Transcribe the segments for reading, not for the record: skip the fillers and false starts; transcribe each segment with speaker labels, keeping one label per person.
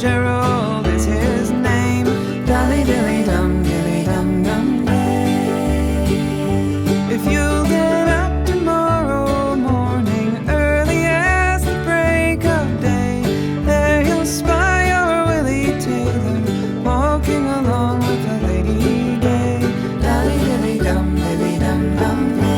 Speaker 1: Fitzgerald is his name. Dolly dilly dum dilly dum dum day. If you get up tomorrow morning early as the break of day, there you'll spy your Willie Taylor walking along with a lady gay. Dolly dilly dum dilly dum dum day.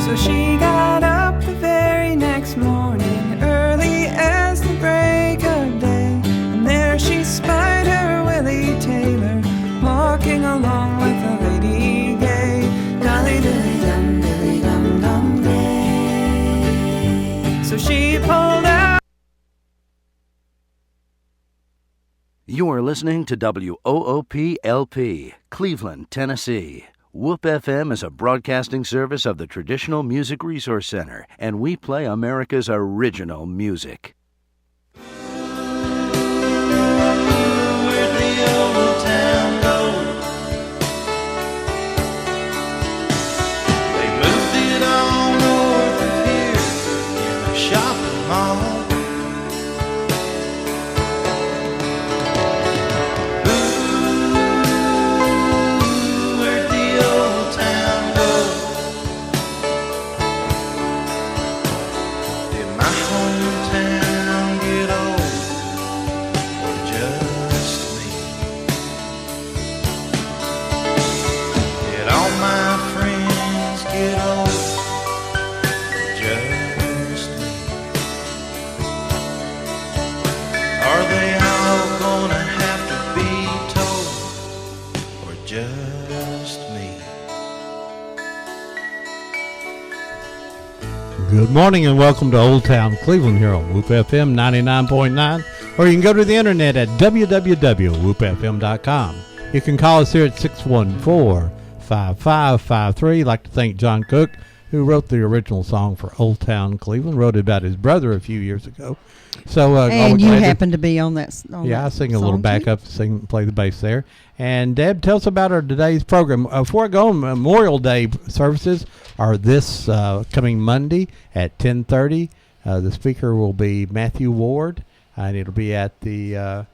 Speaker 1: So she got up the very next morning, early as the break of day, and there she spied her Willie Taylor walking along with a lady gay. Dolly dilly dum dilly dum dum day. So she pulled out.
Speaker 2: You are listening to WOOP-LP, Cleveland, Tennessee. WOOP FM is a broadcasting service of the Traditional Music Resource Center, and we play America's original music.
Speaker 3: Where'd the old town go? They moved it all north of here in the shopping mall. Ooh, where'd the old town go? Did my hometown get old? Or just me? Did all my friends get old? Or just me? Are they all gonna have to be told? Or just me?
Speaker 4: Good morning and welcome to Old Town Cleveland here on WOOP FM 99.9, or you can go to the internet at www.woopfm.com. You can call us here at 614-5553. I'd like to thank John Cook, who wrote the original song for Old Town Cleveland, wrote it about his brother a few years ago. So,
Speaker 5: and you happen to be on that.
Speaker 4: Yeah, I sing a little backup, play the bass there. And Deb, tell us about our today's program. Before I go, Memorial Day services are this coming Monday at 10:30. The speaker will be Matthew Ward, and it'll be at the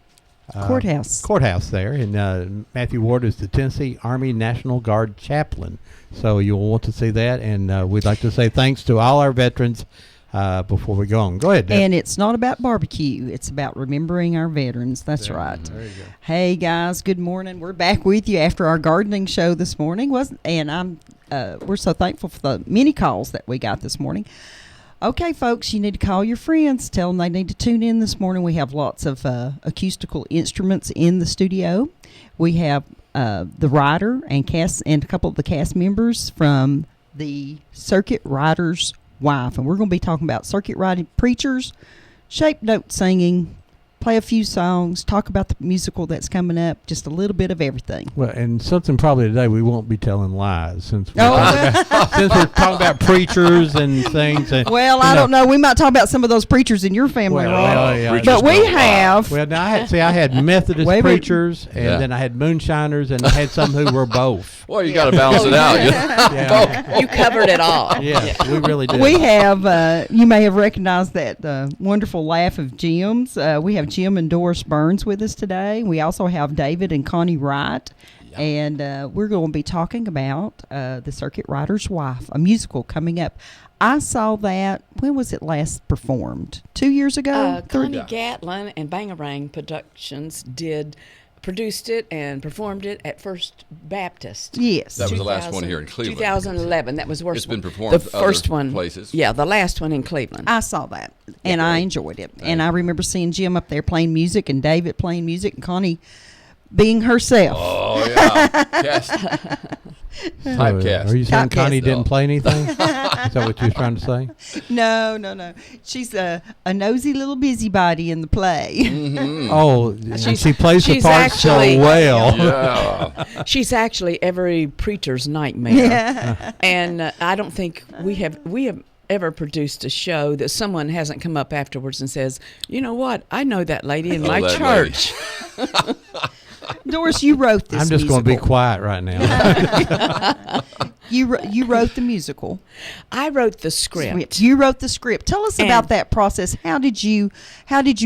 Speaker 4: courthouse there. And Matthew Ward is the Tennessee Army National Guard chaplain. So you'll want to see that. And we'd like to say thanks to all our veterans before we go on. Go ahead, Deb.
Speaker 5: And it's not about barbecue. It's about remembering our veterans. That's right.
Speaker 4: There you go.
Speaker 5: Hey, guys. Good morning. We're back with you after our gardening show this morning. We're so thankful for the many calls that we got this morning. Okay, folks, you need to call your friends. Tell them they need to tune in this morning. We have lots of acoustical instruments in the studio. We have the writer and a couple of the cast members from the Circuit Rider's Wife. And we're going to be talking about circuit riding preachers, shape note singing, play a few songs, talk about the musical that's coming up, just a little bit of everything.
Speaker 4: Well, and something probably today we won't be telling lies since we're talking about preachers and things. And,
Speaker 5: I don't know. We might talk about some of those preachers in your family, Ron.
Speaker 4: Yeah,
Speaker 5: but we have.
Speaker 4: Well, now I had Methodist preachers, and then I had moonshiners, and I had some who were both.
Speaker 6: Well, you got to balance it out.
Speaker 7: You covered it all.
Speaker 4: Yes, we really did.
Speaker 5: We have. You may have recognized that wonderful laugh of Jim's. We have Jim and Doris Burns with us today. We also have David and Connie Wright. Yep. And we're going to be talking about The Circuit Rider's Wife, a musical coming up. I saw that, when was it last performed? 2 years ago?
Speaker 7: Connie Gatlin and Bangarang Productions produced it and performed it at First Baptist.
Speaker 5: Yes.
Speaker 6: That was the last one here in Cleveland.
Speaker 7: 2011. That was worse.
Speaker 6: It's been performed
Speaker 7: the first
Speaker 6: other
Speaker 7: one,
Speaker 6: places.
Speaker 7: Yeah, the last one in Cleveland.
Speaker 5: I saw that, and I enjoyed it. And I remember seeing Jim up there playing music and David playing music and Connie being herself.
Speaker 6: Oh, yeah. Typecast.
Speaker 4: Are you saying Connie didn't play anything? Is that what you were trying to say?
Speaker 5: No. She's a nosy little busybody in the play.
Speaker 6: Mm-hmm.
Speaker 4: Oh, she plays the part so well.
Speaker 6: Yeah.
Speaker 7: She's actually every preacher's nightmare.
Speaker 5: Yeah.
Speaker 7: And I don't think we have ever produced a show that someone hasn't come up afterwards and says, you know what, I know that lady in my
Speaker 6: that lady.
Speaker 7: church.
Speaker 5: Doris, you wrote this
Speaker 4: I'm just going to be
Speaker 5: musical.
Speaker 4: quiet right now.
Speaker 5: You wrote the musical.
Speaker 7: I wrote the script.
Speaker 5: You wrote the script. Tell us about
Speaker 7: And-
Speaker 5: that process. How did you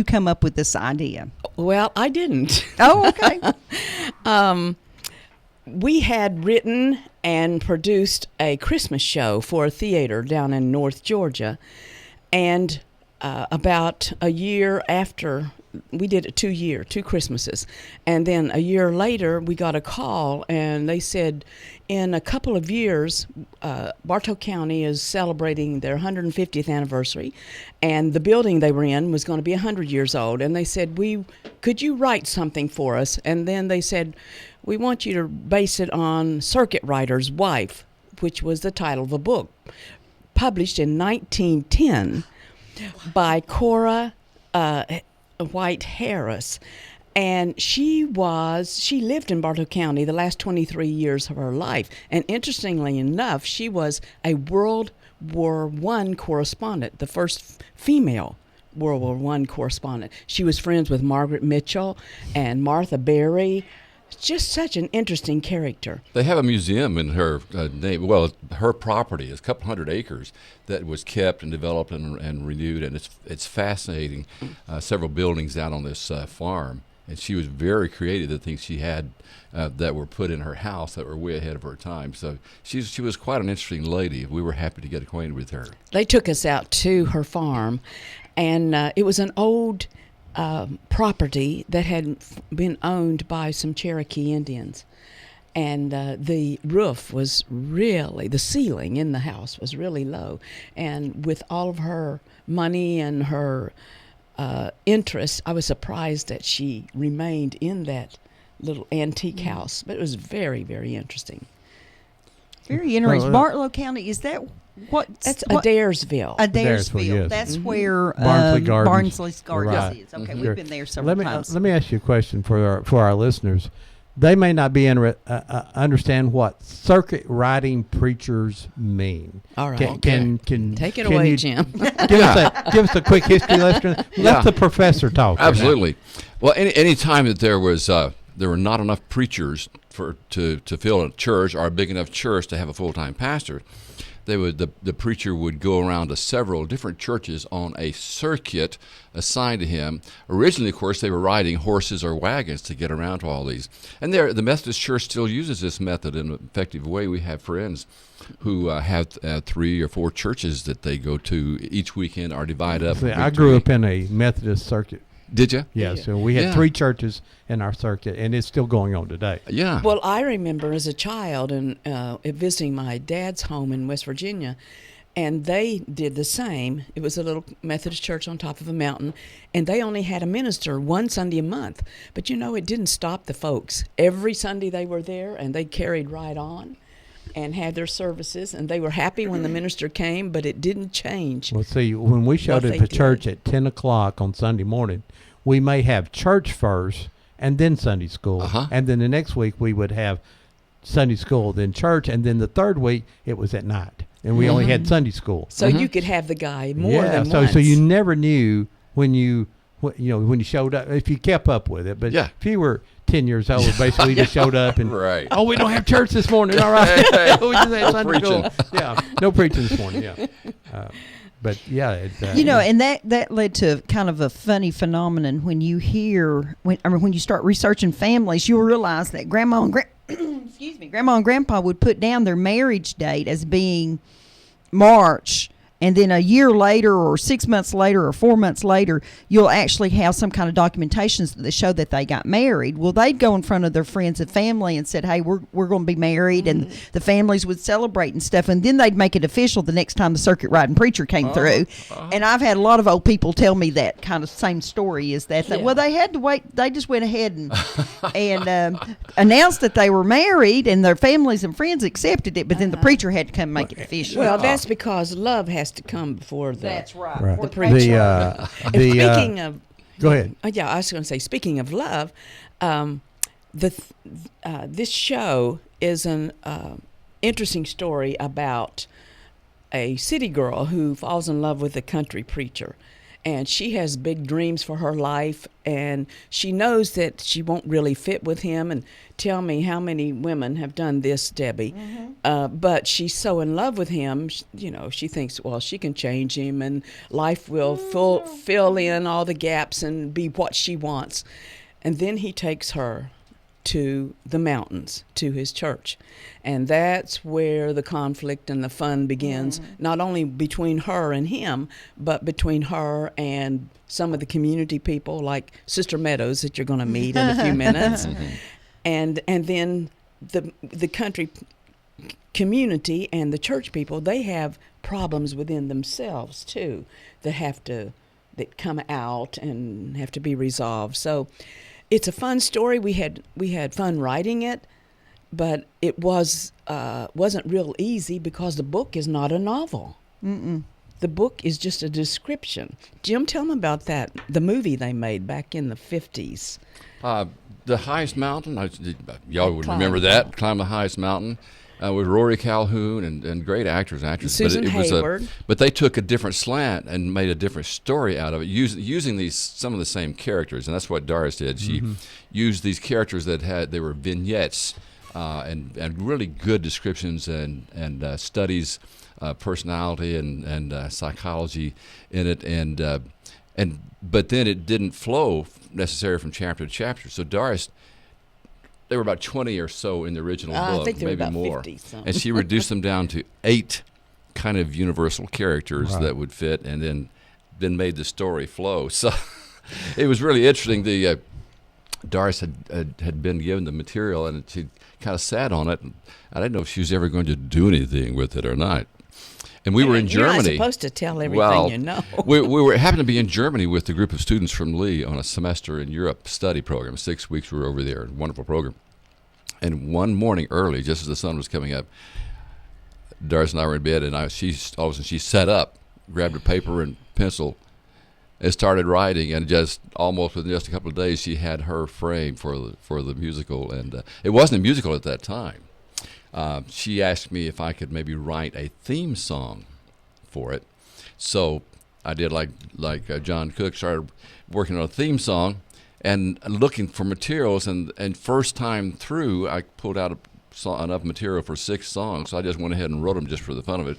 Speaker 5: come up with this idea?
Speaker 7: Well, I didn't.
Speaker 5: Oh, okay.
Speaker 7: We had written and produced a Christmas show for a theater down in North Georgia, and about a year after, we did it 2 years, 2 Christmases, and then a year later we got a call and they said, in a couple of years, Bartow County is celebrating their 150th anniversary, and the building they were in was going to be 100 years old, and they said, could you write something for us? And then they said, we want you to base it on Circuit Rider's Wife, which was the title of a book, published in 1910 by Cora White Harris. And she lived in Bartow County the last 23 years of her life. And interestingly enough, she was a World War I correspondent, the first female World War I correspondent. She was friends with Margaret Mitchell and Martha Berry. Just such an interesting character.
Speaker 6: They have a museum in her name. Well, her property is a couple hundred acres that was kept and developed and renewed, and it's fascinating. Several buildings out on this farm, and she was very creative. The things she had that were put in her house that were way ahead of her time. So she was quite an interesting lady. We were happy to get acquainted with her.
Speaker 7: They took us out to her farm, and it was an old property that had been owned by some Cherokee Indians. And the roof was the ceiling in the house was really low. And with all of her money and her interest, I was surprised that she remained in that little antique house. But it was very, very interesting.
Speaker 5: Very interesting.
Speaker 4: Well,
Speaker 5: Bartow County, is that
Speaker 7: That's Adairsville.
Speaker 5: Adairsville.
Speaker 4: yes.
Speaker 5: That's where
Speaker 4: Barnsley Gardens.
Speaker 5: Barnsley's Gardens
Speaker 4: Right.
Speaker 5: is. Okay,
Speaker 4: Mhm.
Speaker 5: we've been there several times.
Speaker 4: Let me ask you a question for our listeners. They may not be understand what circuit riding preachers mean.
Speaker 7: All right.
Speaker 4: Can
Speaker 7: Take it
Speaker 4: can
Speaker 7: away,
Speaker 4: you
Speaker 7: Jim.
Speaker 4: give us a quick history lesson. Let the professor talk.
Speaker 6: Absolutely. Well, any time that there were not enough preachers to fill a church or a big enough church to have a full-time pastor, the preacher would go around to several different churches on a circuit assigned to him. Originally, of course, they were riding horses or wagons to get around to all these. And the Methodist Church still uses this method in an effective way. We have friends who have 3 or 4 churches that they go to each weekend or divide up.
Speaker 4: See, I grew up in a Methodist circuit.
Speaker 6: Did you?
Speaker 4: Yeah, so we had 3 churches in our circuit, and it's still going on today.
Speaker 6: Yeah.
Speaker 7: Well, I remember as a child and visiting my dad's home in West Virginia, and they did the same. It was a little Methodist church on top of a mountain, and they only had a minister one Sunday a month. But, it didn't stop the folks. Every Sunday they were there, and they carried right on and had their services, and they were happy when the minister came, but it didn't change.
Speaker 4: Well, see, when we showed
Speaker 7: What
Speaker 4: up
Speaker 7: they
Speaker 4: at church
Speaker 7: did.
Speaker 4: at 10 o'clock on Sunday morning, we may have church first and then Sunday school.
Speaker 6: Uh-huh.
Speaker 4: And then the next week we would have Sunday school, then church, and then the third week it was at night. And we only had Sunday school.
Speaker 7: So you could have the guy more
Speaker 4: yeah,
Speaker 7: than
Speaker 4: so
Speaker 7: once.
Speaker 4: so you never knew when you showed up, if you kept up with it. But
Speaker 6: Yeah.
Speaker 4: if you were 10 years old, basically you just showed up and
Speaker 6: Right.
Speaker 4: oh, we don't have church this morning. All right, we just had Sunday school.
Speaker 6: preaching.
Speaker 4: Yeah, no preaching this morning. Yeah, but yeah,
Speaker 5: And that led to kind of a funny phenomenon when you when you start researching families, you'll realize that grandma and grandpa would put down their marriage date as being March. And then a year later or 6 months later or 4 months later, you'll actually have some kind of documentations that show that they got married. Well, they'd go in front of their friends and family and said, hey, we're going to be married. And the families would celebrate and stuff. And then they'd make it official the next time the circuit riding preacher came through. And I've had a lot of old people tell me that kind of same story is that, well, they had to wait. They just went ahead and announced that they were married and their families and friends accepted it. But then the preacher had to come make it official.
Speaker 7: Well, that's because love has to come before the.
Speaker 5: That's right.
Speaker 4: right.
Speaker 7: The preacher.
Speaker 4: And
Speaker 7: Speaking of,
Speaker 4: go ahead.
Speaker 7: yeah, I was going to say. Speaking of love, this show is an interesting story about a city girl who falls in love with a country preacher. And she has big dreams for her life, and she knows that she won't really fit with him. And tell me how many women have done this, Debbie. But she's so in love with him, she thinks, well, she can change him, and life will fill in all the gaps and be what she wants. And then he takes her to the mountains, to his church. And that's where the conflict and the fun begins, not only between her and him, but between her and some of the community people like Sister Meadows that you're going to meet in a few minutes. And then the country community and the church people, they have problems within themselves too that come out and have to be resolved. So it's a fun story. We had fun writing it, but it wasn't real easy because the book is not a novel. The book is just a description. Jim, tell them about that. The movie they made back in the 50s.
Speaker 6: The Highest Mountain. Y'all would
Speaker 7: Climb.
Speaker 6: remember that. Climb the Highest Mountain. With Rory Calhoun and great actors and actresses.
Speaker 7: Susan
Speaker 6: but it
Speaker 7: Hayward.
Speaker 6: was but they took a different slant and made a different story out of it, using some of the same characters, and that's what Doris did. She used these characters they were vignettes and really good descriptions and studies personality and psychology in it, but then it didn't flow necessarily from chapter to chapter. So Doris. There were about 20 or so in the original book,
Speaker 7: I think there were
Speaker 6: maybe
Speaker 7: about
Speaker 6: more.
Speaker 7: 50 something.
Speaker 6: And she reduced them down to 8 kind of universal characters that would fit, and then made the story flow. So it was really interesting. Doris had been given the material, and she kind of sat on it. And I didn't know if she was ever going to do anything with it or not. And we were in
Speaker 7: You're
Speaker 6: Germany.
Speaker 7: not supposed to tell everything you know.
Speaker 6: we happened to be in Germany with a group of students from Lee on a semester in Europe study program. 6 weeks we were over there. Wonderful program. And one morning early, just as the sun was coming up, Doris and I were in bed, and all of a sudden she sat up, grabbed a paper and pencil, and started writing. And just almost within just a couple of days, she had her frame for the musical. And it wasn't a musical at that time. She asked me if I could maybe write a theme song for it. So I did like John Cook, started working on a theme song and looking for materials. And first time through, I pulled out enough material for 6 songs. So I just went ahead and wrote them just for the fun of it.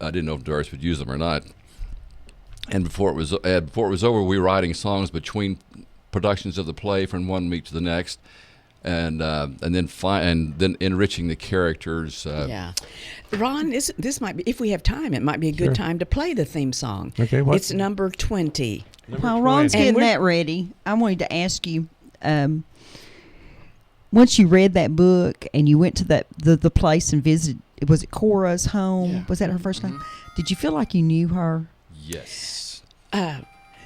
Speaker 6: I didn't know if Doris would use them or not. And before it was over, we were writing songs between productions of the play from one week to the next. And then enriching the characters.
Speaker 7: Yeah, Ron, this might be, if we have time, it might be a good time to play the theme song.
Speaker 4: Okay,
Speaker 7: it's number 20.
Speaker 5: While Ron's
Speaker 7: And
Speaker 5: getting
Speaker 7: we're-
Speaker 5: that ready, I wanted to ask you, once you read that book and you went to the place and visited, was it Cora's home?
Speaker 6: Yeah.
Speaker 5: Was that her first time? Did you feel like you knew her?
Speaker 6: Yes.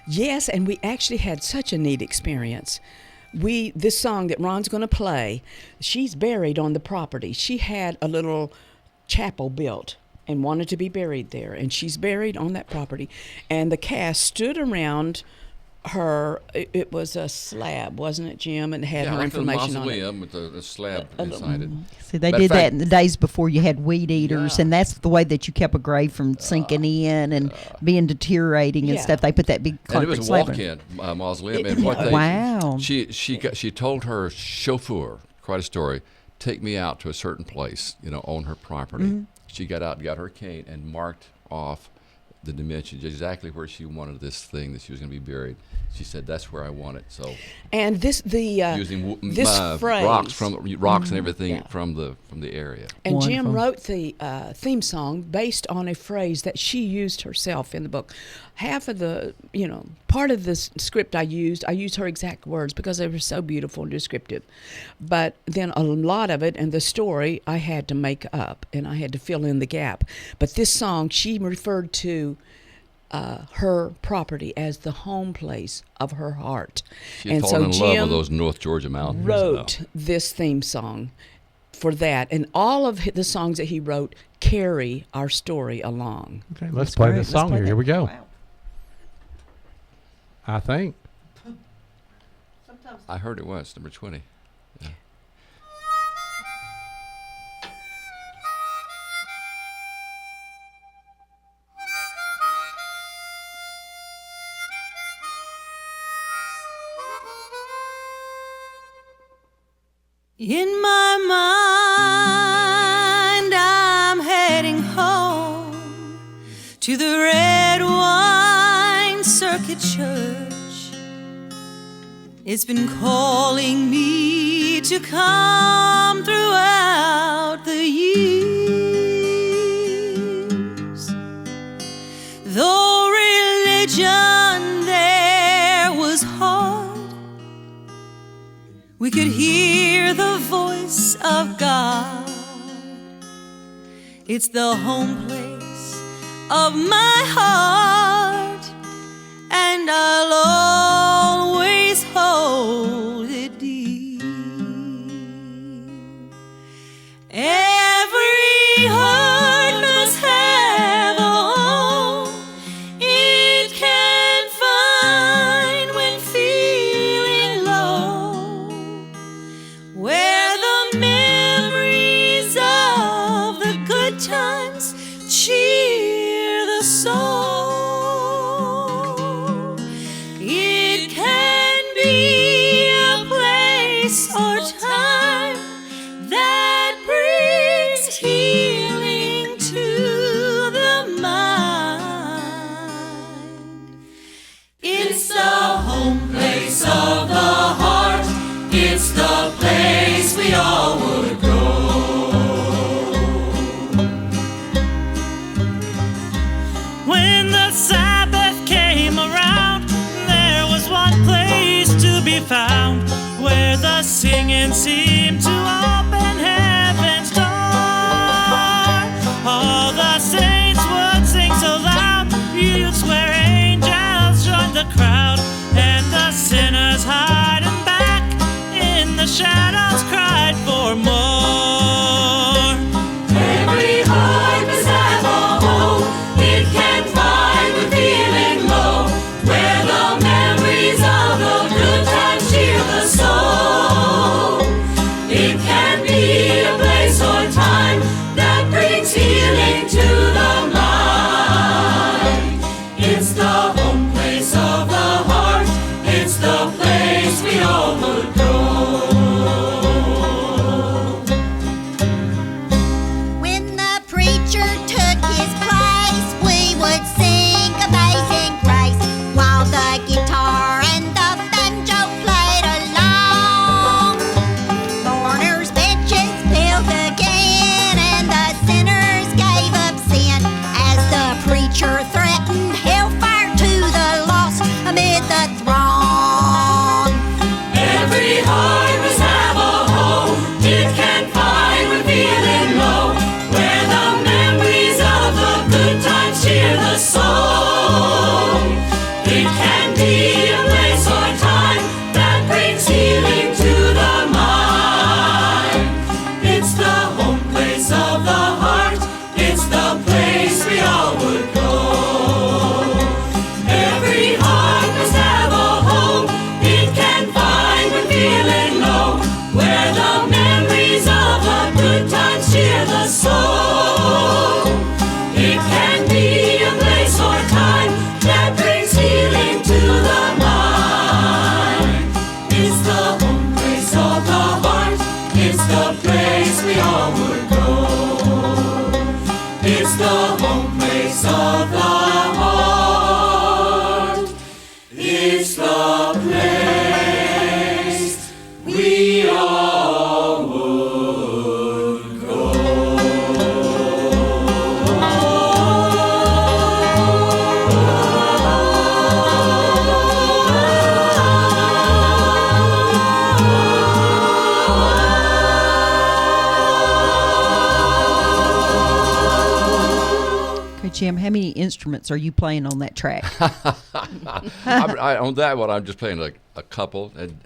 Speaker 7: Yes, and we actually had such a neat experience. This song that Ron's going to play, she's buried on the property. She had a little chapel built and wanted to be buried there, and she's buried on that property. And the cast stood around her. It was a slab, wasn't it, Jim? And had her
Speaker 6: like
Speaker 7: information
Speaker 6: the
Speaker 7: on it.
Speaker 6: mausoleum with the slab inside it.
Speaker 5: See, they
Speaker 6: Matter
Speaker 5: did
Speaker 6: of
Speaker 5: that
Speaker 6: fact-
Speaker 5: in the days before you had weed eaters,
Speaker 6: Yeah.
Speaker 5: and that's the way that you kept a grave from sinking in and being deteriorating and
Speaker 7: Yeah.
Speaker 5: stuff. They put that big
Speaker 6: And it
Speaker 5: concrete
Speaker 6: was a
Speaker 5: slab.
Speaker 6: walk-in mausoleum. And what they,
Speaker 5: Wow.
Speaker 6: She told her chauffeur, quite a story, take me out to a certain place, on her property. She got out and got her cane and marked off the dimensions, exactly where she wanted this thing that she was going to be buried. She said, "That's where I want it." So
Speaker 7: And this
Speaker 6: using
Speaker 7: this phrase,
Speaker 6: rocks and everything
Speaker 7: Yeah.
Speaker 6: from the area.
Speaker 7: And Jim
Speaker 5: Wonderful.
Speaker 7: wrote the theme song based on a phrase that she used herself in the book. Half of the, part of the script I used her exact words because they were so beautiful and descriptive. But then a lot of it and the story I had to make up and I had to fill in the gap. But this song, she referred to her property as the home place of her heart.
Speaker 6: She had
Speaker 7: and
Speaker 6: fallen
Speaker 7: so
Speaker 6: in love
Speaker 7: Jim
Speaker 6: with those North Georgia mountains.
Speaker 7: wrote this theme song for that, and all of the songs that he wrote carry our story along.
Speaker 4: Okay, let's play
Speaker 5: Great.
Speaker 4: this
Speaker 5: Let's
Speaker 4: song
Speaker 5: play
Speaker 4: here.
Speaker 5: that.
Speaker 4: Here we go.
Speaker 5: Wow.
Speaker 4: I think.
Speaker 6: I heard it was number 20.
Speaker 1: In my mind, I'm heading home to the Red Wine Circuit Church. It's been calling me to come throughout the years. Though religion there was hard, we could hear the voice of God. It's the home place of my heart, and I'll always hold it dear. Every heart must have a home it can find when feeling low, where the memories of the good times cheer the soul. It can be a place or time that brings healing to the mind. It's the home place of the heart. It's the place we all would go. When the Sabbath came around, there was one place to be found where the singing seemed to open heaven's door. All the saints would sing so loud, you'd swear angels joined the crowd, and the sinners hiding back in the shadows cried for more. Every heart must have a home it can find when feeling low, where the memories of the good times cheer the soul. It can be a place or time that brings healing to the mind. It's the home place of the heart. It's the place we all would go.
Speaker 8: When the preacher took his place, we would sing Amazing Grace while the guitar and the banjo played along. Mourners' benches filled again, and the sinners gave up sin as the preacher threatened hellfire to the lost amid the throng.
Speaker 1: Every heart must have a home it can find when feeling low, where the memories of the good times cheer the soul. It can be a place or time that brings healing to the mind. It's the home place of the heart. It's the place we all would go. Every heart must have a home it can find when feeling low, where the memories of the good times cheer the soul. It can be a place or time that brings healing to the mind. It's the home place of the heart. It's the place we all would go. It's the home place of the heart. It's the place we all would go.
Speaker 5: Okay, Jim, how many instruments are you playing on that track?
Speaker 6: On that one, I'm just playing a couple, and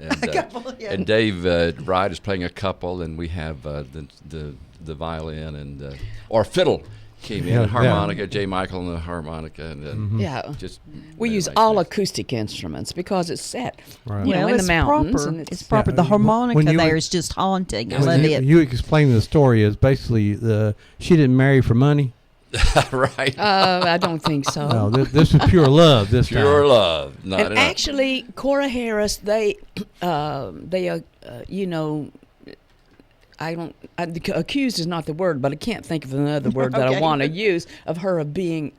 Speaker 6: and Dave Wright is playing a couple, and we have the violin and or fiddle came in, harmonica, J. Michael on the harmonica, and
Speaker 7: Yeah.
Speaker 6: just
Speaker 7: We use
Speaker 6: nice
Speaker 7: all
Speaker 6: mix.
Speaker 7: acoustic instruments because it's set,
Speaker 4: Right.
Speaker 7: you know, in the
Speaker 5: it's
Speaker 7: mountains.
Speaker 5: proper.
Speaker 7: And
Speaker 5: It's proper. The
Speaker 4: Yeah,
Speaker 5: harmonica
Speaker 4: when you
Speaker 5: there
Speaker 4: were-
Speaker 5: is just haunting. I
Speaker 4: When
Speaker 5: love
Speaker 4: you,
Speaker 5: it.
Speaker 4: you explain the story is basically she didn't marry for money.
Speaker 6: right.
Speaker 7: I don't think so.
Speaker 4: No, this was pure love. This
Speaker 6: Pure
Speaker 4: time.
Speaker 6: love. Not
Speaker 7: And
Speaker 6: enough.
Speaker 7: actually, Cora Harris, they you know, accused is not the word, but I can't think of another word that I
Speaker 5: Okay.
Speaker 7: want to use of her of being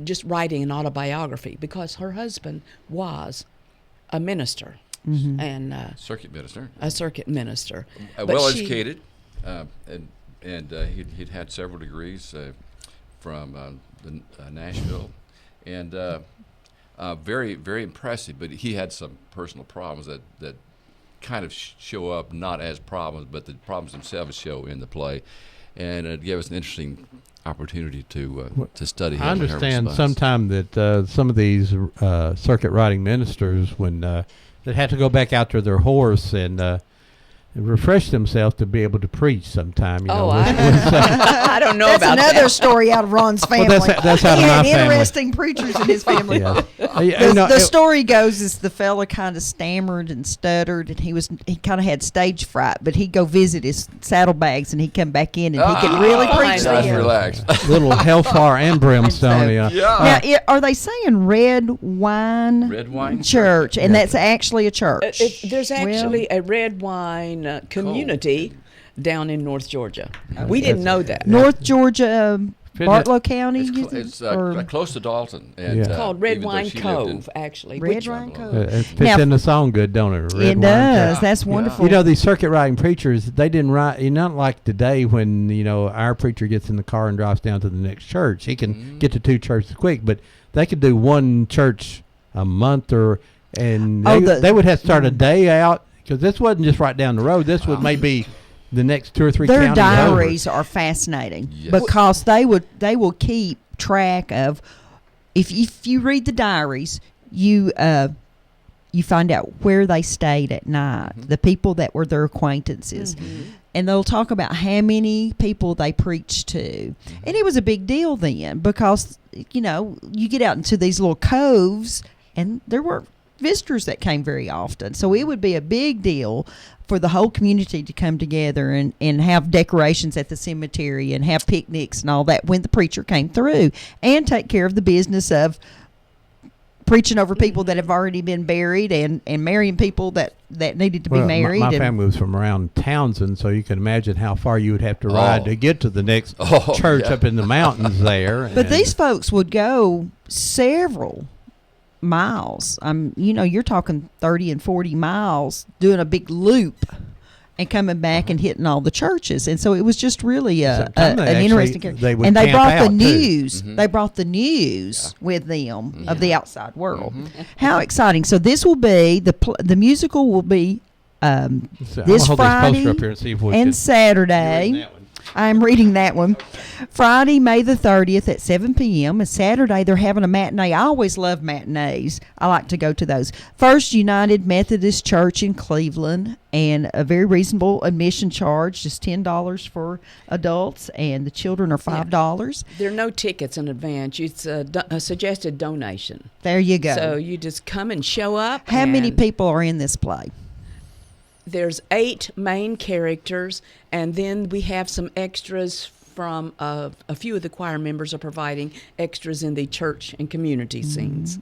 Speaker 7: just writing an autobiography, because her husband was a minister and
Speaker 6: Circuit minister.
Speaker 7: a circuit minister. But
Speaker 6: Well
Speaker 7: she-
Speaker 6: educated, and he'd had several degrees from Nashville, and very, very impressive. But he had some personal problems that kind of show up not as problems, but the problems themselves show in the play, and it gave us an interesting opportunity to study him.
Speaker 4: I
Speaker 6: and her
Speaker 4: understand
Speaker 6: response.
Speaker 4: sometime that some of these circuit riding ministers, when that had to go back out to their horse and refresh themselves to be able to preach sometime. You know,
Speaker 7: Oh,
Speaker 4: with-
Speaker 7: I don't know
Speaker 5: That's
Speaker 7: about
Speaker 5: another
Speaker 7: that.
Speaker 5: story out of Ron's family.
Speaker 4: that's out
Speaker 5: he
Speaker 4: of
Speaker 5: had
Speaker 4: my family.
Speaker 5: interesting preachers in his family.
Speaker 4: yeah.
Speaker 5: The story goes is the fella kind of stammered and stuttered, and he kind of had stage fright. But he'd go visit his saddlebags, and he'd come back in, and he could really
Speaker 7: fine.
Speaker 5: preach.
Speaker 6: Nice,
Speaker 5: then.
Speaker 6: relaxed.
Speaker 4: little hellfire and brimstone. Yeah.
Speaker 5: Now, are they saying Red Wine
Speaker 6: Red Wine
Speaker 5: Church? And that's actually a church.
Speaker 7: There's actually a red wine community down in North Georgia. We didn't know that.
Speaker 5: North Georgia,
Speaker 4: Fit
Speaker 5: Bartlow County.
Speaker 6: It's
Speaker 5: or-
Speaker 6: close to Dalton. And,
Speaker 4: Yeah.
Speaker 7: Called Red
Speaker 6: even though
Speaker 7: Wine
Speaker 6: she lived in-
Speaker 7: Cove, actually.
Speaker 5: Red
Speaker 7: which-
Speaker 5: Wine Cove.
Speaker 4: It fits
Speaker 5: Now-
Speaker 4: in the song good, don't it? Red
Speaker 5: It
Speaker 4: Wine
Speaker 5: does.
Speaker 4: Church.
Speaker 5: That's wonderful.
Speaker 4: You know, these circuit riding preachers, they didn't ride. Not like today when, our preacher gets in the car and drives down to the next church. He can get to two churches quick, but they could do one church a month and they would have to start a day out, because this wasn't just right down the road. This would maybe the next 2 or 3
Speaker 5: Their
Speaker 4: counties
Speaker 5: diaries are fascinating
Speaker 6: Yes.
Speaker 5: because they will keep track of. If you read the diaries, you find out where they stayed at night, the people that were their acquaintances. And they'll talk about how many people they preached to. And it was a big deal then because, you get out into these little coves and there were visitors that came very often. So it would be a big deal for the whole community to come together and have decorations at the cemetery and have picnics and all that when the preacher came through, and take care of the business of preaching over people that have already been buried and marrying people that needed to be married.
Speaker 4: My
Speaker 5: and-
Speaker 4: family was from around Townsend, so you can imagine how far you would have to ride
Speaker 6: Oh.
Speaker 4: to get to the next
Speaker 6: Oh,
Speaker 4: church
Speaker 6: yeah.
Speaker 4: up in the mountains there.
Speaker 5: But
Speaker 4: and-
Speaker 5: these folks would go several miles. You're talking 30 and 40 miles doing a big loop and coming back and hitting all the churches. And so it was just really
Speaker 4: Sometimes
Speaker 5: an
Speaker 4: they actually-
Speaker 5: interesting character.
Speaker 4: they would
Speaker 5: And they
Speaker 4: camp
Speaker 5: brought the
Speaker 4: out, too.
Speaker 5: news.
Speaker 6: Mhm.
Speaker 5: They brought the news with them of the outside world. How exciting. So this will be, the musical will be
Speaker 4: So I'm
Speaker 5: this
Speaker 4: gonna hold this
Speaker 5: Friday
Speaker 4: poster up here and see if we
Speaker 5: and
Speaker 4: can-
Speaker 5: Saturday.
Speaker 4: You're reading that one.
Speaker 5: I'm reading that one. Friday, May the 30th at 7 p.m. And Saturday, they're having a matinee. I always love matinees. I like to go to those. First United Methodist Church in Cleveland, and a very reasonable admission charge, just $10 for adults, and the children are $5.
Speaker 7: There are no tickets in advance. It's a suggested donation.
Speaker 5: There you go.
Speaker 7: So you just come and show up.
Speaker 5: How many
Speaker 7: and
Speaker 5: people are in this play?
Speaker 7: There's 8 main characters, and then we have some extras from a few of the choir members are providing extras in the church and community scenes.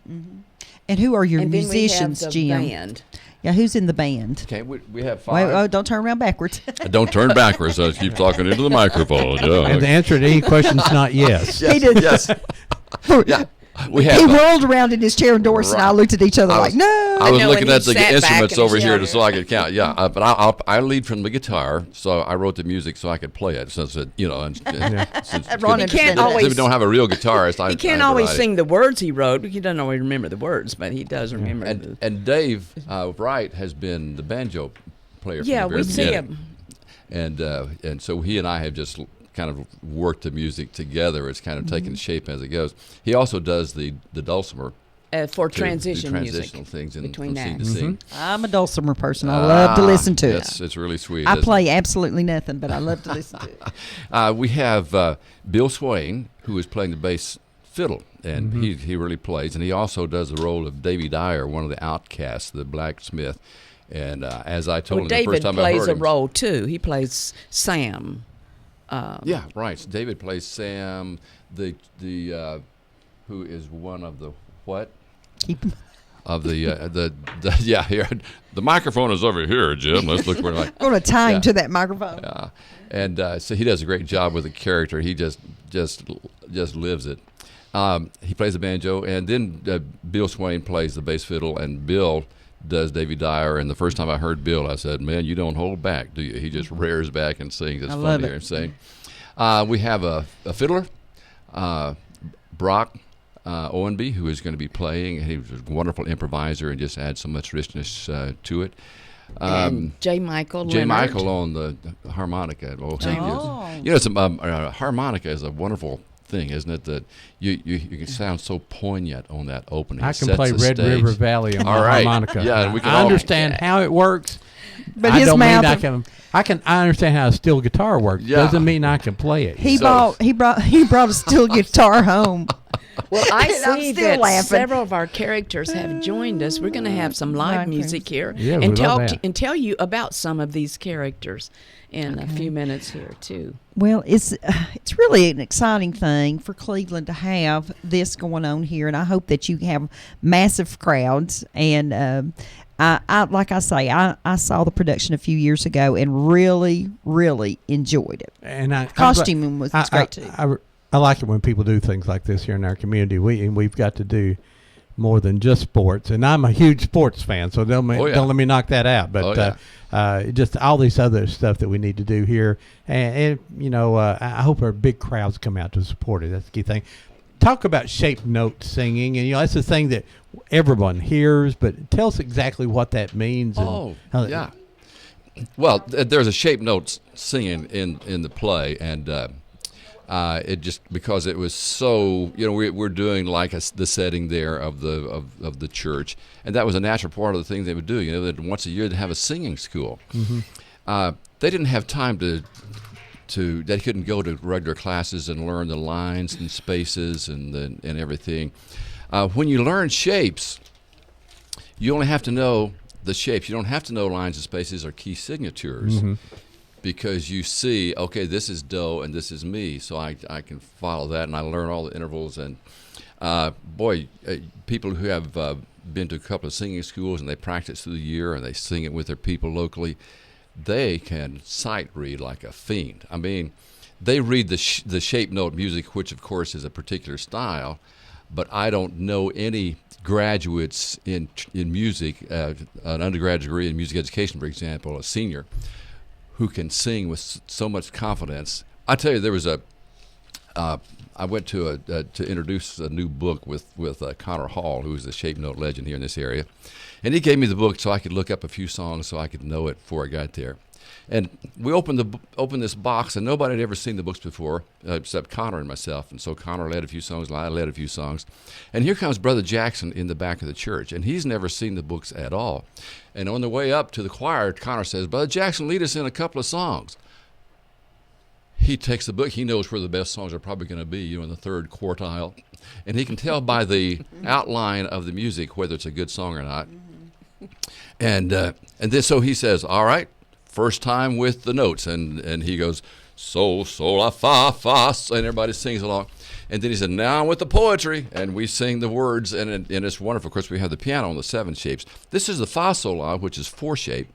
Speaker 5: And who are your
Speaker 7: and
Speaker 5: musicians,
Speaker 7: then we have the
Speaker 5: Jim?
Speaker 7: band.
Speaker 5: Yeah, who's in the band?
Speaker 6: Okay, we have
Speaker 5: Wait,
Speaker 6: 5.
Speaker 5: oh, don't turn around backwards.
Speaker 6: Don't turn backwards. I keep talking into the microphone.
Speaker 4: And the answer to any question is not yes.
Speaker 5: He did.
Speaker 6: Yes. Yeah. We
Speaker 5: He
Speaker 6: have.
Speaker 5: rolled around in his chair, and Doris and I
Speaker 6: Right.
Speaker 5: looked at each other
Speaker 6: I
Speaker 5: like,
Speaker 6: was-
Speaker 5: no.
Speaker 6: I was
Speaker 7: know,
Speaker 6: looking
Speaker 7: and
Speaker 6: at
Speaker 7: he
Speaker 6: the
Speaker 7: sat back
Speaker 6: instruments
Speaker 7: in
Speaker 6: over
Speaker 7: his
Speaker 6: here
Speaker 7: chair.
Speaker 6: so I could count. Yeah, but I lead from the guitar, so I wrote the music so I could play it. Since it, since
Speaker 5: Ron
Speaker 7: He can't
Speaker 5: understood that.
Speaker 7: always-
Speaker 6: we don't have a real guitarist.
Speaker 7: He can't always sing the words he wrote. He doesn't always remember the words, but he does remember.
Speaker 6: And Dave Wright has been the banjo player.
Speaker 7: Yeah,
Speaker 6: from the very
Speaker 7: we see
Speaker 6: beginning.
Speaker 7: him.
Speaker 6: And so he and I have just kind of worked the music together. It's kind of taken shape as it goes. He also does the dulcimer.
Speaker 7: For
Speaker 6: to do
Speaker 7: transition
Speaker 6: transitional
Speaker 7: music
Speaker 6: things in,
Speaker 7: between
Speaker 6: from scene to
Speaker 7: acts.
Speaker 6: scene.
Speaker 5: I'm a dulcimer person. I love to listen to
Speaker 6: It's really sweet.
Speaker 5: I
Speaker 6: isn't it?
Speaker 5: play absolutely nothing, but I love to listen to it.
Speaker 6: We have Bill Swain, who is playing the bass fiddle, and he really plays. And he also does the role of Davy Dyer, one of the outcasts, the blacksmith. And as I told
Speaker 7: Well,
Speaker 6: him the first
Speaker 7: David
Speaker 6: time I
Speaker 7: plays
Speaker 6: heard
Speaker 7: a
Speaker 6: him,
Speaker 7: role too. He plays Sam.
Speaker 6: yeah, right. So David plays Sam, the who is one of the what?
Speaker 5: Keep
Speaker 6: of the yeah, here. The microphone is over here, Jim. Let's look where
Speaker 5: I'm going to tie him
Speaker 6: Yeah.
Speaker 5: to that microphone.
Speaker 6: and so he does a great job with the character. He just lives it. He plays the banjo, and then Bill Swain plays the bass fiddle, and Bill does Davy Dyer. And the first time I heard Bill, I said, "Man, you don't hold back, do you?" He just rears back and sings. It's
Speaker 5: I
Speaker 6: fun
Speaker 5: love
Speaker 6: to
Speaker 5: it.
Speaker 6: hear him sing. We have a fiddler, Brock Owenby, who is going to be playing. He was a wonderful improviser and just adds so much richness to it.
Speaker 7: And J. Michael
Speaker 6: J.
Speaker 7: Leonard.
Speaker 6: Michael on the harmonica. Oh,
Speaker 5: Oh.
Speaker 6: You know, harmonica is a wonderful thing, isn't it? That you can sound so poignant on that opening.
Speaker 4: I
Speaker 6: It
Speaker 4: can
Speaker 6: sets
Speaker 4: play
Speaker 6: the
Speaker 4: Red
Speaker 6: stage.
Speaker 4: River Valley on
Speaker 6: All
Speaker 4: the
Speaker 6: right.
Speaker 4: harmonica.
Speaker 6: Yeah, we can
Speaker 4: I
Speaker 6: all-
Speaker 4: understand how it works.
Speaker 5: But
Speaker 4: I
Speaker 5: his
Speaker 4: don't
Speaker 5: mouth.
Speaker 4: mean I understand how a steel guitar works.
Speaker 6: Yeah.
Speaker 4: Doesn't mean I can play it.
Speaker 5: He
Speaker 6: So-
Speaker 5: brought a steel guitar home.
Speaker 7: Well, I
Speaker 5: And I'm
Speaker 7: see
Speaker 5: still
Speaker 7: that
Speaker 5: laughing.
Speaker 7: several of our characters have joined us. We're going to have some live
Speaker 5: Live
Speaker 7: music here
Speaker 4: Yeah, we
Speaker 7: and
Speaker 4: love that.
Speaker 7: tell you about some of these characters in a few minutes here too.
Speaker 5: Well, it's really an exciting thing for Cleveland to have this going on here, and I hope that you have massive crowds. And I like I say, I saw the production a few years ago and really, really enjoyed it.
Speaker 4: And
Speaker 5: Costuming was great too.
Speaker 4: I like it when people do things like this here in our community. We've got to do more than just sports, and I'm a huge sports fan, so don't let me knock that out. But just all this other stuff that we need to do here, and you know, I hope our big crowds come out to support it. That's the key thing. Talk about shape note singing, and you know that's the thing that everyone hears. But tell us exactly what that means. And
Speaker 6: Yeah. Well, there's a shape notes singing in the play, and it just because it was so, you know, we're doing like the setting there of the church, and that was a natural part of the thing they would do. You know, that once a year they'd have a singing school. They didn't have time to they couldn't go to regular classes and learn the lines and spaces and everything. When you learn shapes, you only have to know the shapes. You don't have to know lines and spaces or key signatures. Because you see, okay, this is do and this is mi, so I can follow that, and I learn all the intervals. And people who have been to a couple of singing schools and they practice through the year and they sing it with their people locally, they can sight read like a fiend. I mean, they read the shape note music, which of course is a particular style, but I don't know any graduates in music, an undergraduate degree in music education, for example, a senior, who can sing with so much confidence. I tell you, there was I went to introduce a new book with Connor Hall, who is the shape note legend here in this area, and he gave me the book so I could look up a few songs so I could know it before I got there. And we opened this box, and nobody had ever seen the books before except Connor and myself. And so Connor led a few songs, and I led a few songs. And here comes Brother Jackson in the back of the church, and he's never seen the books at all. And on the way up to the choir, Connor says, "Brother Jackson, lead us in a couple of songs." He takes the book. He knows where the best songs are probably going to be, you know, in the third quartile. And he can tell by the outline of the music whether it's a good song or not. And then so he says, "All right, first time with the notes," and he goes, "So, la, fa, fa," and everybody sings along. And then he said, "Now with the poetry," and we sing the words, and it's wonderful. Of course, we have the piano on the 7 shapes. This is the fa, sol, la, which is 4 shape,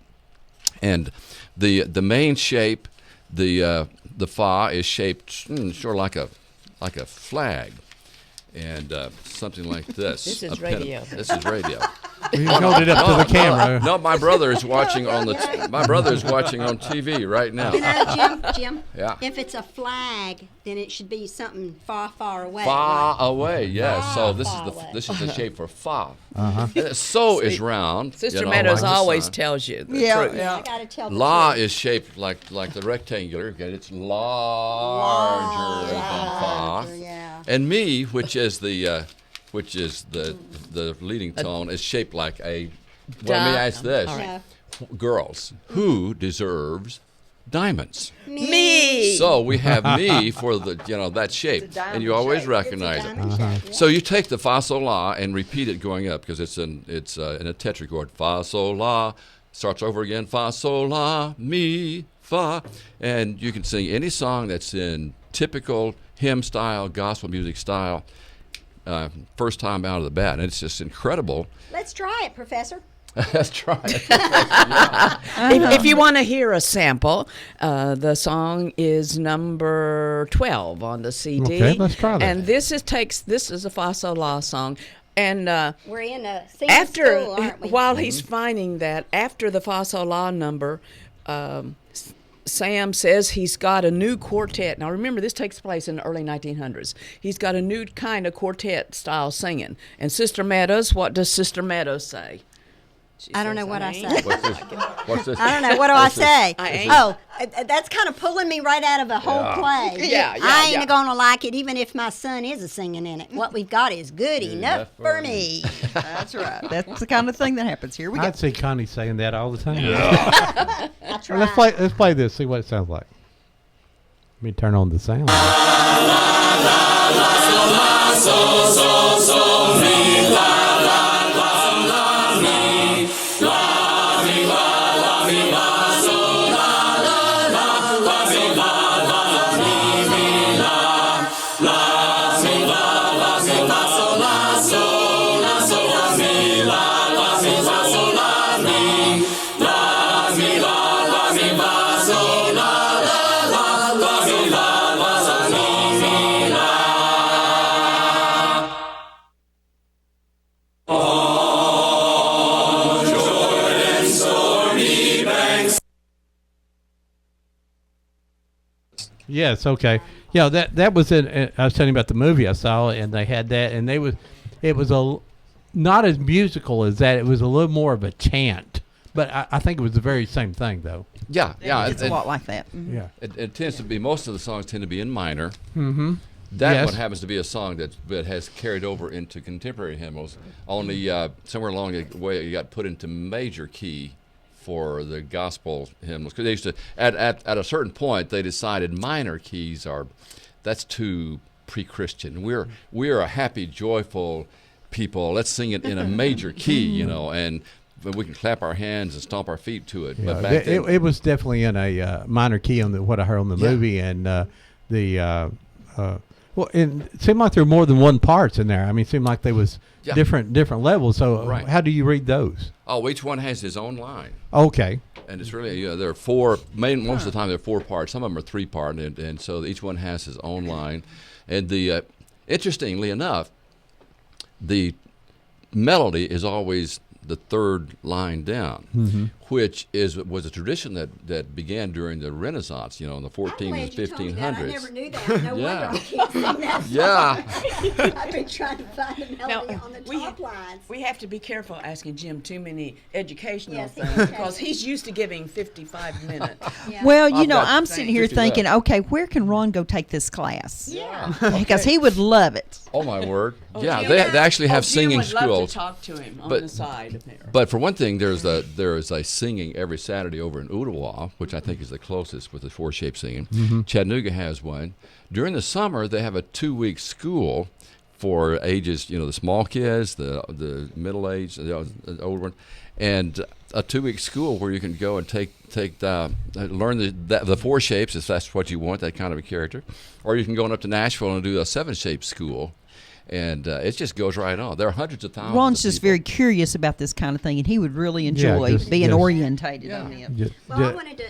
Speaker 6: and the main shape, the fa, is shaped sort of like a flag, and something like this.
Speaker 7: This is
Speaker 6: A pin-
Speaker 7: radio.
Speaker 6: This is radio.
Speaker 4: You hold it up to the camera.
Speaker 6: No, my brother is watching on my brother is watching on TV right now.
Speaker 9: You know, Jim,
Speaker 6: Yeah.
Speaker 9: if it's a flag, then it should be something far, far away.
Speaker 6: Far away, yes. So this
Speaker 9: Far
Speaker 6: is
Speaker 9: away.
Speaker 6: this is the shape for fa. And so is round.
Speaker 7: Sister
Speaker 6: you know,
Speaker 7: Meadows
Speaker 6: like the
Speaker 7: always
Speaker 6: sun.
Speaker 7: tells you the
Speaker 5: Yeah,
Speaker 7: truth.
Speaker 9: I gotta tell the
Speaker 6: La
Speaker 9: truth.
Speaker 6: is shaped like the rectangular. Okay, it's larger than fa.
Speaker 9: Yeah.
Speaker 6: And mi, which is the leading tone, is shaped like a. Well, let me ask this:
Speaker 7: All right.
Speaker 9: Yeah.
Speaker 6: girls, who deserves diamonds?
Speaker 7: Me.
Speaker 6: So we have me for the that shape, and you always recognize it.
Speaker 9: Diamond shape, yeah.
Speaker 6: So you take the fa sol la and repeat it going up because it's in a tetrachord. Fa sol la starts over again. Fa sol la mi fa, and you can sing any song that's in typical hymn style, gospel music style. first time out of the bat, and it's just incredible.
Speaker 9: Let's try it, Professor.
Speaker 6: Let's try it.
Speaker 7: If you want to hear a sample, the song is number 12 on the CD.
Speaker 4: Okay, let's try that.
Speaker 7: And this is a fa sol la song. And
Speaker 9: We're in a singing
Speaker 7: after,
Speaker 9: school, aren't we?
Speaker 7: while he's finding that, after the fa sol la number, Sam says he's got a new quartet. Now remember, this takes place in the early 1900s. He's got a new kind of quartet style singing. And Sister Meadows, what does Sister Meadows say? She
Speaker 9: I don't
Speaker 7: says,
Speaker 9: know what I
Speaker 7: ain't.
Speaker 9: say.
Speaker 6: What's this?
Speaker 9: I don't know. What do I say?
Speaker 7: I ain't.
Speaker 9: Oh, that's kind of pulling me right out of the whole play.
Speaker 7: Yeah,
Speaker 9: I ain't
Speaker 7: yeah.
Speaker 9: going to like it, even if my son is a singing in it. What we've got is good enough for me.
Speaker 5: That's right. That's the kind of thing that happens. Here we go.
Speaker 4: I'd see Connie saying that all the time.
Speaker 9: I try.
Speaker 4: Let's play this. See what it sounds like. Let me turn on the sound. Yes. Okay. Yeah. That was in. I was telling you about the movie I saw, and they had that, and it was not as musical as that. It was a little more of a chant, but I think it was the very same thing, though.
Speaker 6: Yeah.
Speaker 5: It's a lot like that. Mhm.
Speaker 4: Yeah.
Speaker 6: It tends to be, most of the songs tend to be in minor.
Speaker 4: Mm-hmm.
Speaker 6: That
Speaker 4: Yes.
Speaker 6: one happens to be a song that has carried over into contemporary hymnals. Only somewhere along the way it got put into major key for the gospel hymnals, because they used to at a certain point they decided minor keys that's too pre-Christian. We're a happy, joyful people. Let's sing it in a major key, and we can clap our hands and stomp our feet to it.
Speaker 4: Yeah,
Speaker 6: But back then,
Speaker 4: it was definitely in a minor key on what I heard on the
Speaker 6: Yeah.
Speaker 4: movie, and well, it seemed like there were more than one parts in there. I mean, it seemed like there was
Speaker 6: Yeah.
Speaker 4: different levels. So
Speaker 6: Right.
Speaker 4: how do you read those?
Speaker 6: each one has his own line.
Speaker 4: Okay.
Speaker 6: And it's really, there are four, most of the time there are 4 parts. Some of them are 3-part, and so each one has his own line. And interestingly enough, the melody is always the 3rd line down, which was a tradition that began during the Renaissance, in the
Speaker 9: I'm
Speaker 6: 14 and
Speaker 9: glad you told me that. I
Speaker 6: 1500s.
Speaker 9: never knew that. No
Speaker 6: Yeah.
Speaker 9: wonder I can't sing that song.
Speaker 6: Yeah.
Speaker 9: I've been trying to find a melody on the
Speaker 7: we
Speaker 9: top lines.
Speaker 7: We have to be careful asking Jim too many educational
Speaker 9: Yes, he
Speaker 7: things
Speaker 9: does.
Speaker 7: because he's used to giving 55 minutes.
Speaker 9: Yeah.
Speaker 5: Well,
Speaker 6: I've got
Speaker 5: I'm sitting here
Speaker 6: 50
Speaker 5: thinking,
Speaker 6: left.
Speaker 5: okay, where can Ron go take this class?
Speaker 9: Yeah.
Speaker 5: Because he would love it.
Speaker 6: Oh, my word.
Speaker 7: Oh,
Speaker 6: Yeah,
Speaker 7: Jim-
Speaker 6: they actually have
Speaker 7: Jim
Speaker 6: singing
Speaker 7: would love
Speaker 6: schools.
Speaker 7: to talk to him on
Speaker 6: But-
Speaker 7: the side there.
Speaker 6: But for one thing, there is a singing every Saturday over in Ottawa, which I think is the closest with the 4-shape singing. Chattanooga has one. During the summer, they have a 2-week school for ages, the small kids, the middle aged, the older one, and a 2-week school where you can go and learn the 4 shapes if that's what you want, that kind of a character, or you can go up to Nashville and do a 7-shape school. And it just goes right on. There are hundreds of thousands.
Speaker 5: Ron's
Speaker 6: of
Speaker 5: just
Speaker 6: people.
Speaker 5: very curious about this kind of thing, and he would really enjoy
Speaker 4: just-
Speaker 5: being
Speaker 4: yes.
Speaker 5: orientated on
Speaker 6: Yeah.
Speaker 5: it.
Speaker 9: Well, I wanted to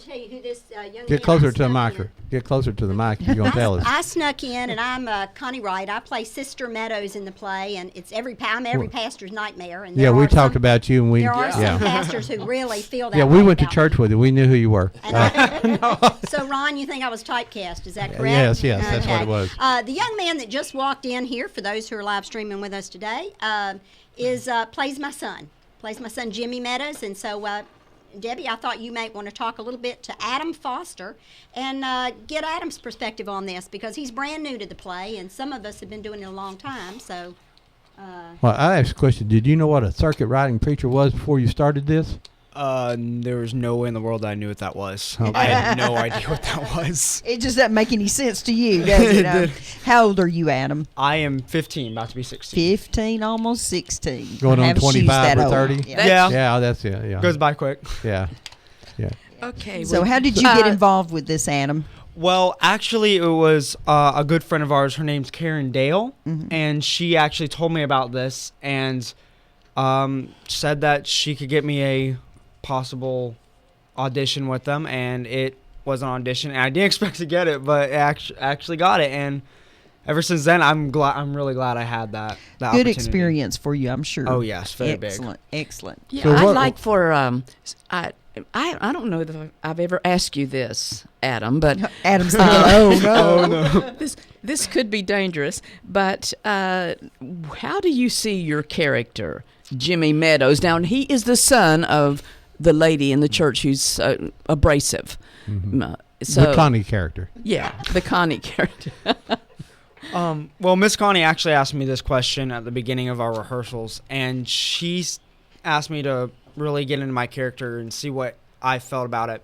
Speaker 9: tell you who this young man
Speaker 4: Get closer
Speaker 9: I
Speaker 4: to the
Speaker 9: snuck
Speaker 4: mic.
Speaker 9: in.
Speaker 4: Get closer to the mic if you're going to tell us.
Speaker 9: I snuck in, and I'm Connie Wright. I play Sister Meadows in the play, and it's every pastor's nightmare. And
Speaker 4: Yeah,
Speaker 9: there
Speaker 4: we
Speaker 9: are
Speaker 4: talked
Speaker 9: some-
Speaker 4: about you, and we
Speaker 9: There are some
Speaker 4: yeah.
Speaker 9: pastors who really feel that.
Speaker 4: Yeah, we
Speaker 9: way
Speaker 4: went to
Speaker 9: about
Speaker 4: church
Speaker 9: me.
Speaker 4: with you. We knew who you were.
Speaker 9: And so, Ron, you think I was typecast? Is that correct?
Speaker 4: Yes, that's what it was.
Speaker 9: The young man that just walked in here, for those who are live streaming with us today, plays my son. Plays my son Jimmy Meadows, and so. Debbie, I thought you might want to talk a little bit to Adam Foster and get Adam's perspective on this, because he's brand new to the play, and some of us have been doing it a long time. So,
Speaker 4: Well, I asked a question. Did you know what a circuit riding preacher was before you started this?
Speaker 10: There was no way in the world I knew what that was.
Speaker 4: Okay.
Speaker 10: I had no idea what that was.
Speaker 5: It just doesn't make any sense to you, does it? How old are you, Adam?
Speaker 10: I am 15, about to be 16.
Speaker 5: 15, almost 16.
Speaker 4: Going on
Speaker 5: Have shoes
Speaker 4: 25
Speaker 5: that
Speaker 4: or
Speaker 5: old.
Speaker 4: 30?
Speaker 10: Yeah.
Speaker 4: Yeah, that's it. Yeah.
Speaker 10: Goes by quick.
Speaker 4: Yeah. Yeah.
Speaker 7: Okay.
Speaker 5: So
Speaker 7: well,
Speaker 5: how did you get involved with this, Adam?
Speaker 10: Well, actually, it was a good friend of ours. Her name's Karen Dale,
Speaker 5: Mhm.
Speaker 10: and she actually told me about this and said that she could get me a possible audition with them, and it was an audition, and I didn't expect to get it, but I actually got it, and ever since then, I'm really glad I had that
Speaker 5: Good
Speaker 10: opportunity.
Speaker 5: experience for you, I'm sure.
Speaker 10: Oh, yes, very big.
Speaker 5: Excellent.
Speaker 7: Yeah,
Speaker 4: So
Speaker 7: I'd
Speaker 4: what-
Speaker 7: like for I don't know that I've ever asked you this, Adam, but
Speaker 5: Adam's thinking, oh no.
Speaker 7: this could be dangerous. But how do you see your character, Jimmy Meadows? Now he is the son of the lady in the church who's abrasive. So
Speaker 4: The Connie character.
Speaker 7: yeah, the Connie character.
Speaker 10: Well, Miss Connie actually asked me this question at the beginning of our rehearsals, and she's asked me to really get into my character and see what I felt about it.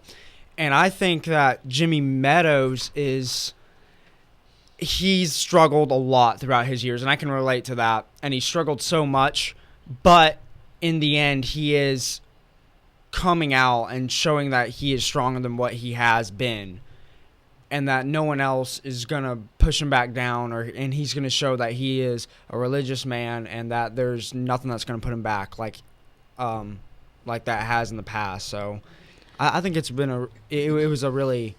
Speaker 10: And I think that Jimmy Meadows he's struggled a lot throughout his years, and I can relate to that. And he struggled so much, but in the end, he is coming out and showing that he is stronger than what he has been, and that no one else is going to push him back down, and he's going to show that he is a religious man and that there's nothing that's going to put him back like that has in the past. So I think it's been it was a really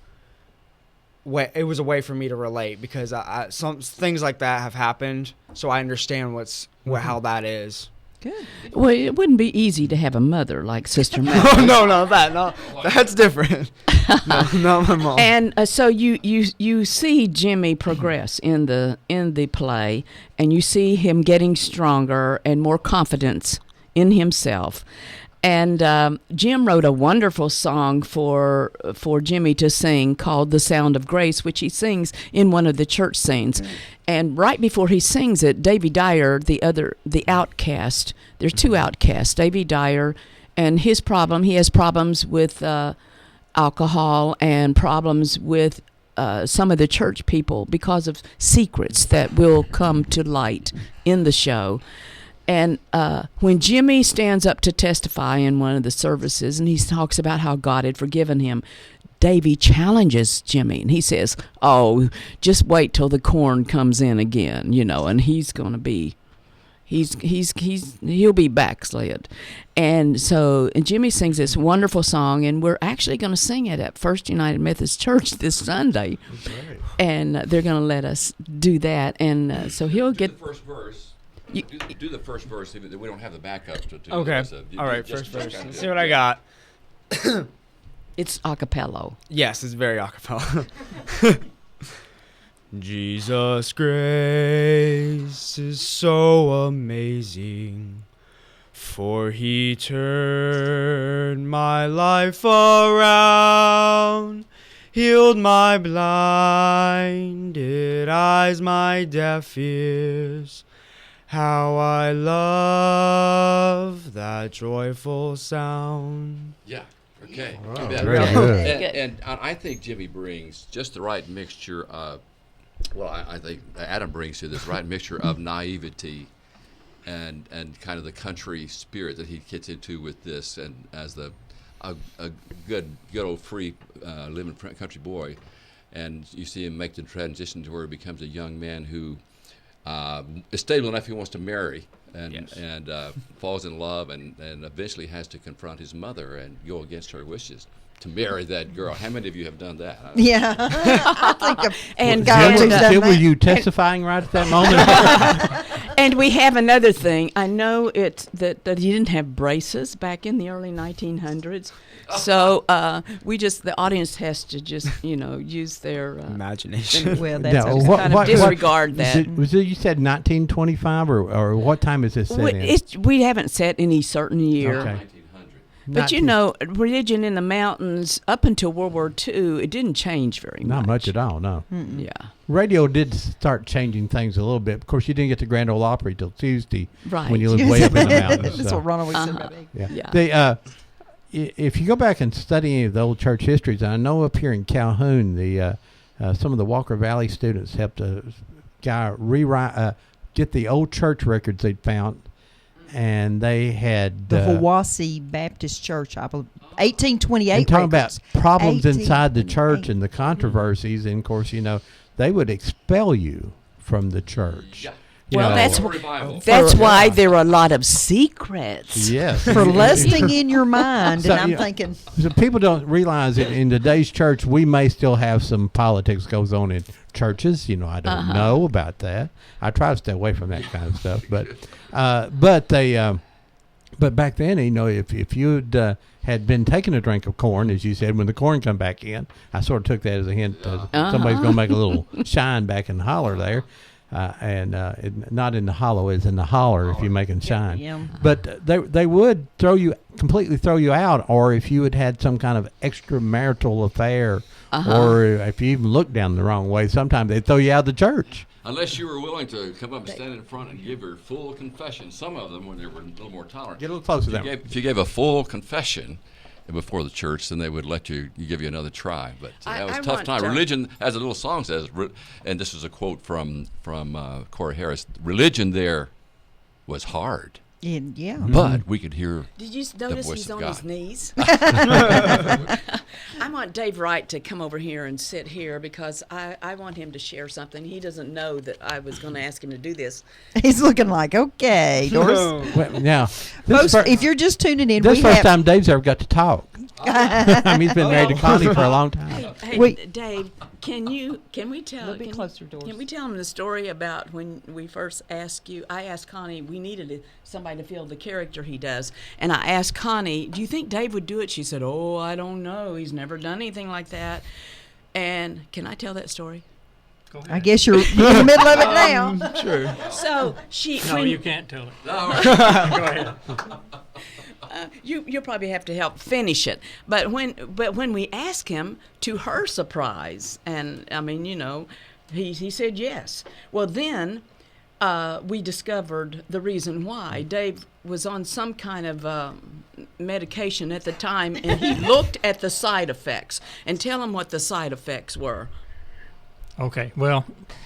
Speaker 10: it was a way for me to relate, because some things like that have happened, so I understand how that is.
Speaker 5: Good.
Speaker 7: Well, it wouldn't be easy to have a mother like Sister Mary.
Speaker 10: No, that's different. No, my mom.
Speaker 7: And so you see Jimmy progress in the play, and you see him getting stronger and more confidence in himself. And Jim wrote a wonderful song for Jimmy to sing called "The Sound of Grace," which he sings in one of the church scenes. And right before he sings it, Davy Dyer, the outcast, there's two outcasts, Davy Dyer, and he has problems with alcohol and problems with some of the church people because of secrets that will come to light in the show. And when Jimmy stands up to testify in one of the services, and he talks about how God had forgiven him, Davy challenges Jimmy, and he says, "Oh, just wait till the corn comes in again, and he's going to be, he'll be backslid." And so Jimmy sings this wonderful song, and we're actually going to sing it at First United Methodist Church this Sunday, and they're going to let us do that, and so he'll get
Speaker 6: the first verse. Do the first verse. We don't have the backup to do.
Speaker 10: Okay. All right, first verse. Let's see what I got.
Speaker 7: It's a cappella.
Speaker 10: Yes, it's very a cappella. Jesus' grace is so amazing, for he turned my life around, healed my blinded eyes, my deaf ears. How I love that joyful sound.
Speaker 6: Yeah. Okay.
Speaker 4: Wow,
Speaker 6: You bet.
Speaker 4: very good.
Speaker 6: And I think Jimmy brings just the right mixture of, I think Adam brings to this right mixture of naivety and kind of the country spirit that he gets into with this, and as a good old free living country boy, and you see him make the transition to where he becomes a young man who is stable enough he wants to marry, and falls in love, and eventually has to confront his mother and go against her wishes to marry that girl. How many of you have done that?
Speaker 5: Yeah. I think
Speaker 7: And
Speaker 5: God
Speaker 4: Jim,
Speaker 5: has done
Speaker 4: were
Speaker 5: that.
Speaker 4: you testifying right at that moment?
Speaker 7: And we have another thing. I know that you didn't have braces back in the early 1900s, so the audience has to just use their
Speaker 10: Imagination.
Speaker 5: Well, that's
Speaker 4: Now,
Speaker 5: okay.
Speaker 7: kind of disregard that.
Speaker 4: Was it, you said 1925, or what time is this set in?
Speaker 7: We haven't set any certain year.
Speaker 4: Okay.
Speaker 6: 1900.
Speaker 7: But religion in the mountains up until World War II, it didn't change very much.
Speaker 4: Not much at all, no.
Speaker 7: Yeah.
Speaker 4: Radio did start changing things a little bit. Of course, you didn't get to Grand Ole Opry till Tuesday
Speaker 7: Right.
Speaker 4: when you lived way up in the mountains.
Speaker 5: That's
Speaker 4: so.
Speaker 5: what Ron always said
Speaker 7: Uh-huh.
Speaker 5: about me.
Speaker 4: Yeah.
Speaker 7: Yeah.
Speaker 4: If you go back and study any of the old church histories, and I know up here in Calhoun, some of the Walker Valley students helped a guy rewrite, get the old church records they'd found and they had
Speaker 5: The Hiwassee Baptist Church, I believe, 1828.
Speaker 4: and talking about
Speaker 5: records.
Speaker 4: problems inside the
Speaker 5: 1828.
Speaker 4: church and the controversies, and of course, they would expel you from the church.
Speaker 6: Yeah.
Speaker 4: You
Speaker 7: Well,
Speaker 4: know,
Speaker 7: that's why there are a lot of secrets.
Speaker 4: yes.
Speaker 5: For lusting in your mind,
Speaker 4: So,
Speaker 5: and I'm
Speaker 4: you know,
Speaker 5: thinking,
Speaker 4: So people don't realize that in today's church, we may still have some politics goes on in churches. I don't know about that. I try to stay away from that kind of stuff. But back then, if you'd had been taking a drink of corn, as you said, when the corn come back in, I sort of took that as a hint. Somebody's going to make a little shine back in the holler there. Not in the hollow, it's in the holler if you're making shine.
Speaker 5: yeah.
Speaker 4: But they would completely throw you out, or if you had some kind of extramarital affair, or if you even looked down the wrong way, sometimes they'd throw you out of the church.
Speaker 6: Unless you were willing to come up and stand in front and give your full confession. Some of them, when they were a little more tolerant.
Speaker 4: Get a little closer there.
Speaker 6: If you gave a full confession before the church, then they would let you give you another try. But that was a tough time. Religion, as a little song says, and this is a quote from Corey Harris, religion there was hard.
Speaker 5: And yeah.
Speaker 6: But we could hear
Speaker 7: Did you
Speaker 6: the
Speaker 7: notice
Speaker 6: voice
Speaker 7: he's
Speaker 6: of
Speaker 7: on
Speaker 6: God.
Speaker 7: his knees? I want Dave Wright to come over here and sit here because I want him to share something. He doesn't know that I was going to ask him to do this.
Speaker 5: He's looking like, okay, Doris.
Speaker 4: Well, now,
Speaker 5: Folks, if you're just tuning in,
Speaker 4: this
Speaker 5: we
Speaker 4: first
Speaker 5: have
Speaker 4: time Dave's ever got to talk. I mean, he's been married to Connie for a long time.
Speaker 7: Hey,
Speaker 5: Wait.
Speaker 7: Dave, can we tell?
Speaker 5: Little bit
Speaker 7: can-
Speaker 5: closer, Doris.
Speaker 7: Can we tell him the story about when we first asked you? I asked Connie. We needed somebody to fill the character he does, and I asked Connie, "Do you think Dave would do it?" She said, "Oh, I don't know. He's never done anything like that." And can I tell that story?
Speaker 5: I guess you're in the middle of it now.
Speaker 10: Sure.
Speaker 7: So she.
Speaker 11: No,
Speaker 7: when-
Speaker 11: you can't tell it.
Speaker 6: All right.
Speaker 11: Go ahead.
Speaker 7: You'll probably have to help finish it. But when we asked him, to her surprise, and I mean, he said yes. Well, then we discovered the reason why. Dave was on some kind of medication at the time, and he looked at the side effects. And tell him what the side effects were.
Speaker 11: Okay, well,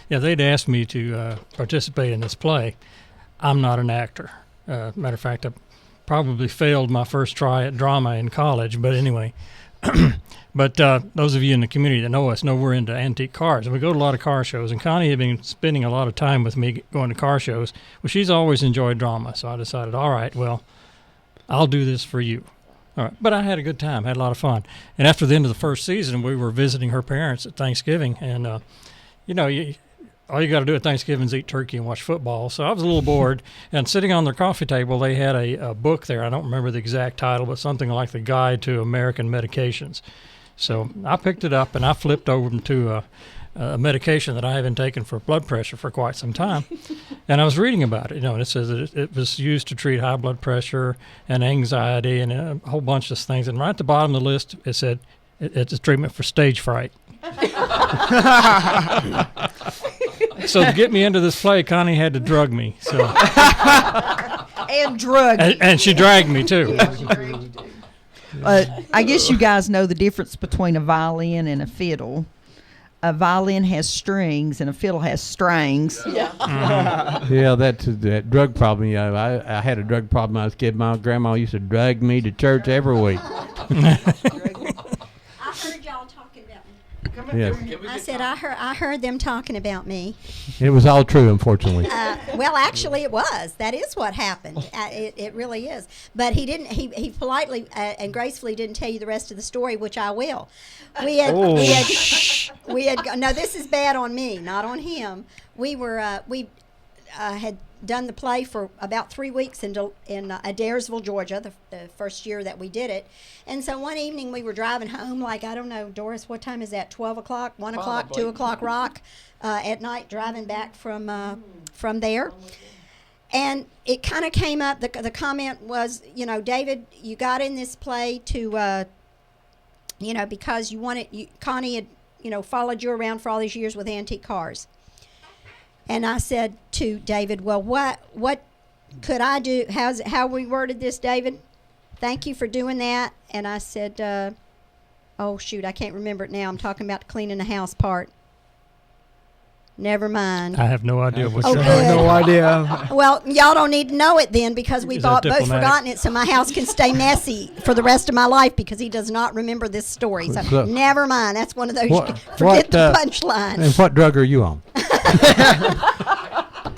Speaker 11: yeah, they'd asked me to participate in this play. I'm not an actor. Matter of fact, I probably failed my first try at drama in college, but anyway. But those of you in the community that know us know we're into antique cars, and we go to a lot of car shows, and Connie had been spending a lot of time with me going to car shows. Well, she's always enjoyed drama, so I decided, all right, well, I'll do this for you. All right, but I had a good time, had a lot of fun. And after the end of the first season, we were visiting her parents at Thanksgiving, and all you got to do at Thanksgiving is eat turkey and watch football. So I was a little bored, and sitting on their coffee table, they had a book there. I don't remember the exact title, but something like The Guide to American Medications. So I picked it up, and I flipped over to a medication that I have been taking for blood pressure for quite some time. And I was reading about it, and it says that it was used to treat high blood pressure and anxiety and a whole bunch of things. And right at the bottom of the list, it said it's a treatment for stage fright. So to get me into this play, Connie had to drug me. So
Speaker 5: And drug.
Speaker 11: and she dragged me too.
Speaker 5: I guess you guys know the difference between a violin and a fiddle. A violin has strings and a fiddle has strings.
Speaker 4: Yeah, that's that drug problem. Yeah, I had a drug problem when I was a kid. My grandma used to drag me to church every week.
Speaker 9: I heard y'all talking about me.
Speaker 4: Yes,
Speaker 9: I said I heard them talking about me.
Speaker 4: it was all true, unfortunately.
Speaker 9: Well, actually, it was. That is what happened. It really is. But he didn't. He politely and gracefully didn't tell you the rest of the story, which I will. We had. No, this is bad on me, not on him. We had done the play for about 3 weeks in Adairsville, Georgia, the first year that we did it. And so one evening we were driving home, like, I don't know, Doris, what time is that? 12 o'clock, 1 o'clock, 2 o'clock rock at night, driving back from there. And it kind of came up, the comment was, David, you got in this play to, because Connie had, followed you around for all these years with antique cars. And I said to David, well, what could I do? How we worded this, David? Thank you for doing that. And I said, oh, shoot, I can't remember it now. I'm talking about cleaning the house part. Never mind.
Speaker 11: I have no idea what
Speaker 9: Oh,
Speaker 11: you're
Speaker 9: good.
Speaker 10: No idea.
Speaker 9: Well, y'all don't need to know it then because we
Speaker 11: Is that
Speaker 9: both
Speaker 11: diplomatic?
Speaker 9: forgotten it, so my house can stay messy for the rest of my life because he does not remember this story. So
Speaker 4: So-
Speaker 9: never mind. That's one of those.
Speaker 4: What-
Speaker 9: Forget
Speaker 4: what,
Speaker 9: the
Speaker 4: uh,
Speaker 9: punchline.
Speaker 4: And what drug are you on?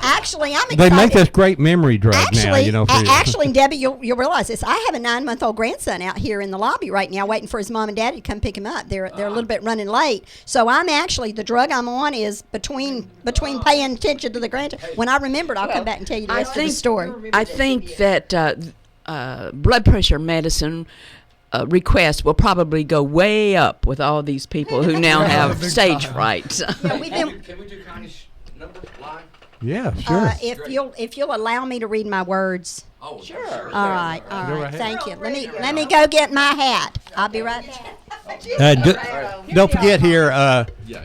Speaker 9: Actually, I'm excited.
Speaker 4: They make this great memory drug now,
Speaker 9: Actually,
Speaker 4: you know. For
Speaker 9: actually, Debbie, you'll realize this. I have a 9-month-old grandson out here in the lobby right now, waiting for his mom and dad to come pick him up. They're a little bit running late, so I'm actually the drug I'm on is between paying attention to the grandchild. When I remember it, I'll come back and tell you the rest of the story.
Speaker 7: I think that blood pressure medicine requests will probably go way up with all these people who now have stage fright.
Speaker 9: Yeah, we've been,
Speaker 6: Can we do Connie's number live?
Speaker 4: yeah, sure.
Speaker 9: if you'll allow me to read my words.
Speaker 6: Oh, sure.
Speaker 9: All right, all
Speaker 4: Go
Speaker 9: right.
Speaker 4: right ahead.
Speaker 9: Thank you. Let me go get my hat. I'll be right back.
Speaker 4: Don't forget here,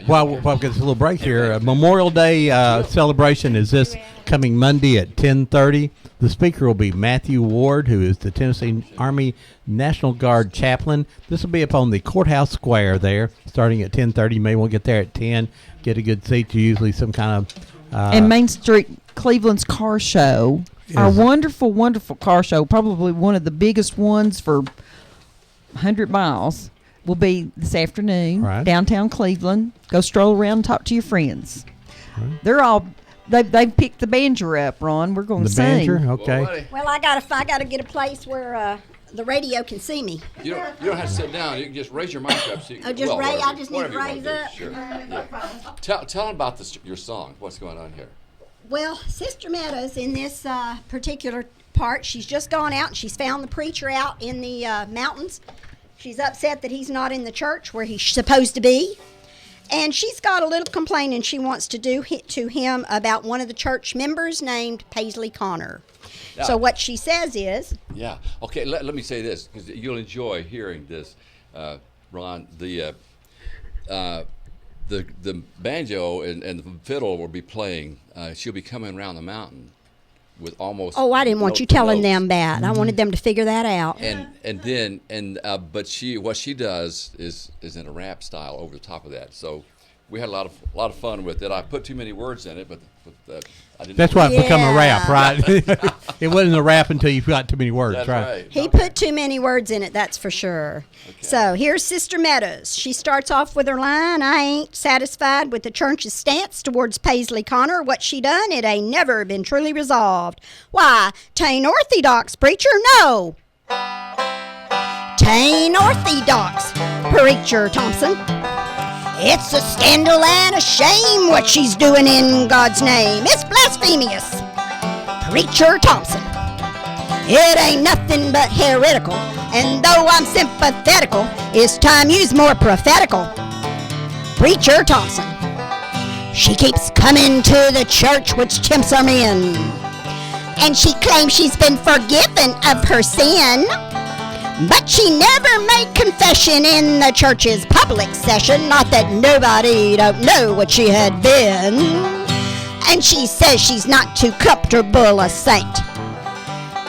Speaker 4: while we get a little break here, Memorial Day celebration is this coming Monday at 10:30. The speaker will be Matthew Ward, who is the Tennessee Army National Guard chaplain. This will be up on the courthouse square there, starting at 10:30. You may want to get there at 10, get a good seat. Usually some kind of...
Speaker 5: And Main Street Cleveland's car show, our wonderful, wonderful car show, probably one of the biggest ones for 100 miles, will be this afternoon,
Speaker 4: Right.
Speaker 5: downtown Cleveland. Go stroll around and talk to your friends. They're all, they've picked the banjo up, Ron. We're going
Speaker 4: the
Speaker 5: to sing.
Speaker 4: banter, okay.
Speaker 6: buddy,
Speaker 9: Well, I gotta get a place where the radio can see me.
Speaker 6: you don't have to sit down. You can just raise your mic up. So you,
Speaker 9: Oh, just
Speaker 6: well,
Speaker 9: raise-
Speaker 6: whatever-
Speaker 9: I just need to
Speaker 6: whatever you
Speaker 9: raise
Speaker 6: wanna do.
Speaker 9: up.
Speaker 6: Sure. Yeah. Tell them about your song. What's going on here?
Speaker 9: Well, Sister Meadows in this particular part, she's just gone out and she's found the preacher out in the mountains. She's upset that he's not in the church where he's supposed to be. And she's got a little complaining she wants to do to him about one of the church members named Paisley Connor.
Speaker 6: Yeah.
Speaker 9: So what she says is,
Speaker 6: Yeah. Okay. Let me say this because you'll enjoy hearing this, Ron. The banjo and the fiddle will be playing. She'll be coming around the mountain with almost.
Speaker 9: oh, I didn't want
Speaker 6: note
Speaker 9: you
Speaker 6: for
Speaker 9: telling
Speaker 6: note.
Speaker 9: them that. I wanted them to figure that out.
Speaker 6: But what she does is in a rap style over the top of that. So we had a lot of fun with it. I put too many words in it, but I didn't.
Speaker 4: That's why it become a rap,
Speaker 9: Yeah.
Speaker 4: right? It wasn't a rap until you've got too many words,
Speaker 6: That's
Speaker 4: right?
Speaker 6: right.
Speaker 9: He put too many words in it, that's for sure. So here's Sister Meadows. She starts off with her line, I ain't satisfied with the church's stance towards Paisley Connor. What she done, it ain't never been truly resolved. Why, 'tain't orthodox, preacher, no. 'Tain't orthodox, preacher Thompson. It's a scandal and a shame what she's doing in God's name. It's blasphemous, Preacher Thompson. It ain't nothing but heretical, and though I'm sympathetical, it's time you's more prophetical. Preacher Thompson. She keeps coming to the church which tempts her men, and she claims she's been forgiven of her sin. But she never made confession in the church's public session, not that nobody don't know what she had been. And she says she's not too comfortable a saint.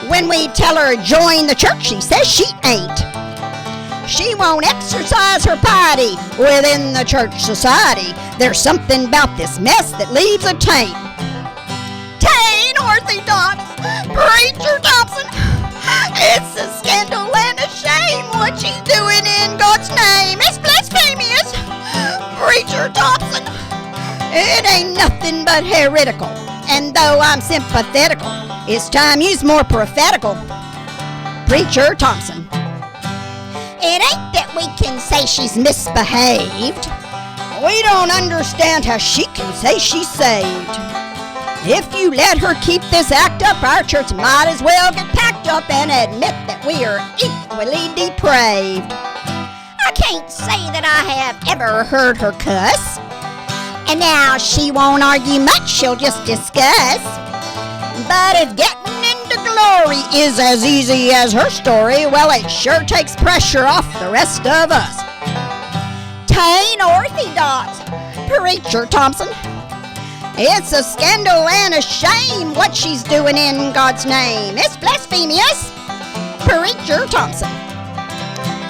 Speaker 9: When we tell her join the church, she says she ain't. She won't exercise her piety within the church society. There's something about this mess that leaves a taint. Taint orthodox, Preacher Thompson. It's a scandal and a shame what she's doing in God's name. It's blasphemous, Preacher Thompson. It ain't nothing but heretical, and though I'm sympathetical, it's time you's more prophetical, Preacher Thompson. It ain't that we can say she's misbehaved. We don't understand how she can say she's saved. If you let her keep this act up, our church might as well get packed up and admit that we are equally depraved. I can't say that I have ever heard her cuss, and now she won't argue much, she'll just discuss. But if getting into glory is as easy as her story, well, it sure takes pressure off the rest of us. 'Tain't orthodox, Preacher Thompson. It's a scandal and a shame what she's doing in God's name. It's blasphemous, Preacher Thompson.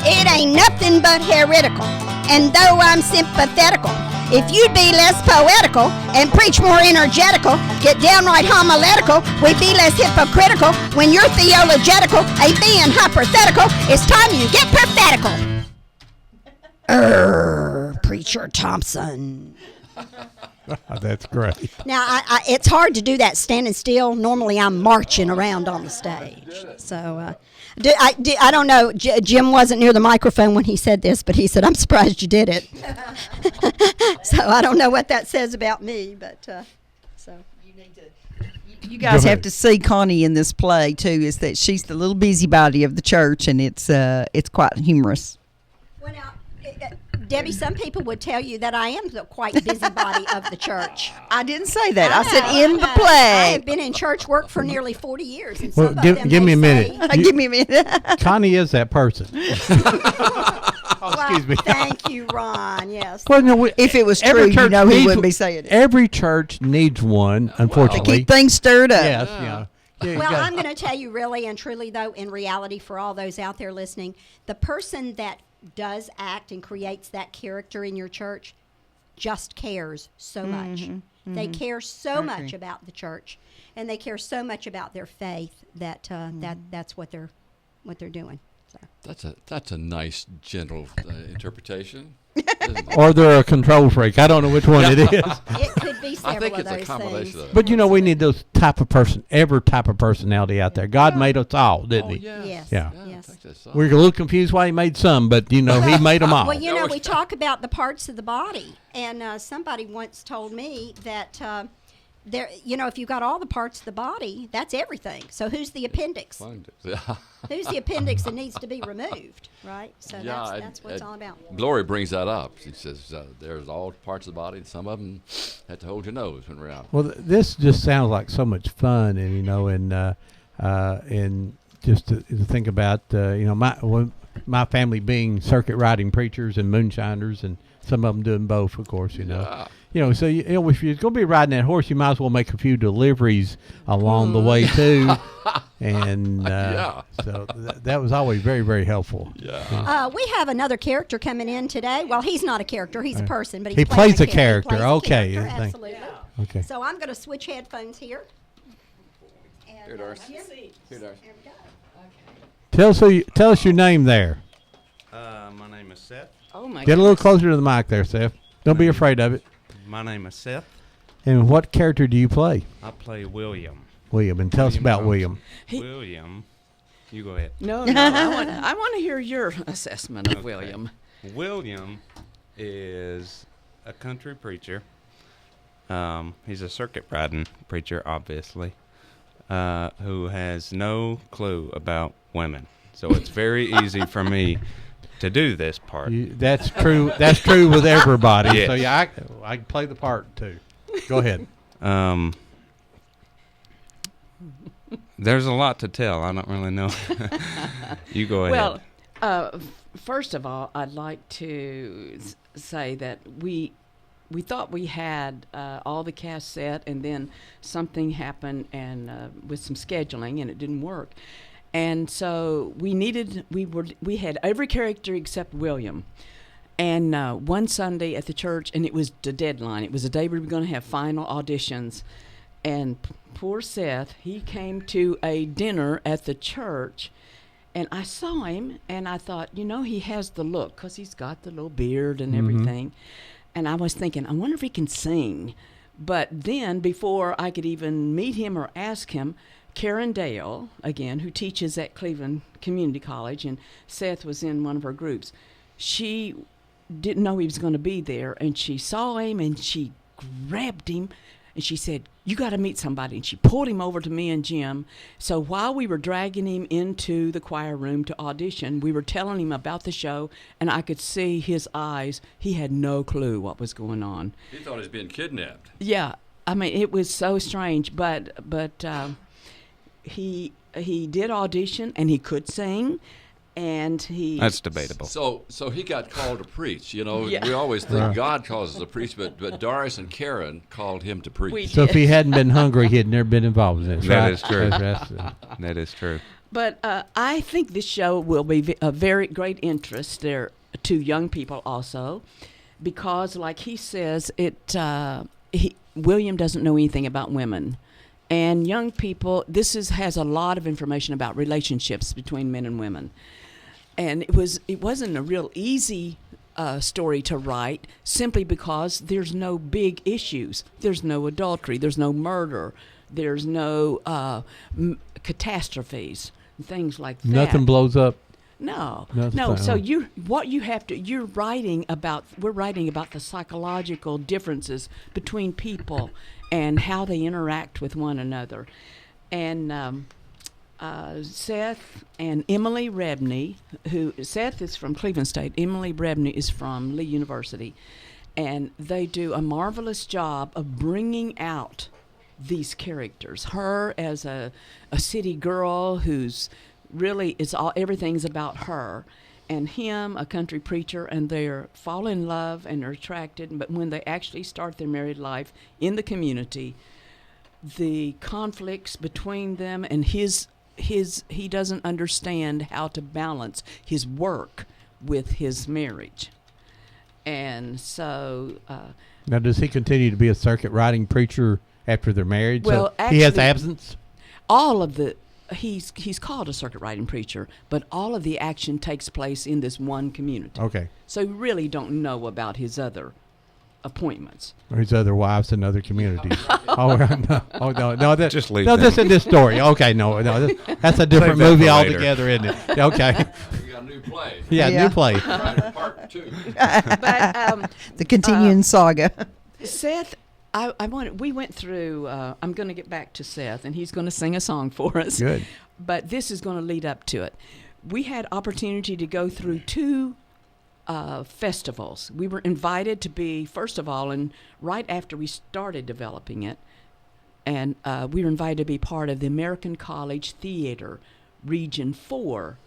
Speaker 9: It ain't nothing but heretical, and though I'm sympathetical,
Speaker 8: If you'd be less poetical and preach more energetical, get downright homiletical, we'd be less hypocritical. When you're theologetical, ain't being hypothetical, it's time you get prophetical. Preacher Thompson.
Speaker 4: That's great.
Speaker 9: Now, it's hard to do that standing still. Normally, I'm marching around on the stage. So, I don't know. Jim wasn't near the microphone when he said this, but he said, "I'm surprised you did it." So I don't know what that says about me, but so.
Speaker 5: You guys
Speaker 4: Go
Speaker 5: have
Speaker 4: ahead.
Speaker 5: to see Connie in this play too. Is that she's the little busybody of the church, and it's quite humorous.
Speaker 9: Well, now, Debbie, some people would tell you that I am the quite busybody of the church.
Speaker 5: I didn't say that. I said
Speaker 9: know,
Speaker 5: in the
Speaker 9: I
Speaker 5: play.
Speaker 9: have been in church work for nearly 40 years. And
Speaker 4: Well,
Speaker 9: some of
Speaker 4: give
Speaker 9: them
Speaker 4: me
Speaker 9: may
Speaker 4: a minute.
Speaker 9: say-
Speaker 5: Give me a minute.
Speaker 4: Connie is that person.
Speaker 9: Well,
Speaker 4: excuse me.
Speaker 9: Thank you, Ron. Yes.
Speaker 4: Well, no,
Speaker 5: If it was
Speaker 4: every
Speaker 5: true, you
Speaker 4: church
Speaker 5: know he
Speaker 4: needs-
Speaker 5: wouldn't be saying it.
Speaker 4: Every church needs one,
Speaker 5: To
Speaker 4: unfortunately.
Speaker 5: keep things stirred up.
Speaker 4: Yes, yeah. You
Speaker 9: Well,
Speaker 4: gotta-
Speaker 9: I'm going to tell you really and truly, though, in reality, for all those out there listening, the person that does act and creates that character in your church just cares so much. They care so much about the church, and they care so much about their faith that that's what they're doing. So.
Speaker 6: That's a nice, gentle interpretation. isn't it?
Speaker 4: or they're a control freak. I don't know which one it is.
Speaker 9: It could be
Speaker 6: I
Speaker 9: several
Speaker 6: think
Speaker 9: of
Speaker 6: it's a
Speaker 9: those
Speaker 6: combination
Speaker 9: things.
Speaker 6: of
Speaker 4: But you know, we need those type of person, every type of personality out there. God made us all, didn't He?
Speaker 9: Yes.
Speaker 4: Yeah.
Speaker 6: I
Speaker 9: Yes.
Speaker 6: think that's
Speaker 4: We're a little confused why He made some, but you know, He made them all.
Speaker 9: Well, you know, we talk about the parts of the body, and somebody once told me that there, you know, if you've got all the parts of the body, that's everything. So who's the appendix?
Speaker 6: Find it. Yeah.
Speaker 9: Who's the appendix that needs to be removed, right? So
Speaker 6: Yeah,
Speaker 9: that's what it's all about.
Speaker 6: Glory brings that up. She says there's all parts of the body, and some of them have to hold your nose when we're out.
Speaker 4: Well, this just sounds like so much fun, and you know, and just to think about, you know, my family being circuit riding preachers and moonshiners, and some of them doing both, of course, you know.
Speaker 6: Yeah.
Speaker 4: You know, so you know, if you're going to be riding that horse, you might as well make a few deliveries along the way too, and
Speaker 6: Yeah.
Speaker 4: so that was always very, very helpful.
Speaker 6: Yeah.
Speaker 9: We have another character coming in today. Well, he's not a character; he's a person, but
Speaker 4: He
Speaker 9: he's
Speaker 4: plays a
Speaker 9: He
Speaker 4: character.
Speaker 9: plays a
Speaker 4: Okay,
Speaker 9: character,
Speaker 4: thank-
Speaker 9: absolutely.
Speaker 4: Okay.
Speaker 9: So I'm going to switch headphones here. And,
Speaker 6: Here, Doris.
Speaker 9: Jim,
Speaker 6: Here, Doris.
Speaker 9: there we go.
Speaker 4: Tell us your name there.
Speaker 12: My name is Seth.
Speaker 7: Oh my
Speaker 4: Get a little
Speaker 7: goodness.
Speaker 4: closer to the mic there, Seth. Don't be afraid of it.
Speaker 12: My name is Seth.
Speaker 4: And what character do you play?
Speaker 12: I play William.
Speaker 4: William, and tell us about
Speaker 12: Thompson.
Speaker 4: William.
Speaker 12: William, you go ahead.
Speaker 7: No, I want to hear your assessment of
Speaker 12: Okay.
Speaker 7: William.
Speaker 12: William is a country preacher. He's a circuit riding preacher, obviously, who has no clue about women. So it's very easy for me to do this part.
Speaker 4: That's true. That's true with everybody.
Speaker 12: Yes.
Speaker 4: So yeah, I can play the part too. Go ahead.
Speaker 12: There's a lot to tell. I don't really know. You go ahead.
Speaker 7: Well, first of all, I'd like to say that we thought we had all the cast set, and then something happened and with some scheduling, and it didn't work. And so we had every character except William. And one Sunday at the church, and it was the deadline. It was the day we were going to have final auditions. And poor Seth, he came to a dinner at the church, and I saw him, and I thought, you know, he has the look, because he's got the little beard and everything. And I was thinking, I wonder if he can sing. But then, before I could even meet him or ask him, Karen Dale, again, who teaches at Cleveland Community College, and Seth was in one of her groups, she didn't know he was going to be there, and she saw him, and she grabbed him, and she said, you got to meet somebody. And she pulled him over to me and Jim. So while we were dragging him into the choir room to audition, we were telling him about the show, and I could see his eyes. He had no clue what was going on.
Speaker 6: He thought he was being kidnapped.
Speaker 7: Yeah, I mean, it was so strange, but he did audition, and he could sing, and he...
Speaker 12: That's debatable.
Speaker 6: So he got called to preach. You know,
Speaker 7: Yeah.
Speaker 6: we always think God calls us to preach, but Doris and Karen called him to preach.
Speaker 7: We
Speaker 4: So if he hadn't been hungry, he had never been involved in this.
Speaker 12: That
Speaker 4: right?
Speaker 12: is true.
Speaker 4: That's-
Speaker 12: That is true.
Speaker 7: But I think this show will be a very great interest there to young people also. because, like he says, William doesn't know anything about women. And young people, has a lot of information about relationships between men and women. And it wasn't a real easy story to write, simply because there's no big issues. There's no adultery. There's no murder. There's no catastrophes, things like that.
Speaker 4: Nothing blows up.
Speaker 7: No,
Speaker 4: That's
Speaker 7: no.
Speaker 4: fine.
Speaker 7: So we're writing about the psychological differences between people and how they interact with one another. And Seth and Emily Rebney, Seth is from Cleveland State, Emily Rebney is from Lee University, and they do a marvelous job of bringing out these characters. Her as a city girl who's really everything's about her, and him, a country preacher, and they fall in love and are attracted. But when they actually start their married life in the community, the conflicts between them and he doesn't understand how to balance his work with his marriage, and so.
Speaker 4: Now, does he continue to be a circuit riding preacher after they're married?
Speaker 7: Well,
Speaker 4: so he has
Speaker 7: actually,
Speaker 4: absence.
Speaker 7: All of the he's called a circuit riding preacher, but all of the action takes place in this one community.
Speaker 4: Okay.
Speaker 7: So you really don't know about his other appointments.
Speaker 4: Or his other wives in other communities. No, that,
Speaker 12: Just leave
Speaker 4: no,
Speaker 12: that.
Speaker 4: this in this story. Okay, no, that's a different
Speaker 12: Save that
Speaker 4: movie
Speaker 12: for later.
Speaker 4: altogether, isn't it? Okay.
Speaker 6: We got a new play.
Speaker 4: Yeah,
Speaker 5: Yeah.
Speaker 4: new play.
Speaker 6: Right, part 2.
Speaker 7: But
Speaker 5: The continuing saga.
Speaker 7: Seth, we went through. I'm going to get back to Seth, and he's going to sing a song for us.
Speaker 4: Good.
Speaker 7: But this is going to lead up to it. We had opportunity to go through 2 festivals. We were invited to be, first of all, and right after we started developing it, and we were invited to be part of the American College Theater Region 4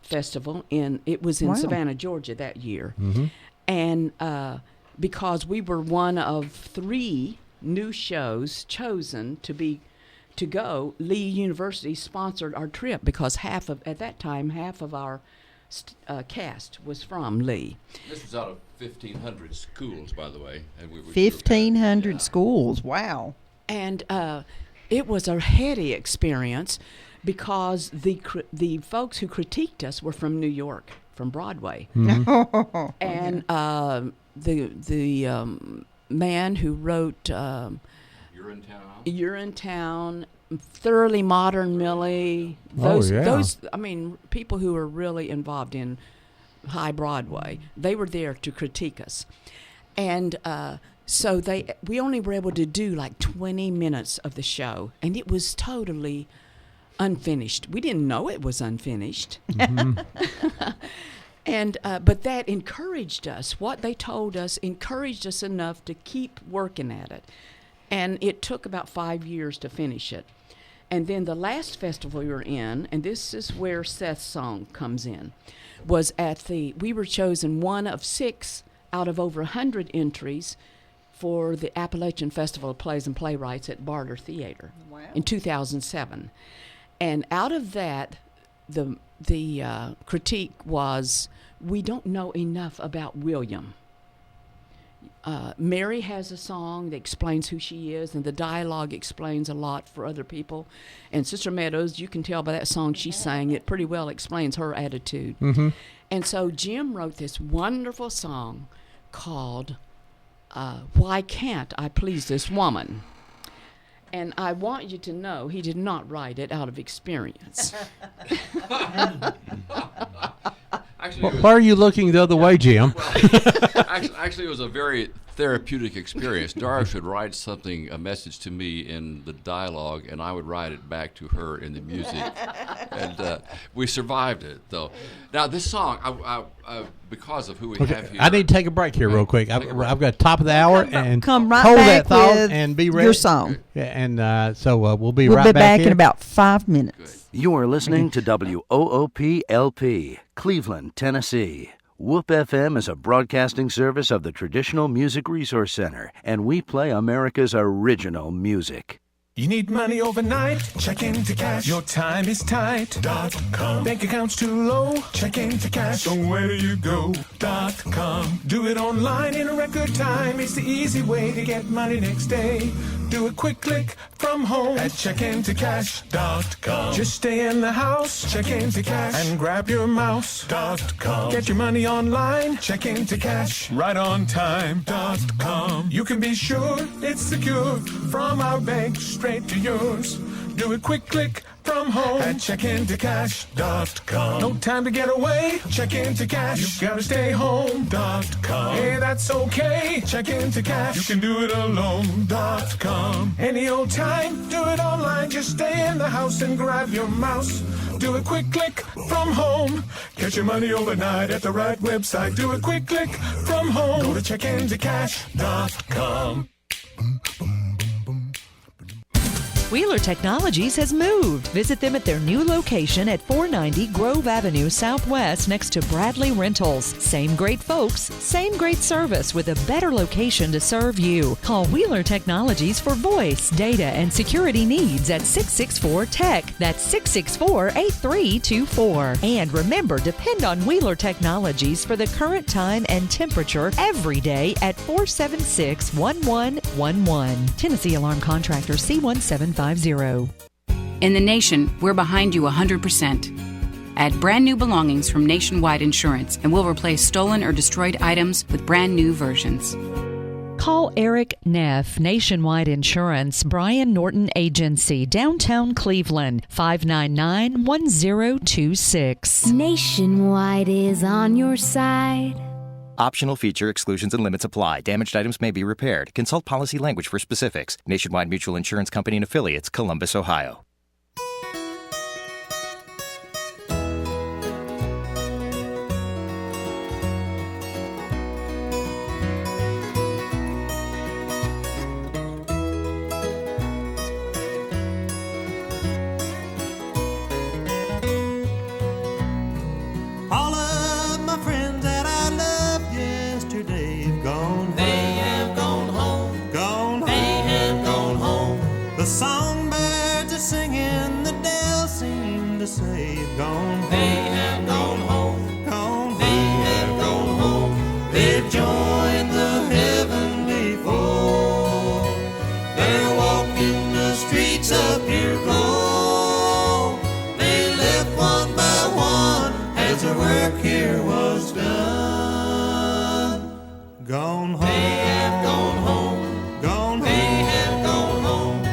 Speaker 7: Festival. It was in
Speaker 5: Wow.
Speaker 7: Savannah, Georgia that year.
Speaker 4: Mm-hmm.
Speaker 7: And because we were one of 3 new shows chosen to go, Lee University sponsored our trip because at that time half of our cast was from Lee.
Speaker 6: This was out of 1,500 schools, by the way. And we
Speaker 5: 1,500 schools. Wow.
Speaker 7: And it was a heady experience because the folks who critiqued us were from New York, from Broadway.
Speaker 4: Mm-hmm.
Speaker 7: And the man who wrote You're in Town, Thoroughly Modern Millie, those people who are really involved in high Broadway, they were there to critique us. And so we only were able to do like 20 minutes of the show, and it was totally unfinished. We didn't know it was unfinished.
Speaker 4: Mm-hmm.
Speaker 7: And but that encouraged us. What they told us encouraged us enough to keep working at it. And it took about 5 years to finish it. And then the last festival we were in, and this is where Seth's song comes in, was we were chosen one of 6 out of over 100 entries for the Appalachian Festival of Plays and Playwrights at Barter Theater in 2007. And out of that, the critique was, we don't know enough about William. Mary has a song that explains who she is, and the dialogue explains a lot for other people. And Sister Meadows, you can tell by that song she sang, it pretty well explains her attitude.
Speaker 4: Mm-hmm.
Speaker 7: And so Jim wrote this wonderful song called Why Can't I Please This Woman? And I want you to know he did not write it out of experience.
Speaker 6: Actually,
Speaker 4: Why are you looking the other way, Jim?
Speaker 6: actually, it was a very therapeutic experience. Doris would write a message to me in the dialogue, and I would write it back to her in the music. And we survived it, though. Now, this song, because of who we have here.
Speaker 4: I need to take a break here real quick. I've got top of the hour, and
Speaker 5: Come right
Speaker 4: hold
Speaker 5: back
Speaker 4: that thought
Speaker 5: with
Speaker 4: and be ready.
Speaker 5: your song.
Speaker 4: Yeah, and so we'll be
Speaker 5: We'll
Speaker 4: right
Speaker 5: be back
Speaker 4: here.
Speaker 5: in about 5 minutes.
Speaker 2: You are listening to WOOP-LP, Cleveland, Tennessee. Whoop FM is a broadcasting service of the Traditional Music Resource Center, and we play America's original music.
Speaker 13: You need money overnight? Check into cash. Your time is tight. .com. Bank account's too low? Check into cash. So where do you go? .com. Do it online in a record time. It's the easy way to get money next day. Do a quick click from home at checkintocash.com. Just stay in the house, check into cash, and grab your mouse.com. Get your money online, check into cash, right on time.com. You can be sure it's secure from our bank straight to yours. Do a quick click from home at checkintocash.com. No time to get away, check into cash. You gotta stay home.com. Hey, that's okay, check into cash. You can do it alone.com. Any old time, do it online. Just stay in the house and grab your mouse. Do a quick click from home. Get your money overnight at the right website. Do a quick click from home. Go to checkintocash.com.
Speaker 14: Wheeler Technologies has moved. Visit them at their new location at 490 Grove Avenue Southwest next to Bradley Rentals. Same great folks, same great service with a better location to serve you. Call Wheeler Technologies for voice, data, and security needs at 664-TECH. That's 664-8324. And remember, depend on Wheeler Technologies for the current time and temperature every day at 476-1111. Tennessee Alarm Contractor C1750.
Speaker 15: In the nation, we're behind you 100%. Add brand new belongings from Nationwide Insurance, and we'll replace stolen or destroyed items with brand new versions.
Speaker 14: Call Eric Neff, Nationwide Insurance, Brian Norton Agency, downtown Cleveland, 599-1026.
Speaker 16: Nationwide is on your side.
Speaker 17: Optional feature exclusions and limits apply. Damaged items may be repaired. Consult policy language for specifics. Nationwide Mutual Insurance Company and Affiliates, Columbus, Ohio.
Speaker 3: Songbirds are singing, the dells seem to say you've gone home. They have gone home, gone they home. Have gone home. They've joined the heavenly fold. They're walking the streets of pure gold. They left one by one as their work here was done. Gone home. They have gone home, gone home. They have gone home.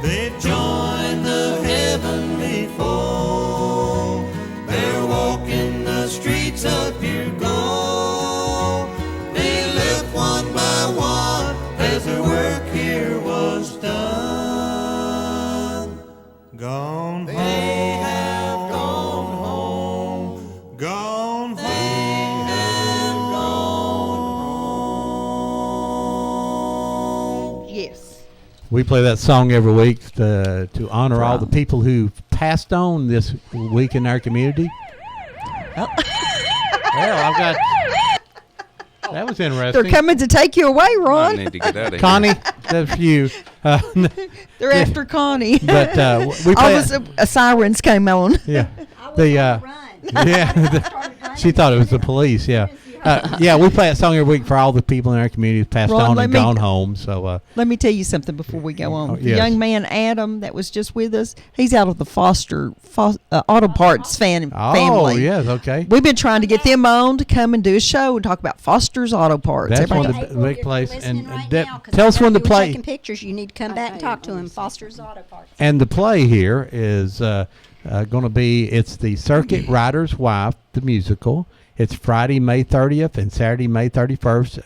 Speaker 3: They've joined the heavenly fold. They're walking the streets of pure gold. They left one by one as their work here was done. Gone home. They have gone home. Gone home. They have gone home.
Speaker 5: Yes.
Speaker 4: We play that song every week to honor all the people who passed on this week in our community.
Speaker 5: Oh.
Speaker 4: Well, I've got... That was interesting.
Speaker 5: They're coming to take you away, Ron.
Speaker 12: I need to get out of
Speaker 4: Connie,
Speaker 12: here.
Speaker 4: that's you.
Speaker 5: They're after Connie.
Speaker 4: But we
Speaker 5: all
Speaker 4: play
Speaker 5: of a sirens came on.
Speaker 4: Yeah.
Speaker 9: I was
Speaker 4: The
Speaker 9: on the run.
Speaker 4: yeah.
Speaker 9: Started running.
Speaker 4: She thought it was the police. Yeah, yeah. We play that song every week for all the people in our community who've passed
Speaker 5: Ron,
Speaker 4: on
Speaker 5: let
Speaker 4: and
Speaker 5: me-
Speaker 4: gone home. So
Speaker 5: Let me tell you something before we go on.
Speaker 4: Oh,
Speaker 5: The
Speaker 4: yes.
Speaker 5: young man Adam that was just with us, he's out of the Foster Auto Parts family.
Speaker 4: yes, okay.
Speaker 5: We've been trying to get them on to come and do a show and talk about Foster's Auto Parts.
Speaker 4: That's one
Speaker 5: Everybody-
Speaker 4: of the big place. And
Speaker 9: Right now, 'cause
Speaker 4: tell
Speaker 9: I
Speaker 4: us
Speaker 9: know
Speaker 4: when to
Speaker 9: you were
Speaker 4: play.
Speaker 9: taking pictures. You need to come back and talk to him. Foster's Auto Parts.
Speaker 4: And the play here is going to be, it's the Circuit Rider's Wife, the musical. It's Friday, May 30th and Saturday, May 31st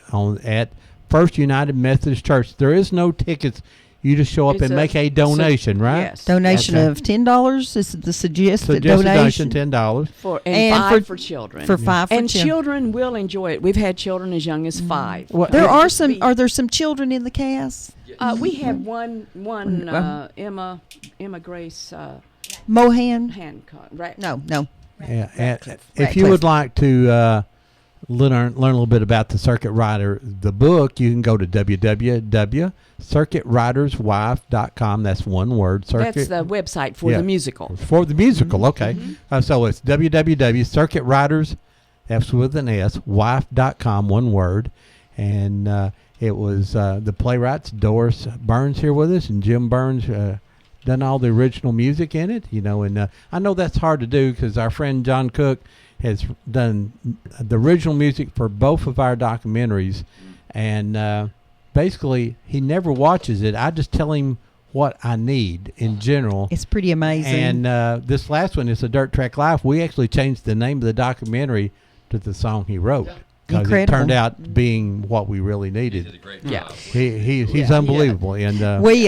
Speaker 4: at First United Methodist Church. There is no tickets. You just show up
Speaker 7: It's
Speaker 4: and
Speaker 7: a-
Speaker 4: make a donation, right?
Speaker 7: Yes.
Speaker 5: Donation
Speaker 4: Okay.
Speaker 5: of $10 is the suggested
Speaker 4: Suggested
Speaker 5: donation.
Speaker 4: $10.
Speaker 7: And five for children.
Speaker 5: For five for
Speaker 7: and
Speaker 5: children.
Speaker 7: children will enjoy it. We've had children as young as 5.
Speaker 5: Are there some children in the cast?
Speaker 7: We have one Emma Grace
Speaker 5: Mohan?
Speaker 7: Hancock. Right?
Speaker 5: No.
Speaker 4: Yeah, and if you would like to learn a little bit about the Circuit Rider, the book, you can go to www.circuitriderswife.com. That's one word.
Speaker 7: That's the website for the musical.
Speaker 4: For the musical, okay. So it's www.circuitriders, that's with an S, wife.com, one word. And it was the playwrights, Doris Burns here with us, and Jim Burns done all the original music in it, and I know that's hard to do because our friend John Cook has done the original music for both of our documentaries, and basically he never watches it. I just tell him what I need in general.
Speaker 5: It's pretty amazing.
Speaker 4: And this last one is a Dirt Track Life. We actually changed the name of the documentary to the song he wrote. Because it
Speaker 5: Incredible.
Speaker 4: turned out being what we really needed.
Speaker 6: He did a great
Speaker 7: Yeah.
Speaker 6: job.
Speaker 4: He's unbelievable. And
Speaker 5: We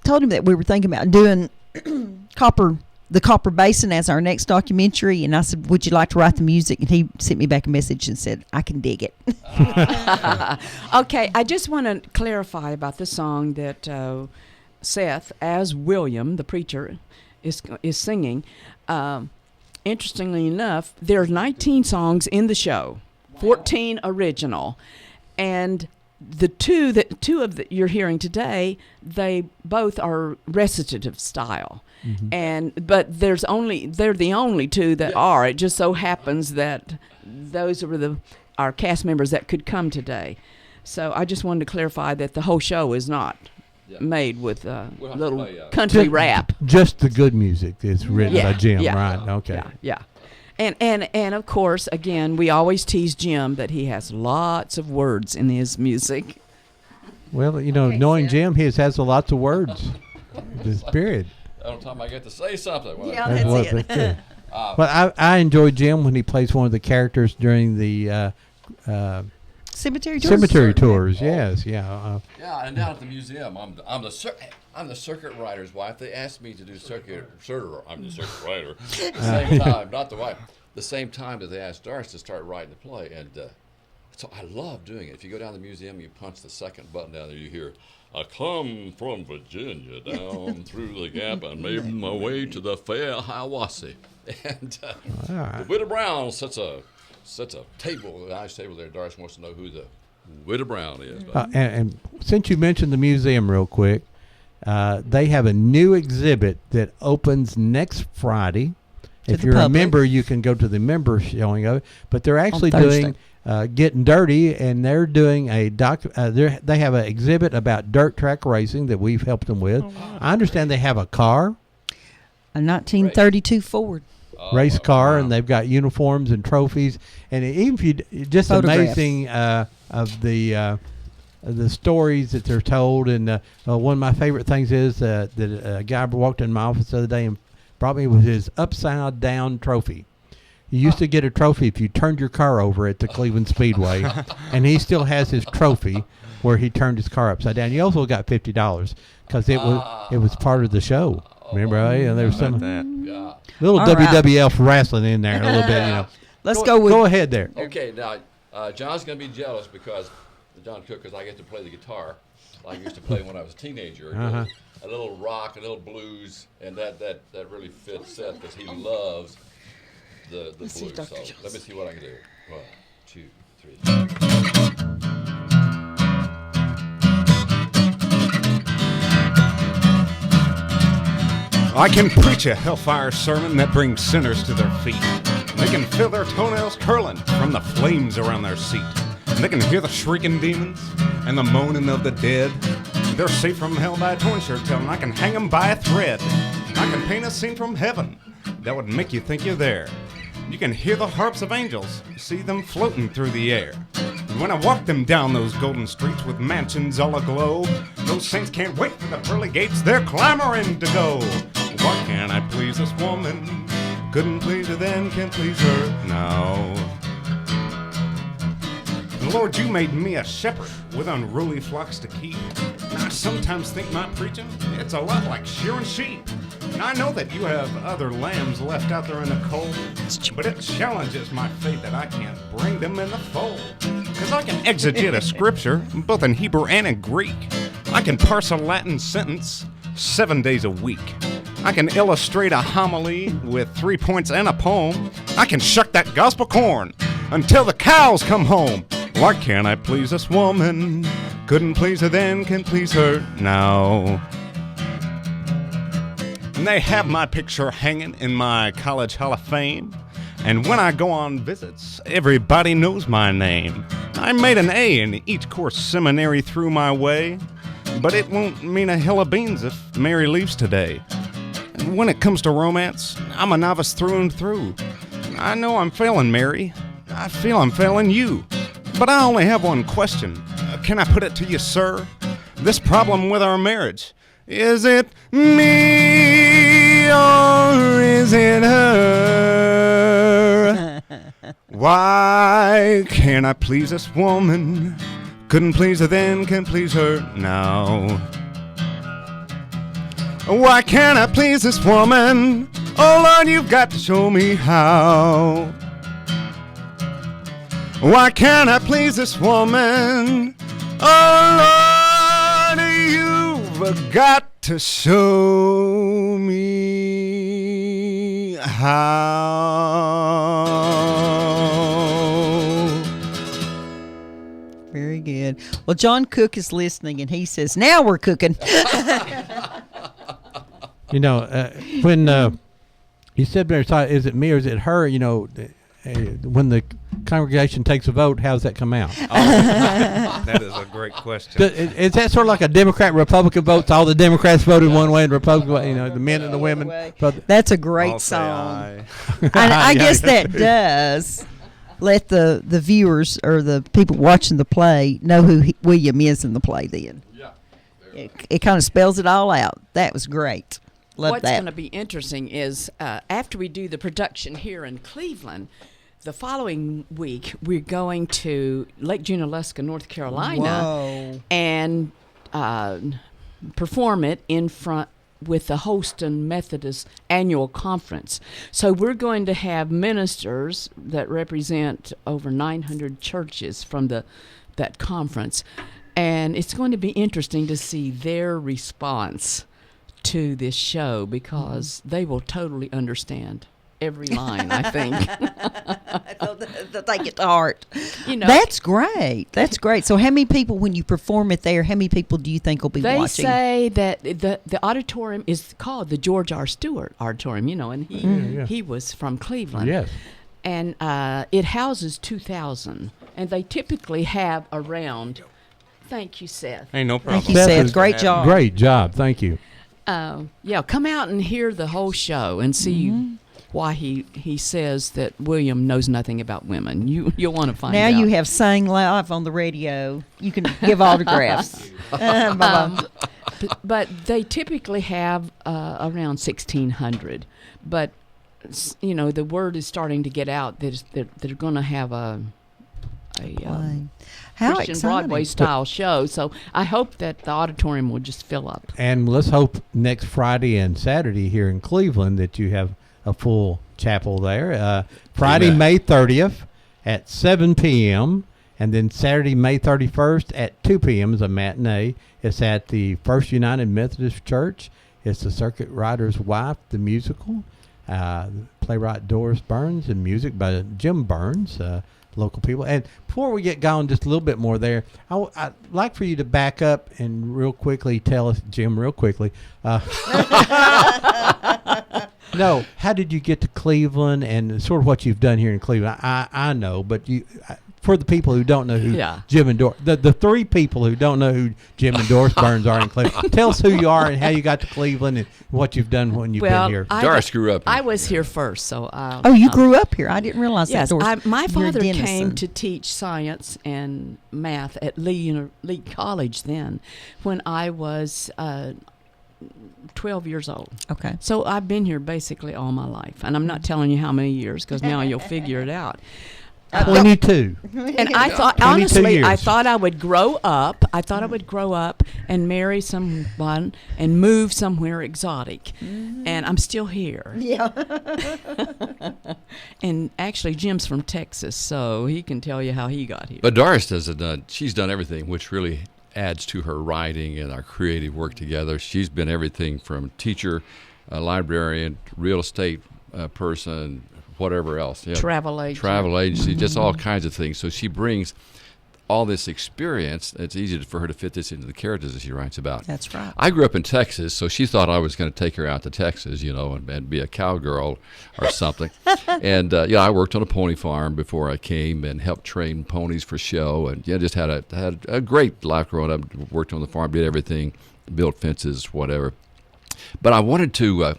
Speaker 5: told him that we were thinking about doing the Copper Basin as our next documentary, and I said, "Would you like to write the music?" And he sent me back a message and said, "I can dig it."
Speaker 7: Okay, I just want to clarify about the song that Seth, as William, the preacher, is singing. Interestingly enough, there are 19 songs in the show, 14 original, and the two that you're hearing today, they both are recitative style. But they're the only two that are. It just so happens that those are our cast members that could come today. So I just wanted to clarify that the whole show is not made with little country rap.
Speaker 4: Just the good music is written by Jim, right? Okay.
Speaker 7: Yeah. And of course, again, we always tease Jim that he has lots of words in his music.
Speaker 4: Well, knowing Jim, he has lots of words. Just period.
Speaker 6: Every time I get to say something. Well,
Speaker 7: Yeah, that's it.
Speaker 4: Good. But I enjoy Jim when he plays one of the characters during the
Speaker 5: Cemetery tours.
Speaker 4: cemetery tours. Yes, yeah.
Speaker 6: Yeah, and down at the museum, I'm the circuit rider's wife. They asked me to do I'm the circuit rider. The same time, not the wife. The same time that they asked Doris to start writing the play, and so I love doing it. If you go down to the museum, you punch the second button down there, you hear, "I come from Virginia down through the gap and made my way to the fair Hiawassee." And the Widow Brown sets a table, a nice table there. Doris wants to know who the Widow Brown is.
Speaker 4: And since you mentioned the museum real quick, they have a new exhibit that opens next Friday. If
Speaker 5: the
Speaker 4: you're a
Speaker 5: public.
Speaker 4: member, you can go to the member showing of it. But they're actually
Speaker 5: Thursday.
Speaker 4: doing Getting Dirty, and they're doing a they have an exhibit about dirt track racing that we've helped them with. I understand they have a car.
Speaker 5: A 1932 Ford.
Speaker 4: Race car, and they've got uniforms and trophies, and even if you just
Speaker 5: Photographs.
Speaker 4: amazing of the stories that they're told. And one of my favorite things is that a guy walked in my office the other day and brought me with his upside down trophy. You used to get a trophy if you turned your car over at the Cleveland Speedway, and he still has his trophy where he turned his car upside down. He also got $50 because it was part of the show. Remember, and there was some little
Speaker 5: All right.
Speaker 4: WWF wrestling in there a little bit.
Speaker 5: Let's go with.
Speaker 4: Go ahead there.
Speaker 6: Okay, now John's going to be jealous because John Cook, because I get to play the guitar like I used to play when I was a teenager. A little rock, a little blues, and that really fits Seth because he loves the blues. So let me see what I can do. 1, 2, 3.
Speaker 18: I can preach a hellfire sermon that brings sinners to their feet. They can feel their toenails curling from the flames around their seat. They can hear the shrieking demons and the moaning of the dead. They're safe from hell by a torn shirt tail, and I can hang them by a thread. I can paint a scene from heaven that would make you think you're there. You can hear the harps of angels, see them floating through the air. And when I walk them down those golden streets with mansions all aglow, those saints can't wait for the pearly gates, they're clamoring to go. Why can't I please this woman? Couldn't please her then, can't please her now. Lord, you made me a shepherd with unruly flocks to keep. And I sometimes think my preaching, it's a lot like shearing sheep. And I know that you have other lambs left out there in the cold, but it challenges my faith that I can't bring them in the fold. Because I can exegete a scripture, both in Hebrew and in Greek. I can parse a Latin sentence 7 days a week. I can illustrate a homily with 3 points and a poem. I can shuck that gospel corn until the cows come home. Why can't I please this woman? Couldn't please her then, can please her now. And they have my picture hanging in my college hall of fame. And when I go on visits, everybody knows my name. I made an A in each course seminary through my way, but it won't mean a hill of beans if Mary leaves today. And when it comes to romance, I'm a novice through and through. I know I'm failing Mary. I feel I'm failing you. But I only have one question. Can I put it to you, sir? This problem with our marriage, is it me or is it her? Why can't I please this woman? Couldn't please her then, can please her now. Why can't I please this woman? Oh Lord, you've got to show me how. Why can't I please this woman? Oh Lord, you've got to show me how.
Speaker 5: Very good. Well, John Cook is listening, and he says, now we're cooking.
Speaker 4: You know, when you said, is it me or is it her? You know, when the congregation takes a vote, how does that come out?
Speaker 18: Oh, that is a great question.
Speaker 4: Is that sort of like a Democrat-Republican vote? All the Democrats voted one way and Republican, you know, the men and the women.
Speaker 5: That's a great song. I guess that does let the viewers or the people watching the play know who William is in the play then. Yeah. It kind of spells it all out. That was great. Love
Speaker 7: What's
Speaker 5: that.
Speaker 7: going to be interesting is after we do the production here in Cleveland, the following week we're going to Lake Junaluska, North Carolina, and perform it in front with the Holston Methodist Annual Conference. So we're going to have ministers that represent over 900 churches from that conference, and it's going to be interesting to see their response to this show because they will totally understand every line, I think.
Speaker 5: They'll take it to heart.
Speaker 7: You know,
Speaker 5: that's great. That's great. So how many people, when you perform it there, how many people do you think will be
Speaker 7: they
Speaker 5: watching?
Speaker 7: Say that the auditorium is called the George R. Stewart Auditorium, you know, and he was from Cleveland.
Speaker 4: Yes.
Speaker 7: And it houses 2,000, and they typically have around, thank you, Seth.
Speaker 18: Hey, no problem.
Speaker 5: Thank you, Seth. Great job.
Speaker 4: Great job. Thank you.
Speaker 7: Yeah, come out and hear the whole show and see why he says that William knows nothing about women. You'll want to find out.
Speaker 5: Now you have sang live on the radio. You can give autographs.
Speaker 7: But they typically have around 1,600. But you know, the word is starting to get out that they're going to have a Christian
Speaker 5: exciting.
Speaker 7: Broadway style show. So I hope that the auditorium will just fill up.
Speaker 4: And let's hope next Friday and Saturday here in Cleveland that you have a full chapel there. Friday, May 30th at 7 p.m. and then Saturday, May 31st at 2 p.m. is a matinee. It's at the First United Methodist Church. It's The Circuit Rider's Wife, the musical. Playwright Doris Burns and music by Jim Burns, local people. And before we get going just a little bit more there, I'd like for you to back up and real quickly tell us, Jim, real quickly. No, how did you get to Cleveland and sort of what you've done here in Cleveland? I know, but for the people who don't know who
Speaker 7: Yeah.
Speaker 4: Jim and the three people who don't know who Jim and Doris Burns are in Cleveland, tell us who you are and how you got to Cleveland and what you've done when you've been here.
Speaker 6: Doris grew up.
Speaker 7: I was here first, so.
Speaker 5: Oh, you grew up here. I didn't realize
Speaker 7: Yes,
Speaker 5: that. Doris.
Speaker 7: my
Speaker 5: You're
Speaker 7: father
Speaker 5: Denison.
Speaker 7: came to teach science and math at Lee College then, when I was 12 years old.
Speaker 5: Okay.
Speaker 7: So I've been here basically all my life, and I'm not telling you how many years because now you'll figure it out.
Speaker 4: 22.
Speaker 7: And I thought,
Speaker 4: 22
Speaker 7: honestly,
Speaker 4: years.
Speaker 7: I thought I would grow up. I thought I would grow up and marry someone and move somewhere exotic. And I'm still here.
Speaker 9: Yeah.
Speaker 7: And actually, Jim's from Texas, so he can tell you how he got here.
Speaker 6: But Doris she's done everything, which really adds to her writing and our creative work together. She's been everything from teacher, librarian, real estate person, whatever else. Yeah.
Speaker 7: Travel
Speaker 6: agency, just all kinds of things. So she brings all this experience. It's easy for her to fit this into the characters that she writes about.
Speaker 5: That's right.
Speaker 6: I grew up in Texas, so she thought I was going to take her out to Texas, and be a cowgirl or something. And I worked on a pony farm before I came and helped train ponies for show, and just had a great life growing up. Worked on the farm, did everything, built fences, whatever. But I wanted to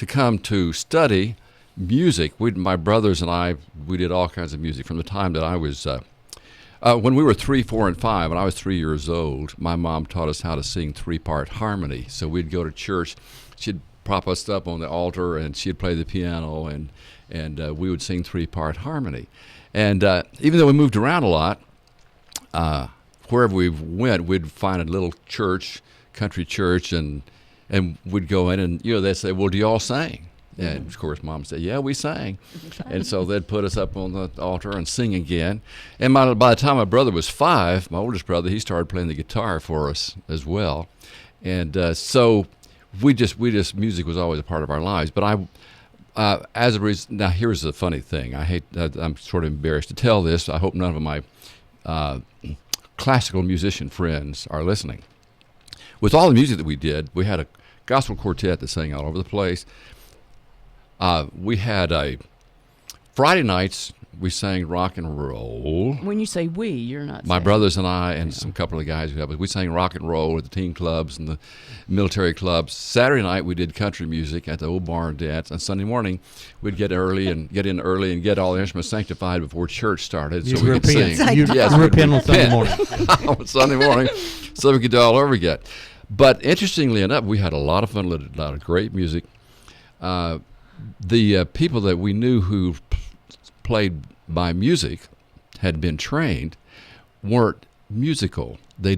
Speaker 6: come to study music. My brothers and I, we did all kinds of music from the time that I was. When we were 3, 4, and 5, when I was 3 years old, my mom taught us how to sing 3-part harmony. So we'd go to church, she'd prop us up on the altar, and she'd play the piano, and we would sing 3-part harmony. And even though we moved around a lot, wherever we went, we'd find a little church, country church, and we'd go in, and they'd say, "Well, do you all sing?" And of course, Mom said, "Yeah, we sang." And so they'd put us up on the altar and sing again. And by the time my brother was 5, my oldest brother, he started playing the guitar for us as well. And so we just music was always a part of our lives. But as a reason, now here's the funny thing. I'm sort of embarrassed to tell this. I hope none of my classical musician friends are listening. With all the music that we did, we had a gospel quartet that sang all over the place. We had Friday nights, we sang rock and roll.
Speaker 7: When you say we, you're not
Speaker 6: My
Speaker 7: saying.
Speaker 6: brothers and I and some couple of guys who helped us. We sang rock and roll at the teen clubs and the military clubs. Saturday night, we did country music at the old barn dance. And Sunday morning, we'd get in early and get all the instruments sanctified before church started so we could sing.
Speaker 4: Yes, repent on Sunday morning.
Speaker 6: On Sunday morning, so we could do it all over again. But interestingly enough, we had a lot of fun, a lot of great music. The people that we knew who played by music, had been trained, weren't musical. They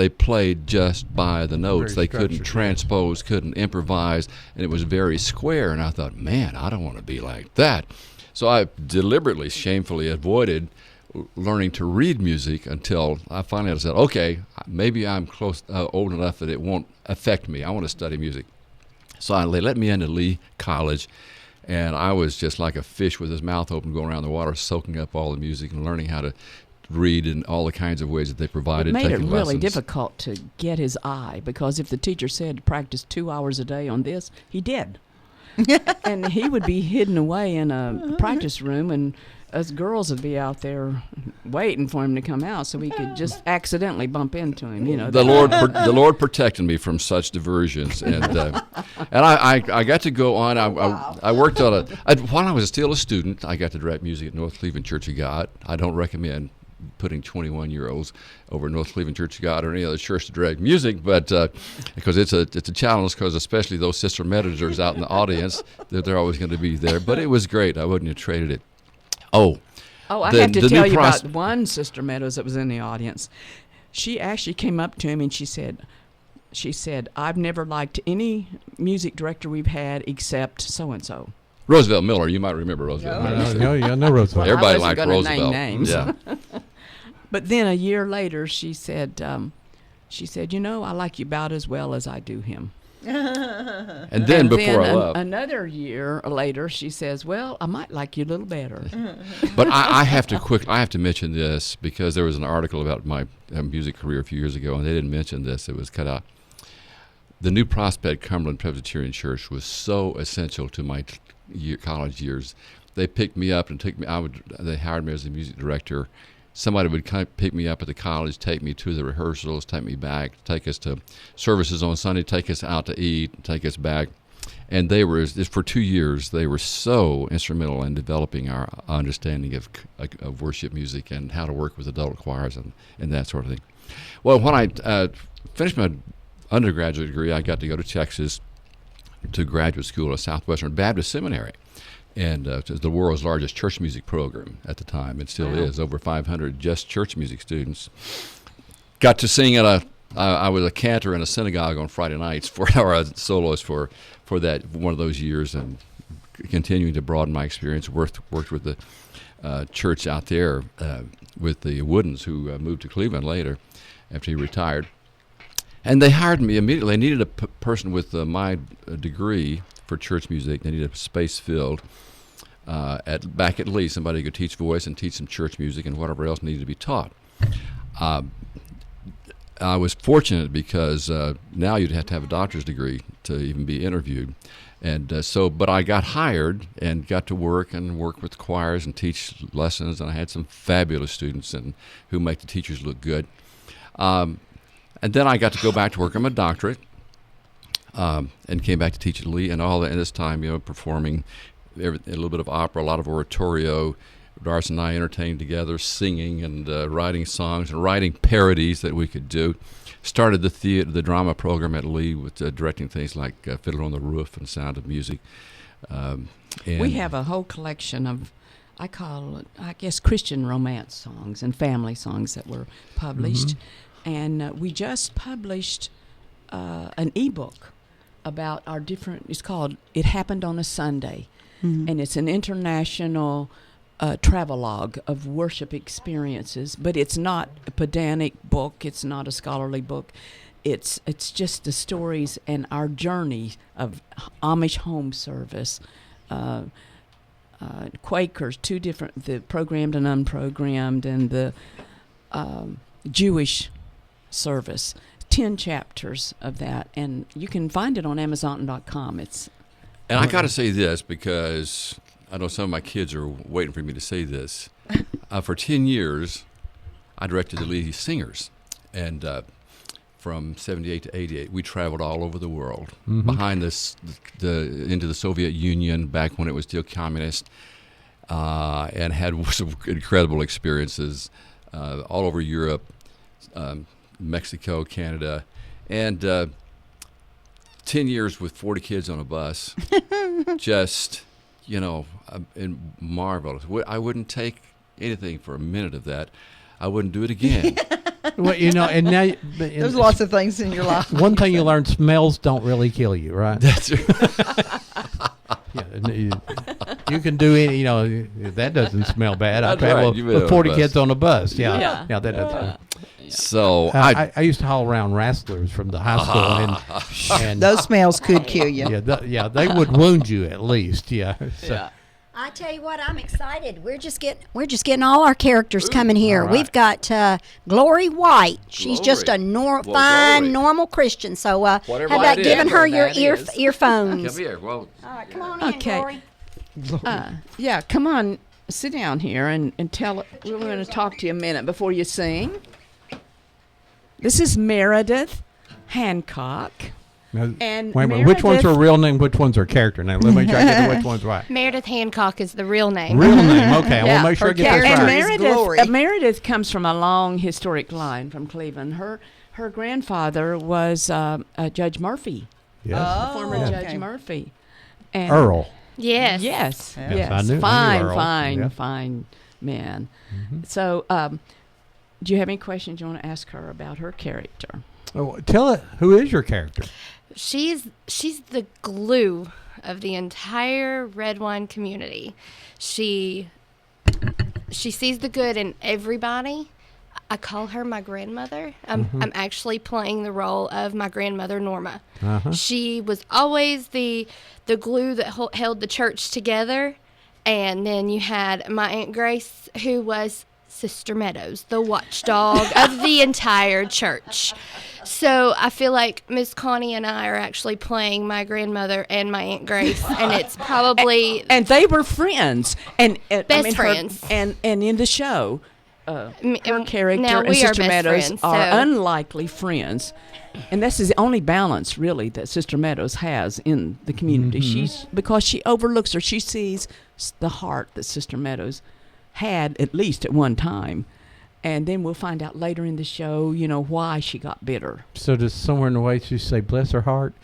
Speaker 6: played just by the notes. They couldn't transpose, couldn't improvise, and it was very square. And I thought, man, I don't want to be like that. So I deliberately, shamefully avoided learning to read music until I finally said, okay, maybe I'm old enough that it won't affect me. I want to study music. So they let me into Lee College, and I was just like a fish with his mouth open going around the water, soaking up all the music and learning how to read in all the kinds of ways that they provided.
Speaker 7: It made it
Speaker 6: taking
Speaker 7: really
Speaker 6: lessons.
Speaker 7: difficult to get his eye, because if the teacher said to practice 2 hours a day on this, he did. And he would be hidden away in a practice room, and us girls would be out there waiting for him to come out so we could just accidentally bump into him.
Speaker 6: The Lord protected me from such diversions, and I got to go on. I worked on while I was still a student. I got to direct music at North Cleveland Church of God. I don't recommend putting 21-year-olds over North Cleveland Church of God or any other church to direct music, but because it's a challenge, because especially those sister meditors out in the audience, they're always going to be there. But it was great. I wouldn't have traded it. I have
Speaker 7: to tell you about one Sister Meadows that was in the audience. She actually came up to him and she said, "I've never liked any music director we've had except so-and-so."
Speaker 6: Roosevelt Miller, you might remember Roosevelt Miller.
Speaker 4: I know Roosevelt.
Speaker 6: Everybody liked
Speaker 7: I wasn't
Speaker 6: Roosevelt.
Speaker 7: gonna name names.
Speaker 6: Yeah.
Speaker 7: But then a year later, she said, I like you about as well as I do him.
Speaker 6: And then before I left,
Speaker 7: another year later, she says, "Well, I might like you a little better."
Speaker 6: But I have to mention this, because there was an article about my music career a few years ago, and they didn't mention this. It was cut out. the New Prospect Cumberland Presbyterian Church was so essential to my college years. They picked me up and took me. They hired me as a music director. Somebody would come pick me up at the college, take me to the rehearsals, take me back, take us to services on Sunday, take us out to eat, take us back. And they were, for 2 years, they were so instrumental in developing our understanding of worship music and how to work with adult choirs and that sort of thing. Well, when I finished my undergraduate degree, I got to go to Texas to graduate school at Southwestern Baptist Seminary. And it was the world's largest church music program at the time. It still is, over 500 just church music students. Got to sing at I was a cantor in a synagogue on Friday nights, 4-hour soloist for that one of those years, and continuing to broaden my experience. Worked with the church out there with the Woodens, who moved to Cleveland later after he retired. And they hired me immediately. They needed a person with my degree for church music. They needed a space filled back at Lee, somebody who could teach voice and teach some church music and whatever else needed to be taught. I was fortunate because now you'd have to have a doctor's degree to even be interviewed. And but I got hired and got to work with choirs and teach lessons, and I had some fabulous students who make the teachers look good. And then I got to go back to work on my doctorate, and came back to teach at Lee, and all that. And this time, performing a little bit of opera, a lot of oratorio. Doris and I entertained together, singing and writing songs and writing parodies that we could do. Started the drama program at Lee with directing things like Fiddler on the Roof and Sound of Music. And
Speaker 7: we have a whole collection of, I guess, Christian romance songs and family songs that were published. Mm-hmm. And we just published an ebook about our different, it's called It Happened on a Sunday. Mm-hmm. And it's an international travelogue of worship experiences, but it's not a pedantic book. It's not a scholarly book. It's just the stories and our journey of Amish home service, Quakers, two different, the programmed and unprogrammed, and the Jewish service. 10 chapters of that, and you can find it on Amazon.com.
Speaker 6: And I got to say this because I know some of my kids are waiting for me to say this. For 10 years, I directed the Lee Singers, and from 78 to 88, we traveled all over the world, behind into the Soviet Union back when it was still communist, and had some incredible experiences all over Europe, Mexico, Canada, and 10 years with 40 kids on a bus, just, and marvelous. I wouldn't take anything for a minute of that. I wouldn't do it again.
Speaker 4: Well, and now
Speaker 5: there's lots of things in your life.
Speaker 4: One thing you learn: smells don't really kill you, right?
Speaker 6: That's
Speaker 4: you can do any. That doesn't smell bad. I travel with 40 kids on a bus. Yeah, that doesn't.
Speaker 6: So
Speaker 4: I used to haul around wrestlers from the high school, and
Speaker 5: those smells could kill you.
Speaker 4: Yeah, they would wound you at least. Yeah. So.
Speaker 9: I tell you what, I'm excited. We're just getting all our characters coming here.
Speaker 6: Right.
Speaker 9: We've got Glory White. She's just a normal Christian. So how about giving her your earphones?
Speaker 6: Come here. Well,
Speaker 9: all right, come on in, Glory.
Speaker 7: Yeah, come on, sit down here and tell. We're going to talk to you a minute before you sing. This is Meredith Hancock.
Speaker 4: Now,
Speaker 7: and
Speaker 4: wait a minute, which one's her real name? Which one's her character name? Let me make sure I get which one's right.
Speaker 19: Meredith Hancock is the real name.
Speaker 4: Real name, okay. I want to make sure I get this right.
Speaker 7: And Meredith comes from a long historic line from Cleveland. Her grandfather was Judge Murphy.
Speaker 4: Yes.
Speaker 7: Former Judge Murphy. And
Speaker 4: Earl.
Speaker 19: Yes.
Speaker 7: Yes.
Speaker 4: I knew
Speaker 7: Fine man. Mm-hmm. So, do you have any questions you want to ask her about her character?
Speaker 4: Oh, tell it. Who is your character?
Speaker 19: She's the glue of the entire red wine community. She sees the good in everybody. I call her my grandmother. I'm actually playing the role of my grandmother, Norma. Uh-huh. She was always the glue that held the church together. And then you had my Aunt Grace, who was Sister Meadows, the watchdog of the entire church. So I feel like Miss Connie and I are actually playing my grandmother and my Aunt Grace, and it's probably
Speaker 7: and they were friends and
Speaker 19: best friends.
Speaker 7: And in the show, her character
Speaker 19: now
Speaker 7: and
Speaker 19: we are
Speaker 7: Sister
Speaker 19: best
Speaker 7: Meadows
Speaker 19: friends,
Speaker 7: are
Speaker 19: so-
Speaker 7: unlikely friends. And this is the only balance, really, that Sister Meadows has in the community. Because she overlooks her. She sees the heart that Sister Meadows had, at least at one time. And then we'll find out later in the show, why she got bitter.
Speaker 4: So does somewhere in the way she say, bless her heart?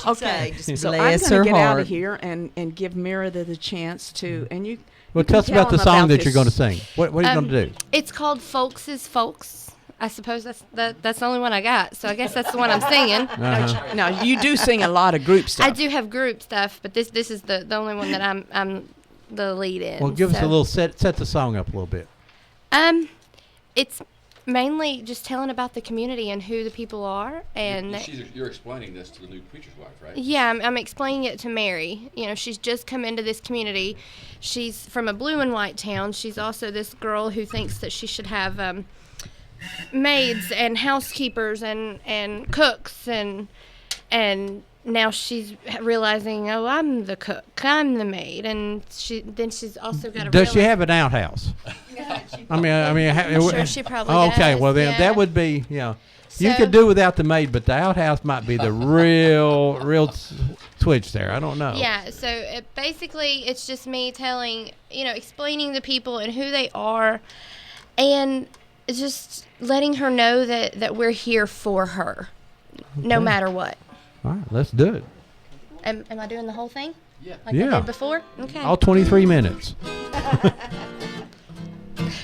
Speaker 7: Okay,
Speaker 5: Just
Speaker 7: so I'm
Speaker 5: bless
Speaker 7: going
Speaker 5: her
Speaker 7: to get out
Speaker 5: heart.
Speaker 7: of here and give Meredith a chance to, and you.
Speaker 4: Well,
Speaker 7: you can
Speaker 4: tell us about the
Speaker 7: them
Speaker 4: song
Speaker 7: about
Speaker 4: that you're
Speaker 7: this.
Speaker 4: going to sing. What are you going to do?
Speaker 19: It's called Folks is Folks. I suppose that's the only one I got, so I guess that's the one I'm singing.
Speaker 4: Uh-huh.
Speaker 7: Now, you do sing a lot of group stuff.
Speaker 19: I do have group stuff, but this is the only one that I'm the lead in.
Speaker 4: Well, give us
Speaker 19: so.
Speaker 4: a little set the song up a little bit.
Speaker 19: It's mainly just telling about the community and who the people are, and
Speaker 6: You're explaining this to the new preacher's wife, right?
Speaker 19: yeah, I'm explaining it to Mary. She's just come into this community. She's from a blue and white town. She's also this girl who thinks that she should have maids and housekeepers and cooks and now she's realizing, oh, I'm the cook, I'm the maid, and she's also got a.
Speaker 4: Does she have an outhouse?
Speaker 19: I'm sure she probably
Speaker 4: okay,
Speaker 19: does,
Speaker 4: well then
Speaker 19: yeah.
Speaker 4: that would be you
Speaker 19: So-
Speaker 4: could do without the maid, but the outhouse might be the real switch there. I don't know.
Speaker 19: Yeah, so basically it's just me telling, explaining the people and who they are, and just letting her know that we're here for her, no
Speaker 4: Okay.
Speaker 19: matter what.
Speaker 4: All right, let's do it.
Speaker 19: Am I doing the whole thing?
Speaker 6: Yeah.
Speaker 19: Like I
Speaker 4: Yeah.
Speaker 19: did before? Okay.
Speaker 4: All 23 minutes.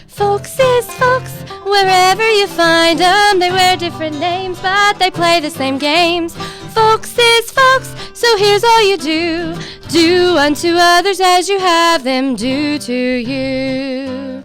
Speaker 19: Folks is folks, wherever you find 'em. They wear different names, but they play the same games. Folks is folks, so here's all you do. Do unto others as you have them do to you.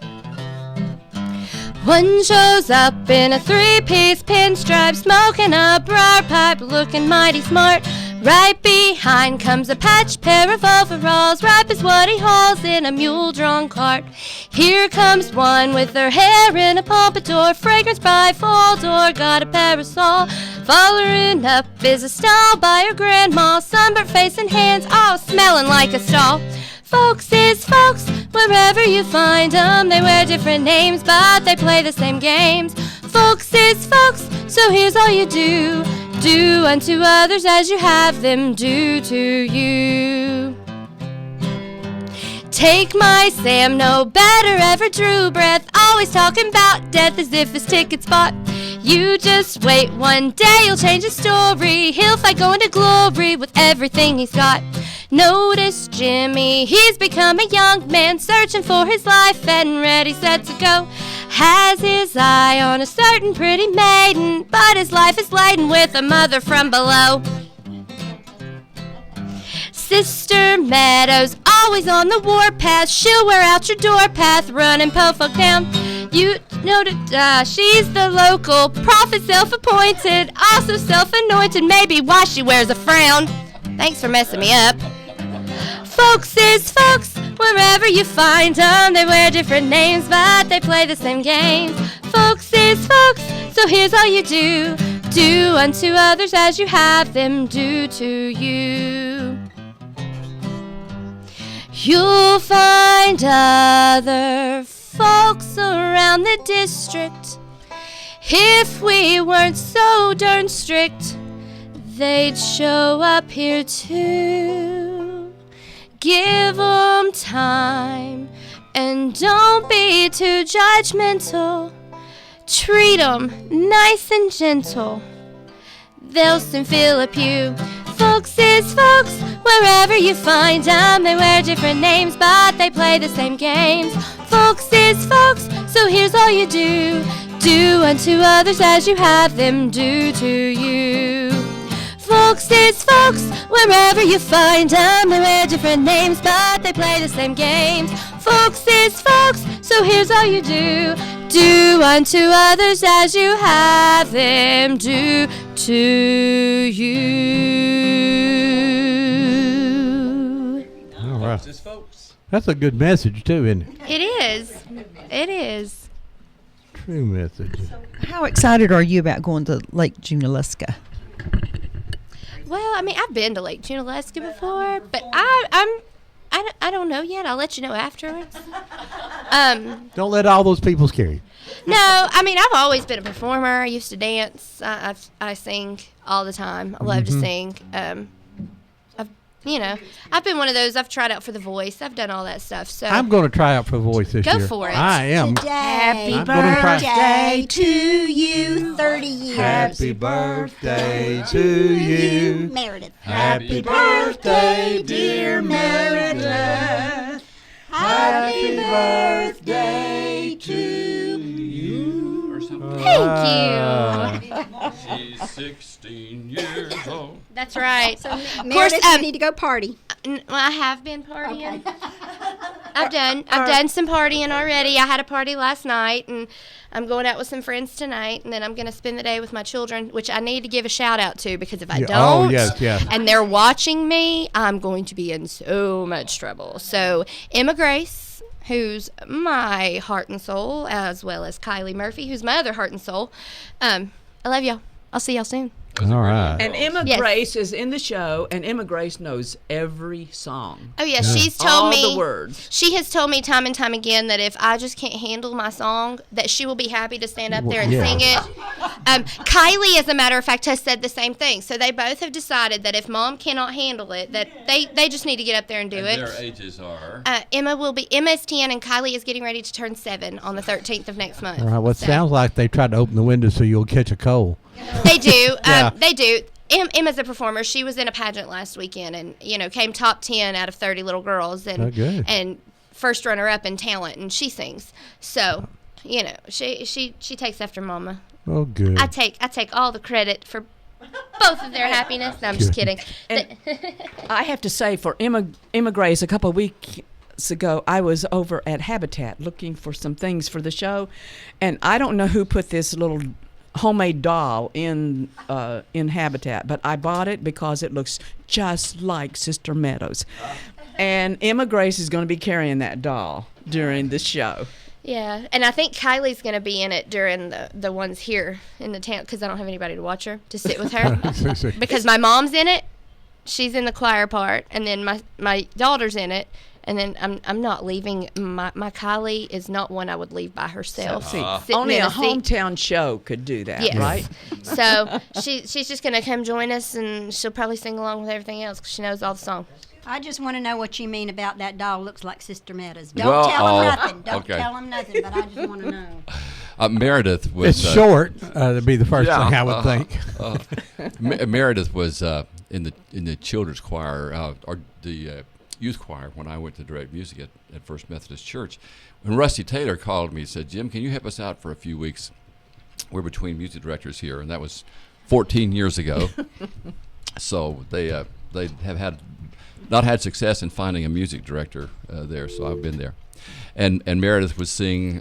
Speaker 19: One shows up in a three-piece pinstripe, smoking a briar pipe, looking mighty smart. Right behind comes a patched pair of overalls, ripe as what he hauls in a mule-drawn cart. Here comes one with her hair in a pompadour, fragrance by fall door, got a parasol. Following up is a stall by her grandma, sunburnt face and hands, all smelling like a stall. Folks is folks, wherever you find 'em. They wear different names, but they play the same games. Folks is folks, so here's all you do. Do unto others as you have them do to you. Take my Sam, no better ever drew breath, always talking about death as if his ticket's bought. You just wait, one day he'll change his story. He'll fight going to glory with everything he's got. Notice Jimmy, he's become a young man, searching for his life and ready, set to go. Has his eye on a certain pretty maiden, but his life is laden with a mother from below. Sister Meadows, always on the warpath, she'll wear out your door path, running po-folk down. You know that she's the local prophet, self-appointed, also self-anointed, maybe why she wears a frown. Thanks for messing me up. Folks is folks, wherever you find 'em. They wear different names, but they play the same games. Folks is folks, so here's all you do. Do unto others as you have them do to you. You'll find other folks around the district. If we weren't so darn strict, they'd show up here too. Give 'em time and don't be too judgmental. Treat 'em nice and gentle. They'll soon fill a pew. Folks is folks, wherever you find 'em. They wear different names, but they play the same games. Folks is folks, so here's all you do. Do unto others as you have them do to you. Folks is folks, wherever you find 'em. They wear different names, but they play the same games. Folks is folks, so here's all you do. Do unto others as you have them do to you.
Speaker 4: All right.
Speaker 6: Folks.
Speaker 4: That's a good message too, isn't it?
Speaker 19: It is. It is.
Speaker 4: True message.
Speaker 5: How excited are you about going to Lake Junaluska?
Speaker 19: Well, I mean, I've been to Lake Junaluska before, but I don't know yet. I'll let you know afterwards.
Speaker 4: Don't let all those people scare you.
Speaker 19: No, I mean, I've always been a performer. I used to dance. I sing all the time. I love to sing. I've been one of those. I've tried out for The Voice. I've done all that stuff. So
Speaker 4: I'm going to try out for Voice this
Speaker 19: Go
Speaker 4: year.
Speaker 19: for it.
Speaker 4: I am.
Speaker 9: Happy
Speaker 4: I'm gonna try-
Speaker 9: birthday to you, 30 years.
Speaker 4: Happy birthday to you,
Speaker 9: Meredith.
Speaker 4: Happy
Speaker 9: birthday, dear Meredith. Happy birthday to you.
Speaker 19: Thank you.
Speaker 6: She's 16 years old.
Speaker 19: That's right.
Speaker 9: So,
Speaker 19: Of
Speaker 9: Meredith,
Speaker 19: course,
Speaker 9: you need to go party.
Speaker 19: Well, I have been partying. I've done some partying already. I had a party last night, and I'm going out with some friends tonight, and then I'm going to spend the day with my children, which I need to give a shout out to, because if I
Speaker 4: Yeah.
Speaker 19: don't,
Speaker 4: Oh, yes.
Speaker 19: and they're watching me, I'm going to be in so much trouble. So Emma Grace, who's my heart and soul, as well as Kylie Murphy, who's my other heart and soul. I love y'all. I'll see y'all soon.
Speaker 4: All right.
Speaker 7: And Emma
Speaker 19: Yes.
Speaker 7: Grace is in the show, and Emma Grace knows every song.
Speaker 19: Oh yeah, she's told
Speaker 7: All
Speaker 19: me
Speaker 7: the words.
Speaker 19: She has told me time and time again that if I just can't handle my song, that she will be happy to stand up there and
Speaker 4: Yeah.
Speaker 19: sing it. Kylie, as a matter of fact, has said the same thing. So they both have decided that if Mom cannot handle it, that they just need to get up there and do it.
Speaker 6: Their ages are.
Speaker 19: Emma is 10 and Kylie is getting ready to turn 7 on the 13th of next month.
Speaker 4: All right. Well, it
Speaker 19: So-
Speaker 4: sounds like they tried to open the window so you'll catch a cold.
Speaker 19: They do.
Speaker 4: Yeah.
Speaker 19: They do. Emma's a performer. She was in a pageant last weekend and, came top 10 out of 30 little girls and
Speaker 4: Oh, good.
Speaker 19: and first runner up in talent, and she sings. So, she takes after Mama.
Speaker 4: Oh, good.
Speaker 19: I take all the credit for both of their happiness. No, I'm just kidding.
Speaker 7: And I have to say, for Emma Grace, a couple of weeks ago, I was over at Habitat looking for some things for the show, and I don't know who put this little homemade doll in Habitat, but I bought it because it looks just like Sister Meadows. And Emma Grace is going to be carrying that doll during the show.
Speaker 19: Yeah, and I think Kylie's going to be in it during the ones here in the town, because I don't have anybody to watch her, to sit with her. Because my mom's in it, she's in the choir part, and then my daughter's in it. And then I'm not leaving. My Kylie is not one I would leave by herself.
Speaker 7: See,
Speaker 19: sitting
Speaker 7: only
Speaker 19: in
Speaker 7: a
Speaker 19: seat.
Speaker 7: hometown show could do that,
Speaker 19: Yes.
Speaker 7: right?
Speaker 19: So she's just going to come join us, and she'll probably sing along with everything else because she knows all the songs.
Speaker 9: I just want to know what you mean about that doll looks like Sister Meadows.
Speaker 6: Well,
Speaker 9: Don't tell him nothing. Don't
Speaker 6: okay.
Speaker 9: tell him nothing, but I just want to know.
Speaker 6: Meredith was.
Speaker 4: It's short. That'd be the first thing I would think.
Speaker 6: Meredith was in the children's choir or the youth choir when I went to direct music at First Methodist Church. When Rusty Taylor called me and said, "Jim, can you help us out for a few weeks? We're between music directors here," and that was 14 years ago. So they have not had success in finding a music director there. So I've been there. And Meredith would sing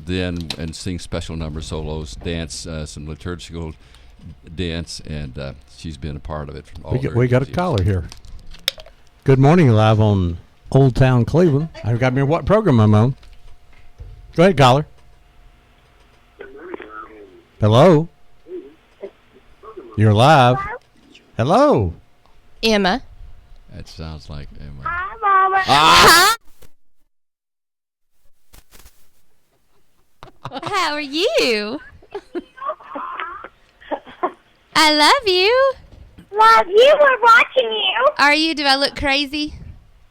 Speaker 6: then and sing special numbers, solos, dance, some liturgical dance, and she's been a part of it from all
Speaker 4: We got a caller here. Good morning, live on Old Town Cleveland. I've got me what program I'm on. Go ahead, caller. Hello. You're live. Hello.
Speaker 19: Emma.
Speaker 6: That sounds like Emma.
Speaker 8: Hi, Mama.
Speaker 6: Ah!
Speaker 19: How are you? I love you.
Speaker 8: Love you. We're watching you.
Speaker 19: Are you? Do I look crazy?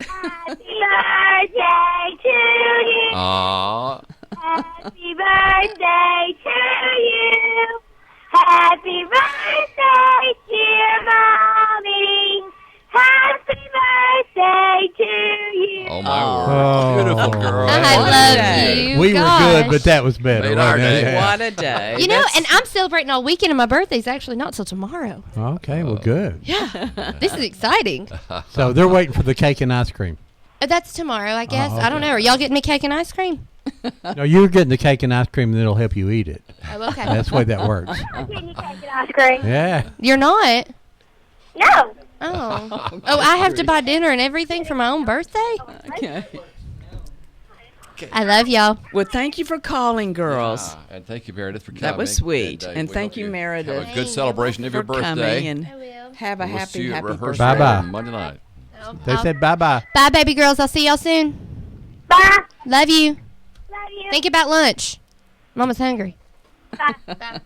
Speaker 8: Happy birthday to you.
Speaker 6: Aw.
Speaker 8: Happy birthday to you. Happy birthday, dear Mommy. Happy birthday to you.
Speaker 6: Oh, my word. Beautiful girl.
Speaker 19: I
Speaker 6: What a
Speaker 19: love
Speaker 6: day.
Speaker 19: you.
Speaker 4: We
Speaker 19: Gosh.
Speaker 4: were good, but that was better.
Speaker 6: Made our
Speaker 4: wasn't it?
Speaker 6: day.
Speaker 4: Yeah.
Speaker 7: What a day.
Speaker 19: You know, and I'm celebrating all weekend, and my birthday's actually not till tomorrow.
Speaker 4: Okay, well, good.
Speaker 19: Yeah, this is exciting.
Speaker 4: So they're waiting for the cake and ice cream.
Speaker 19: That's tomorrow, I guess.
Speaker 4: Oh,
Speaker 19: I don't
Speaker 4: okay.
Speaker 19: know. Are y'all getting me cake and ice cream?
Speaker 4: No, you're getting the cake and ice cream, and it'll help you eat it.
Speaker 19: Oh, okay.
Speaker 4: That's the way that works.
Speaker 8: I'm getting you cake and ice cream.
Speaker 4: Yeah.
Speaker 19: You're not?
Speaker 8: No.
Speaker 19: Oh. Oh, I have to buy dinner and everything for my own birthday?
Speaker 7: Okay. Okay.
Speaker 19: I love y'all.
Speaker 7: Well, thank you for calling, girls.
Speaker 6: Yeah, and thank you, Meredith, for coming.
Speaker 7: That was sweet.
Speaker 6: And,
Speaker 7: And
Speaker 6: we
Speaker 7: thank
Speaker 6: hope
Speaker 7: you, Meredith.
Speaker 6: Have a good celebration of your
Speaker 7: for coming
Speaker 6: birthday.
Speaker 7: and have a
Speaker 6: We'll see
Speaker 7: happy,
Speaker 6: you at
Speaker 7: happy
Speaker 6: rehearsal
Speaker 7: birthday.
Speaker 4: Bye-bye.
Speaker 6: on Monday night.
Speaker 4: They said bye-bye.
Speaker 19: Bye, baby girls. I'll see y'all soon. Bye. Love you. Love you. Think about lunch. Mama's hungry. Bye.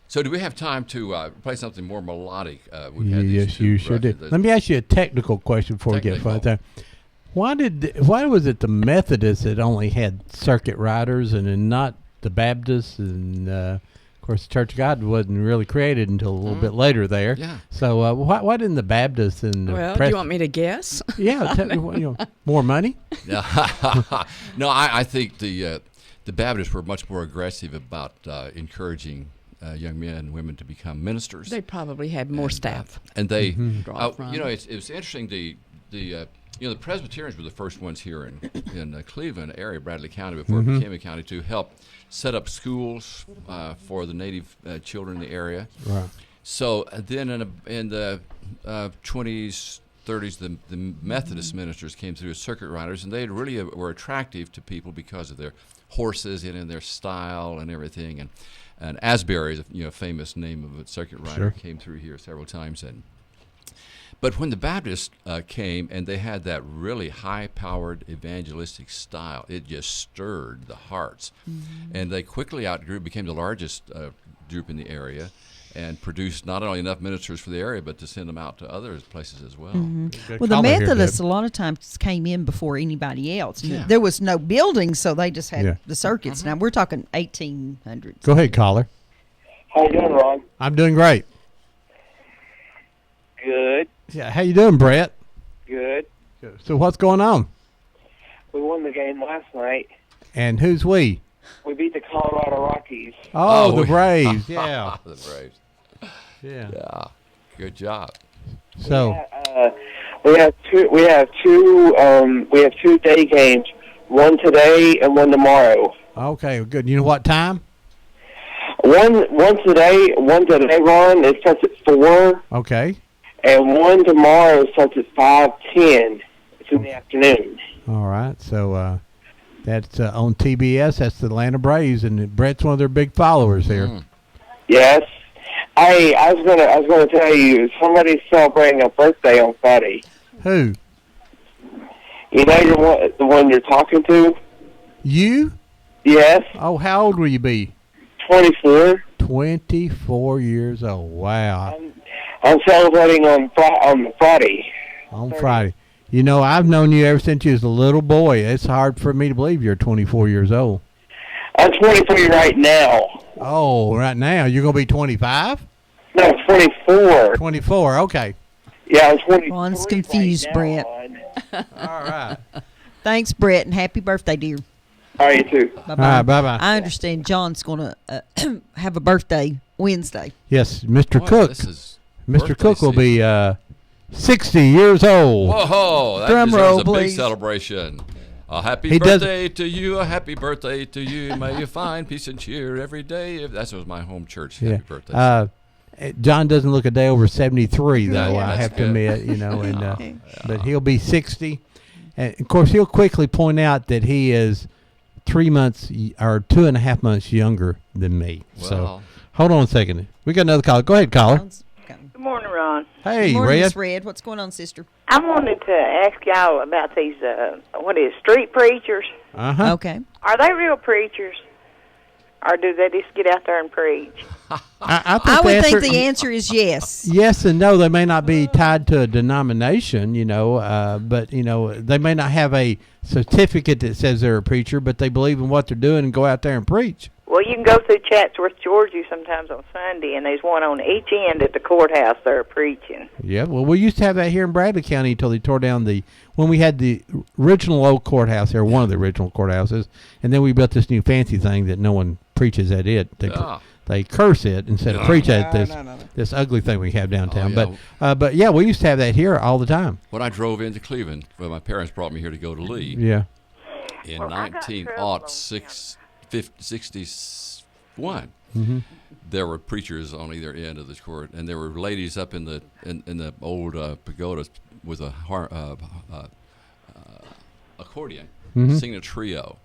Speaker 6: So, do we have time to play something more melodic? We've had these
Speaker 4: Yes,
Speaker 6: two
Speaker 4: you sure did.
Speaker 6: brothers.
Speaker 4: Let me ask you a technical question before we get further. There. Why was it the Methodists that only had circuit riders and then not the Baptists? And of course, the Church of God wasn't really created until a little bit later there.
Speaker 6: Yeah.
Speaker 4: So why didn't the Baptists and the
Speaker 7: Well, do you want me to guess?
Speaker 4: Yeah, more money.
Speaker 6: No, I think the Baptists were much more aggressive about encouraging young men and women to become ministers.
Speaker 7: They probably had more staff.
Speaker 6: And they,
Speaker 7: Draw from.
Speaker 6: it was interesting. The Presbyterians were the first ones here in Cleveland area, Bradley County, before it became a county, to help set up schools for the native children in the area.
Speaker 4: Right.
Speaker 6: So then in the 20s, 30s, the Methodist ministers came through as circuit riders, and they really were attractive to people because of their horses and their style and everything. And Asbury, a famous name of a circuit rider, came through here several times. But when the Baptists came and they had that really high-powered evangelistic style, it just stirred the hearts. And they quickly became the largest group in the area, and produced not only enough ministers for the area, but to send them out to other places as well.
Speaker 5: Well, the Methodists a lot of times came in before anybody else.
Speaker 6: Yeah.
Speaker 5: There was no building, so they just had
Speaker 4: Yeah.
Speaker 5: the circuits. Now, we're talking 1800s.
Speaker 4: Go ahead, caller.
Speaker 20: How you doing, Ron?
Speaker 4: I'm doing great.
Speaker 20: Good.
Speaker 4: Yeah, how you doing, Brett?
Speaker 20: Good.
Speaker 4: So what's going on?
Speaker 20: We won the game last night.
Speaker 4: And who's we?
Speaker 20: We beat the Colorado Rockies.
Speaker 4: Oh, the Braves. Yeah.
Speaker 6: The Braves.
Speaker 4: Yeah.
Speaker 6: Yeah. Good job.
Speaker 4: So
Speaker 20: We have two day games. One today and one tomorrow.
Speaker 4: okay, good. You know what time?
Speaker 20: One today, Ron. It starts at 4,
Speaker 4: Okay.
Speaker 20: and one tomorrow starts at 5:10. It's in the afternoon.
Speaker 4: All right. So that's on TBS. That's the Atlanta Braves, and Brett's one of their big followers here.
Speaker 20: Yes. I was gonna tell you, somebody's celebrating a birthday on Friday.
Speaker 4: Who?
Speaker 20: You know the one you're talking to?
Speaker 4: You?
Speaker 20: Yes.
Speaker 4: Oh, how old will you be?
Speaker 20: 24.
Speaker 4: 24 years old. Wow.
Speaker 20: I'm celebrating on Friday.
Speaker 4: On Friday. You know, I've known you ever since you was a little boy. It's hard for me to believe you're 24 years old.
Speaker 20: I'm 23 right now.
Speaker 4: Oh, right now. You're going to be 25?
Speaker 20: No, 24.
Speaker 4: 24, okay.
Speaker 20: Yeah, I'm 23.
Speaker 5: Ron's confused,
Speaker 20: right
Speaker 5: Brett.
Speaker 4: All right.
Speaker 5: Thanks, Brett, and happy birthday, dear.
Speaker 20: All right, you too.
Speaker 5: Bye-bye.
Speaker 4: All right, bye-bye.
Speaker 5: I understand John's going to have a birthday Wednesday.
Speaker 4: Yes, Mr.
Speaker 6: Boy,
Speaker 4: Cook.
Speaker 6: this is
Speaker 4: Mr.
Speaker 6: birthday
Speaker 4: Cook will be 60 years old.
Speaker 6: Whoa, that
Speaker 5: Drum
Speaker 6: deserves
Speaker 5: roll,
Speaker 6: a big
Speaker 5: please.
Speaker 6: celebration. A happy
Speaker 4: He does-
Speaker 6: birthday to you, a happy birthday to you. May you find peace and cheer every day. That was my home church. Happy birthday.
Speaker 4: John doesn't look a day over 73, though,
Speaker 6: Yeah,
Speaker 4: I
Speaker 6: that's
Speaker 4: have to
Speaker 6: good.
Speaker 4: admit, and but he'll be 60. And, of course, he'll quickly point out that he is 3 months or 2.5 months younger than me. So,
Speaker 6: Well.
Speaker 4: hold on a second. We got another caller. Go ahead, caller.
Speaker 21: Good morning, Ron.
Speaker 4: Hey,
Speaker 5: Good morning,
Speaker 4: Red.
Speaker 5: Miss Red. What's going on, sister?
Speaker 21: I wanted to ask y'all about these, street preachers.
Speaker 4: Uh-huh.
Speaker 5: Okay.
Speaker 21: Are they real preachers? Or do they just get out there and preach?
Speaker 4: I
Speaker 5: I would think
Speaker 4: answer-
Speaker 5: the answer is yes.
Speaker 4: Yes and no. They may not be tied to a denomination, but, they may not have a certificate that says they're a preacher, but they believe in what they're doing and go out there and preach.
Speaker 21: Well, you can go through Chatsworth, Georgia sometimes on Sunday, and there's one on each end at the courthouse there preaching.
Speaker 4: Yeah, well, we used to have that here in Bradley County until they tore down when we had the original old courthouse here, one of the original courthouses, and then we built this new fancy thing that no one preaches at it. They curse it instead of preach at this ugly thing we have downtown.
Speaker 6: Oh, yeah.
Speaker 4: But yeah, we used to have that here all the time.
Speaker 6: When I drove into Cleveland, my parents brought me here to go to Lee.
Speaker 4: Yeah.
Speaker 6: In 1961,
Speaker 4: Mhm.
Speaker 6: there were preachers on either end of the court, and there were ladies up in the old pagodas with a accordion,
Speaker 4: Mhm.
Speaker 6: singing a trio.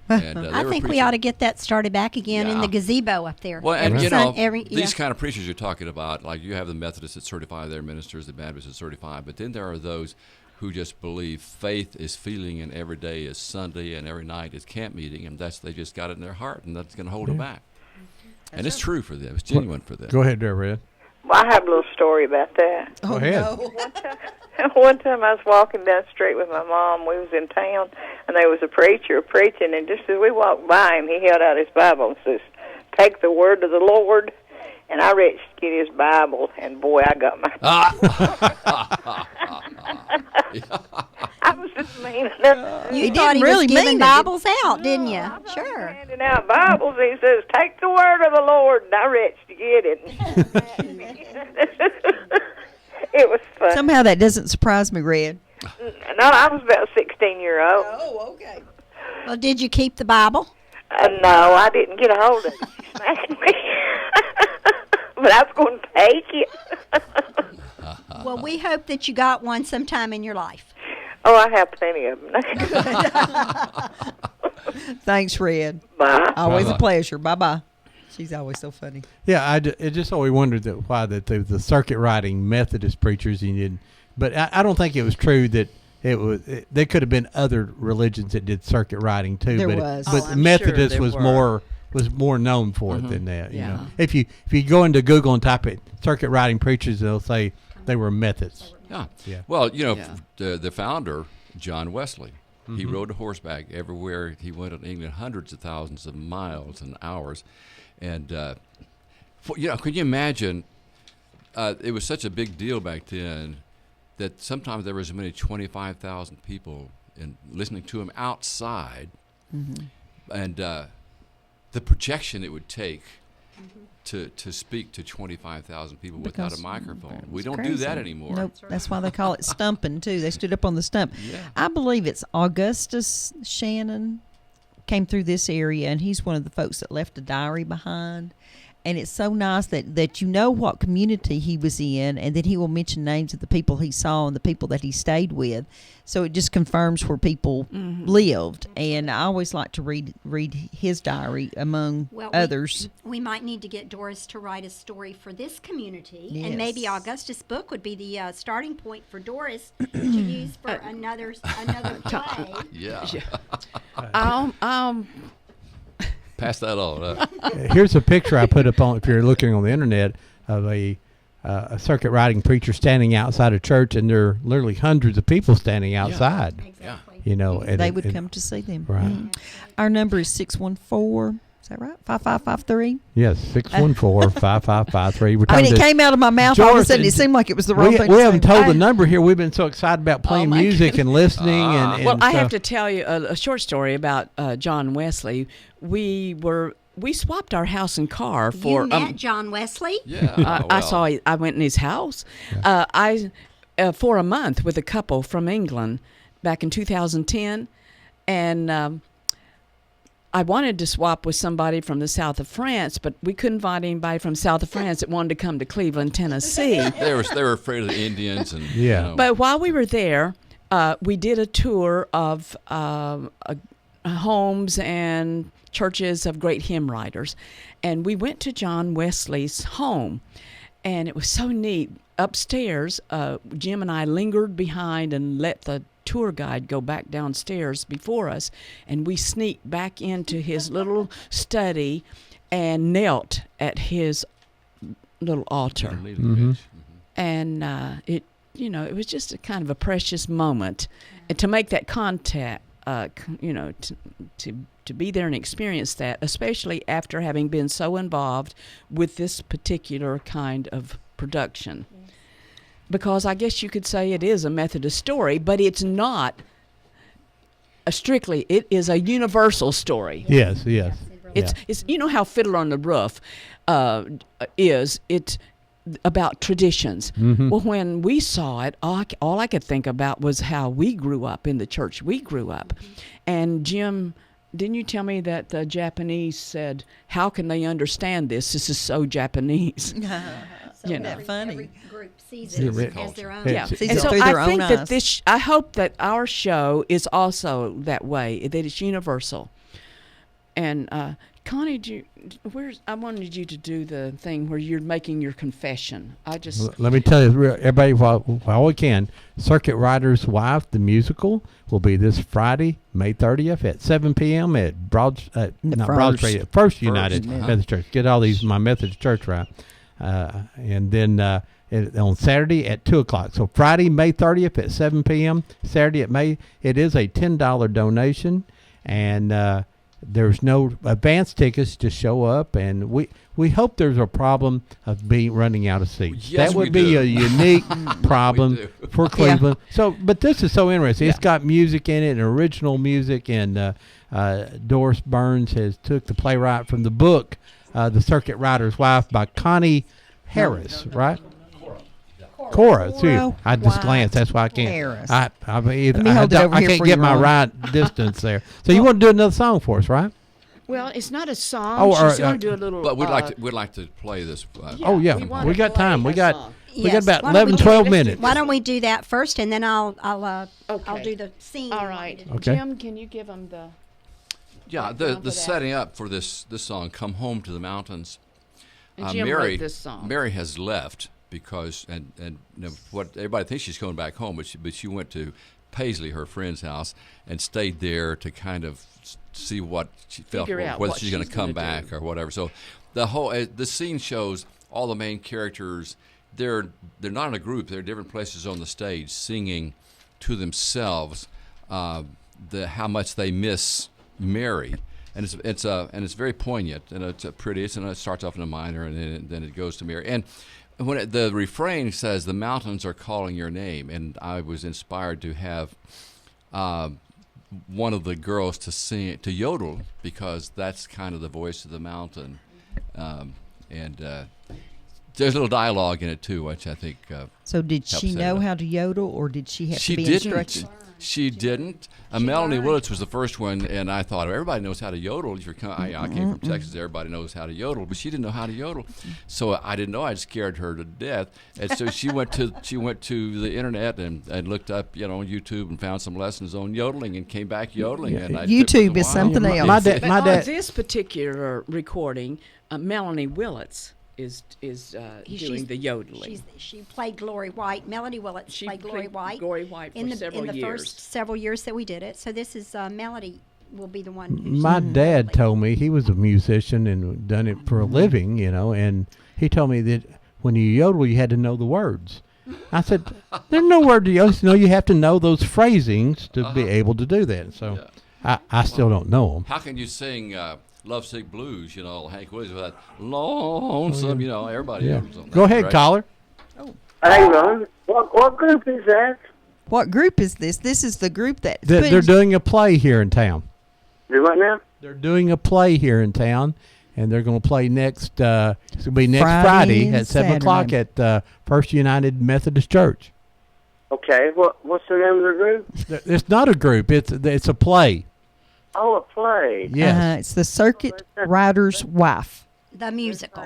Speaker 6: And,
Speaker 9: I think we ought to get that started back again in the gazebo up there.
Speaker 6: Well, and
Speaker 9: Every
Speaker 6: these kind of preachers you're talking about, like you have the Methodists that certify their ministers, the Baptists that certify, but then there are those who just believe faith is feeling and every day is Sunday and every night is camp meeting, and they just got it in their heart, and that's going to hold them back. And it's true for them. It's genuine for them.
Speaker 4: Go ahead there, Red.
Speaker 21: Well, I have a little story about that.
Speaker 4: Go ahead.
Speaker 21: One time I was walking down the street with my mom. We was in town, and there was a preacher preaching, and just as we walked by him, he held out his Bible and says, "Take the word of the Lord." And I reached to get his Bible, and boy, I got my... I was just mean.
Speaker 9: You thought he was giving Bibles out, didn't you? Sure.
Speaker 21: Handing out Bibles, he says, "Take the word of the Lord," and I reached to get it. It was fun.
Speaker 5: Somehow that doesn't surprise me, Red.
Speaker 21: No, I was about 16-year-old.
Speaker 5: Oh, okay.
Speaker 9: Well, did you keep the Bible?
Speaker 21: No, I didn't get a hold of it. She smacked me. But I was going to take it.
Speaker 9: Well, we hope that you got one sometime in your life.
Speaker 21: Oh, I have plenty of them.
Speaker 5: Thanks, Red.
Speaker 21: Bye.
Speaker 5: Always
Speaker 4: Bye-bye.
Speaker 5: a pleasure. Bye-bye. She's always so funny.
Speaker 4: Yeah, it just always wondered why the circuit riding Methodist preachers but I don't think it was true that there could have been other religions that did circuit riding too.
Speaker 5: There
Speaker 4: but
Speaker 5: was.
Speaker 4: But
Speaker 5: I'm
Speaker 4: Methodist
Speaker 5: sure
Speaker 4: was
Speaker 5: there
Speaker 4: more known for it than that. You
Speaker 5: Yeah.
Speaker 4: know, if you go into Google and type it circuit riding preachers, they'll say they were Methodists.
Speaker 6: Yeah. Well, the founder, John Wesley, he rode a horseback everywhere he went in England, hundreds of thousands of miles and hours. And, can you imagine, it was such a big deal back then that sometimes there was as many 25,000 people listening to him outside.
Speaker 5: Mm-hmm.
Speaker 6: And the projection it would take to speak to 25,000 people without a microphone. We don't do that anymore.
Speaker 5: Nope. That's why they call it stumping, too. They stood up on the stump.
Speaker 6: Yeah.
Speaker 5: I believe it's Augustus Shannon came through this area, and he's one of the folks that left a diary behind. And it's so nice that you know what community he was in, and then he will mention names of the people he saw and the people that he stayed with. So it just confirms where people lived. And I always like to read his diary among others.
Speaker 9: We might need to get Doris to write a story for this community,
Speaker 5: Yes.
Speaker 9: and maybe Augustus' book would be the starting point for Doris to use for another play.
Speaker 6: Yeah.
Speaker 1: Pass that on.
Speaker 4: Here's a picture I put up on, if you're looking on the internet, of a circuit riding preacher standing outside a church, and there are literally hundreds of people standing outside.
Speaker 9: Exactly.
Speaker 4: You know, and
Speaker 5: They would come to see them.
Speaker 4: Right.
Speaker 5: Mhm. Our number is 614. Is that right? 5553.
Speaker 4: Yes, 614-5553.
Speaker 5: I mean, it came out of my mouth all of a sudden. It seemed like it was the wrong thing.
Speaker 4: We
Speaker 5: to
Speaker 4: haven't
Speaker 5: say.
Speaker 4: told the number here. We've been so excited about playing music and listening. And
Speaker 7: Well, I
Speaker 4: stuff.
Speaker 7: have to tell you a short story about John Wesley. We swapped our house and car for.
Speaker 9: You met John Wesley?
Speaker 6: Yeah.
Speaker 7: I went in his house. For a month with a couple from England back in 2010, and I wanted to swap with somebody from the south of France, but we couldn't find anybody from south of France that wanted to come to Cleveland, Tennessee.
Speaker 6: They were afraid of the Indians and
Speaker 7: But while we were there, we did a tour of homes and churches of great hymn writers, and we went to John Wesley's home, and it was so neat. Upstairs, Jim and I lingered behind and let the tour guide go back downstairs before us, and we sneaked back into his little study and knelt at his little altar. And it was just a kind of a precious moment, and to make that contact, to be there and experience that, especially after having been so involved with this particular kind of production. Because I guess you could say it is a Methodist story, but it's not it is a universal story.
Speaker 4: Yes.
Speaker 7: It's you know how Fiddler on the Roof is. It's about traditions.
Speaker 4: Mhm.
Speaker 7: Well, when we saw it, all I could think about was how we grew up in the church we grew up. And Jim, didn't you tell me that the Japanese said, "How can they understand this? This is so Japanese."
Speaker 9: Isn't
Speaker 5: that funny?
Speaker 9: Every group sees it as their own.
Speaker 7: Yeah,
Speaker 5: Sees
Speaker 7: and
Speaker 5: it
Speaker 7: so
Speaker 5: through
Speaker 7: I
Speaker 5: their
Speaker 7: think
Speaker 5: own
Speaker 7: that
Speaker 5: eyes.
Speaker 7: I hope that our show is also that way, that it's universal. And Connie, I wanted you to do the thing where you're making your confession.
Speaker 4: Let me tell you, everybody, while we can, Circuit Rider's Wife, the musical, will be this Friday, May 30th at 7 p.m. at First United Methodist Church. Get all these my Methodist Church right. And then on Saturday at 2 o'clock. So Friday, May 30th at 7 p.m. Saturday it is a $10 donation, and there's no advance tickets to show up, and we hope there's a problem of running out of seats.
Speaker 6: Yes,
Speaker 4: that would be a unique problem for Cleveland. Yeah. So, but this is so interesting. Yeah. It's got music in it, and original music, and Doris Burns has took the playwright from the book, The Circuit Rider's Wife by Connie Harris, right? Cora, too. I just glanced. That's why I can't.
Speaker 5: Harris.
Speaker 4: I can't get my right distance there. So you want to do another song for us, right?
Speaker 7: Well, it's not a song. She's going to do a little.
Speaker 6: But we'd like to play this.
Speaker 4: We got time. We got about 11, 12 minutes.
Speaker 9: Why don't we do that first, and then I'll do the scene.
Speaker 7: All right.
Speaker 4: Okay.
Speaker 7: Jim, can you give them the?
Speaker 6: Yeah, the setting up for this song, "Come Home to the Mountains."
Speaker 7: And Jim wrote this song.
Speaker 6: Mary has left because what everybody thinks she's going back home, but she went to Paisley, her friend's house, and stayed there to kind of see what she felt, whether she's going to come back or whatever. So the scene shows all the main characters. They're not in a group. They're different places on the stage singing to themselves how much they miss Mary. And it's very poignant, and it's pretty. It starts off in a minor, and then it goes to Mary. And when the refrain says, "The mountains are calling your name," and I was inspired to have one of the girls to yodel, because that's kind of the voice of the mountain, and there's a little dialogue in it too, which I think.
Speaker 5: So did she know how to yodel, or did she have to be instructed?
Speaker 6: She didn't. Melanie Willits was the first one, and I thought, everybody knows how to yodel. I came from Texas. Everybody knows how to yodel, but she didn't know how to yodel. So I didn't know. I scared her to death. And so she went to the internet and looked up, on YouTube, and found some lessons on yodeling, and came back yodeling. And
Speaker 5: YouTube is something else.
Speaker 4: My dad.
Speaker 7: On this particular recording, Melanie Willits is doing the yodeling.
Speaker 9: She played Glory White. Melanie Willits played Glory White.
Speaker 7: Glory White for several years.
Speaker 9: In the first several years that we did it. So this is Melody will be the one who's
Speaker 4: my dad told me he was a musician and done it for a living, and he told me that when you yodel, you had to know the words. I said, there's no word to yodel. You have to know those phrasings to be able to do that. So I still don't know them.
Speaker 6: How can you sing Lovesick Blues, Hank Williams, with that lonesome, everybody knows on that.
Speaker 4: Go ahead, caller.
Speaker 20: Hang on. What group is that?
Speaker 5: What group is this? This is the group that...
Speaker 4: They're doing a play here in town.
Speaker 20: Do what now?
Speaker 4: They're doing a play here in town, and they're going to play next Friday at 7 o'clock at First United Methodist Church.
Speaker 20: Okay. What's the name of the group?
Speaker 4: It's not a group. It's a play.
Speaker 20: Oh, a play.
Speaker 4: Yes.
Speaker 5: It's the Circuit Rider's Wife.
Speaker 9: The musical.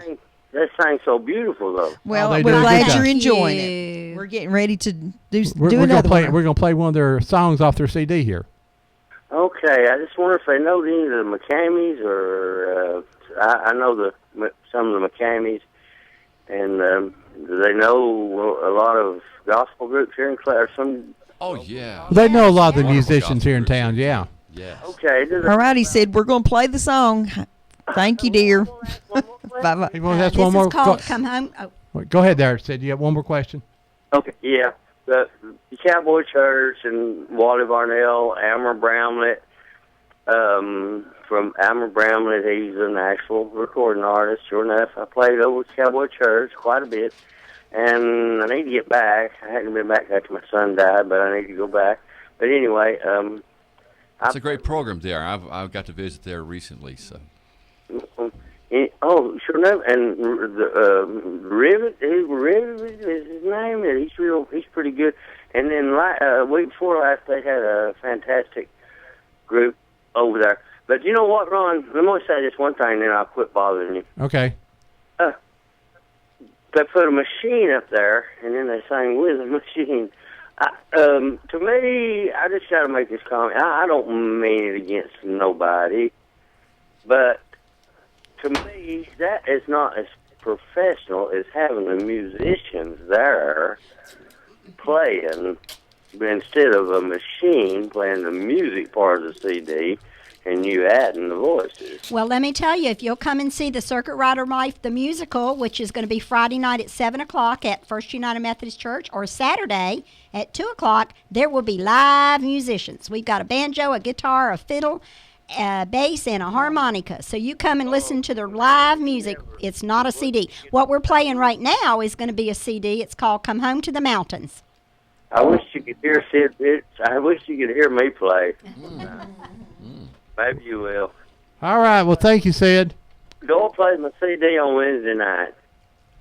Speaker 20: That thing's so beautiful, though.
Speaker 5: Well, we're glad you're enjoying it. We're getting ready to do another one.
Speaker 4: We're going to play one of their songs off their CD here.
Speaker 20: Okay. I just wonder if they know any of the McCammys, or I know some of the McCammys, and do they know a lot of gospel groups here in Clare?
Speaker 6: Oh, yeah.
Speaker 4: They know a lot of the musicians here in town, yeah.
Speaker 6: Yes.
Speaker 20: Okay.
Speaker 5: All right, he said, we're going to play the song. Thank you, dear. Bye-bye.
Speaker 4: That's
Speaker 9: this
Speaker 4: one more
Speaker 9: is called Come Home. Oh.
Speaker 4: Go ahead there. Said you have one more question?
Speaker 20: Okay, yeah. The Cowboy Church and Wally Varnell, Amber Bramlett. From Amber Bramlett, he's an actual recording artist. Sure enough, I played over at Cowboy Church quite a bit. And I need to get back. I hadn't been back after my son died, but I need to go back. But anyway...
Speaker 6: it's a great program there. I've got to visit there recently, so...
Speaker 20: Oh, sure enough, and Rivet is his name, and he's pretty good. And then week before last, they had a fantastic group over there. But you know what, Ron? Let me say this one thing, then I'll quit bothering you.
Speaker 4: Okay.
Speaker 20: They put a machine up there, and then they sang with the machine. To me, I just got to make this comment. I don't mean it against nobody. But to me, that is not as professional as having the musicians there playing instead of a machine playing the music part of the CD and you adding the voices.
Speaker 9: Well, let me tell you, if you'll come and see the Circuit Rider Life, the musical, which is going to be Friday night at 7 o'clock at First United Methodist Church, or Saturday at 2 o'clock, there will be live musicians. We've got a banjo, a guitar, a fiddle, a bass, and a harmonica. So you come and listen to the live music. It's not a CD. What we're playing right now is going to be a CD. It's called Come Home to the Mountains.
Speaker 20: I wish you could hear Sid. I wish you could hear me play. Maybe you will.
Speaker 4: All right. Well, thank you, Sid.
Speaker 20: Go and play my CD on Wednesday night.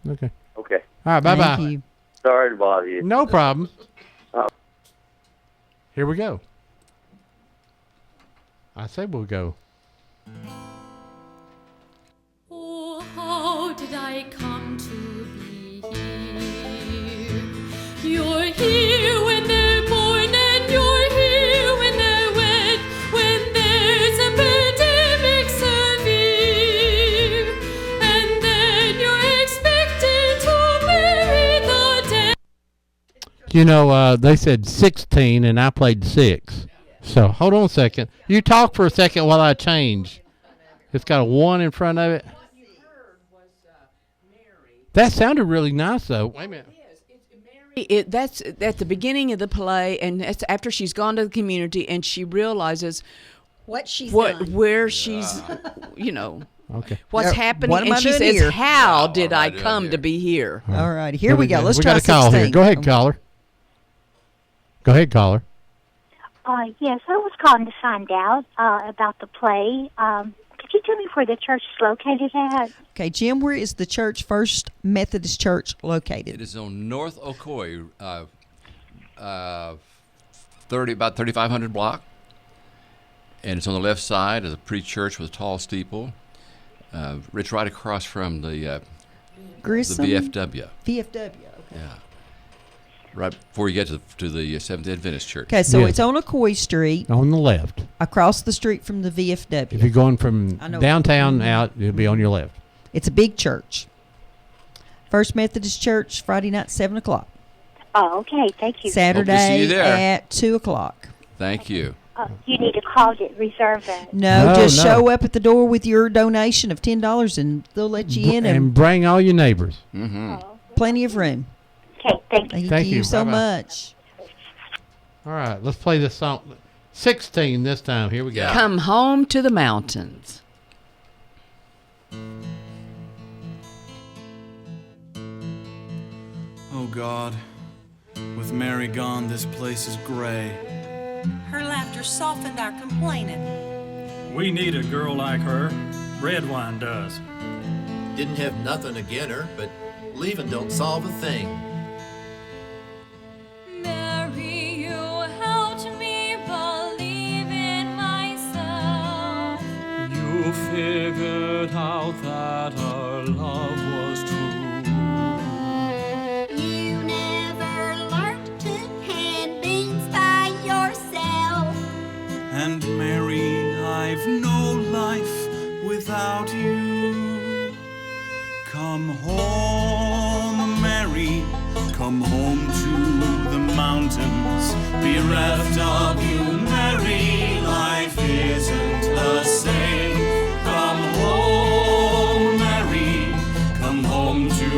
Speaker 4: Okay.
Speaker 20: Okay.
Speaker 4: All right. Bye-bye.
Speaker 20: Sorry to bother you.
Speaker 4: No problem. Here we go. I said we'll go.
Speaker 10: Oh, how did I come to be here? You're here when they're born and you're here when they're wed. When there's a pandemic severe, and then you're expected to bury the dead.
Speaker 4: You know, they said 16, and I played 6. So, hold on a second. You talk for a second while I change. It's got a 1 in front of it. That sounded really nice, though. Wait a minute.
Speaker 7: That's at the beginning of the play, and that's after she's gone to the community and she realizes
Speaker 9: what she's done.
Speaker 7: Where she's, you know,
Speaker 4: okay,
Speaker 7: what's happening.
Speaker 5: What am
Speaker 7: and
Speaker 5: I
Speaker 7: she
Speaker 5: doing
Speaker 7: says,
Speaker 5: here?
Speaker 7: "How did I come to be here?"
Speaker 5: All right, here we go. Let's
Speaker 4: we
Speaker 5: try
Speaker 4: got a call
Speaker 5: 16.
Speaker 4: here. Go ahead, caller. Go ahead, caller.
Speaker 22: Yes, I was calling to find out about the play. Could you tell me where the church is located at?
Speaker 5: Okay, Jim, where is the church, First Methodist Church, located?
Speaker 6: It is on North Ocoee, about 3,500 block, and it's on the left side of the pre-church with a tall steeple. It's right across from the
Speaker 5: Grissom?
Speaker 6: VFW.
Speaker 5: VFW, okay.
Speaker 6: Yeah. Right before you get to the Seventh-day Adventist Church.
Speaker 5: Okay, so it's on Ocoee Street.
Speaker 4: On the left.
Speaker 5: Across the street from the VFW.
Speaker 4: If you're going from downtown out, it'll be on your left.
Speaker 5: It's a big church. First Methodist Church, Friday night, 7 o'clock.
Speaker 22: Oh, okay. Thank you.
Speaker 5: Saturday at 2 o'clock.
Speaker 6: Thank you.
Speaker 22: You need to call to reserve that.
Speaker 5: No, just show up at the door with your donation of $10 and they'll let you in.
Speaker 4: And bring all your neighbors.
Speaker 6: Mm-hmm.
Speaker 5: Plenty of room.
Speaker 22: Okay, thank you.
Speaker 5: Thank you so
Speaker 4: Bye-bye.
Speaker 5: much.
Speaker 4: All right, let's play this song. 16 this time. Here we go.
Speaker 7: Come home to the mountains.
Speaker 23: Oh God, with Mary gone, this place is gray.
Speaker 24: Her laughter softened our complaining.
Speaker 11: We need a girl like her. Redwine does.
Speaker 25: Didn't have nothing again her, but leaving don't solve a thing.
Speaker 10: Mary, you helped me believe in myself.
Speaker 23: You figured out that our love was true.
Speaker 8: You never learned to hand beans by yourself.
Speaker 23: And Mary, I've no life without you. Come home, Mary, come home to the mountains. Bereft of you, Mary, life isn't the same. Come home, Mary, come home to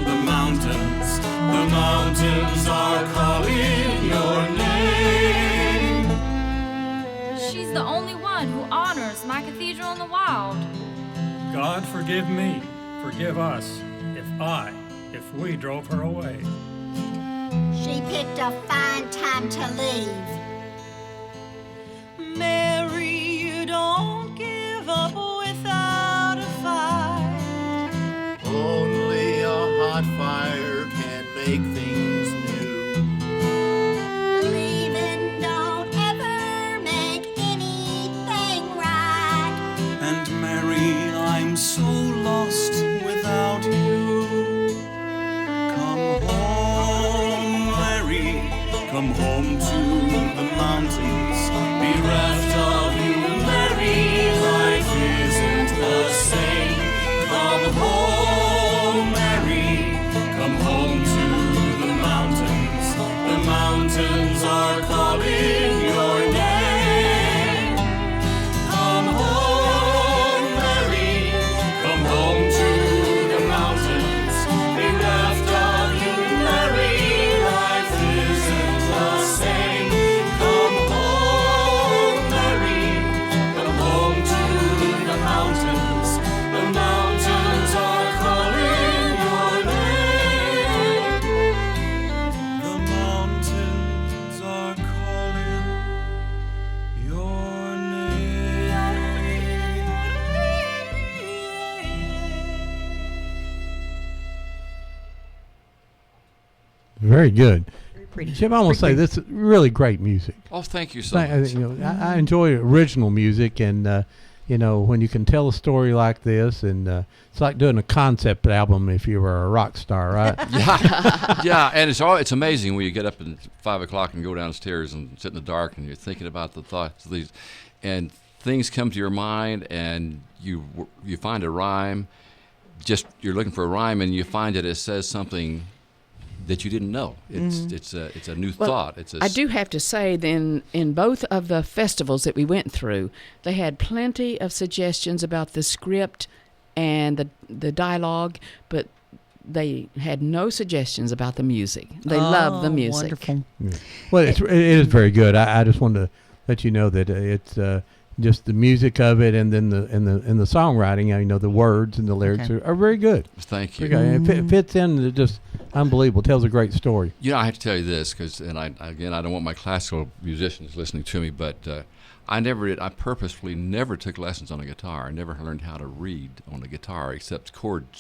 Speaker 23: the mountains. The mountains are calling your name.
Speaker 10: She's the only one who honors my cathedral in the wild.
Speaker 11: God forgive me, forgive us, if we drove her away.
Speaker 8: She picked a fine time to leave.
Speaker 24: Mary, you don't give up without a fight.
Speaker 25: Only a hot fire can make things new.
Speaker 8: Leaving don't ever make anything right.
Speaker 23: And Mary, I'm so lost without you. Come home, Mary, come home to the mountains. Bereft of you, Mary, life isn't
Speaker 4: Very good.
Speaker 5: Pretty.
Speaker 4: Jim, I want to say this is really great music.
Speaker 6: Oh, thank you so much.
Speaker 4: I enjoy original music, and when you can tell a story like this, and it's like doing a concept album if you were a rock star, right?
Speaker 6: Yeah, and it's amazing when you get up at 5 o'clock and go downstairs and sit in the dark, and you're thinking about the thoughts of these, and things come to your mind, and you find a rhyme. You're looking for a rhyme, and you find that it says something that you didn't know. It's a new thought.
Speaker 7: I do have to say, then, in both of the festivals that we went through, they had plenty of suggestions about the script and the dialogue, but they had no suggestions about the music. They love the music.
Speaker 5: Wonderful.
Speaker 4: Yeah. Well, it is very good. I just wanted to let you know that it's just the music of it, and then the songwriting. The words and the lyrics are very good.
Speaker 6: Thank you.
Speaker 4: It fits in. It's just unbelievable. Tells a great story.
Speaker 6: I have to tell you this I don't want my classical musicians listening to me, but I purposefully never took lessons on a guitar. I never learned how to read on a guitar except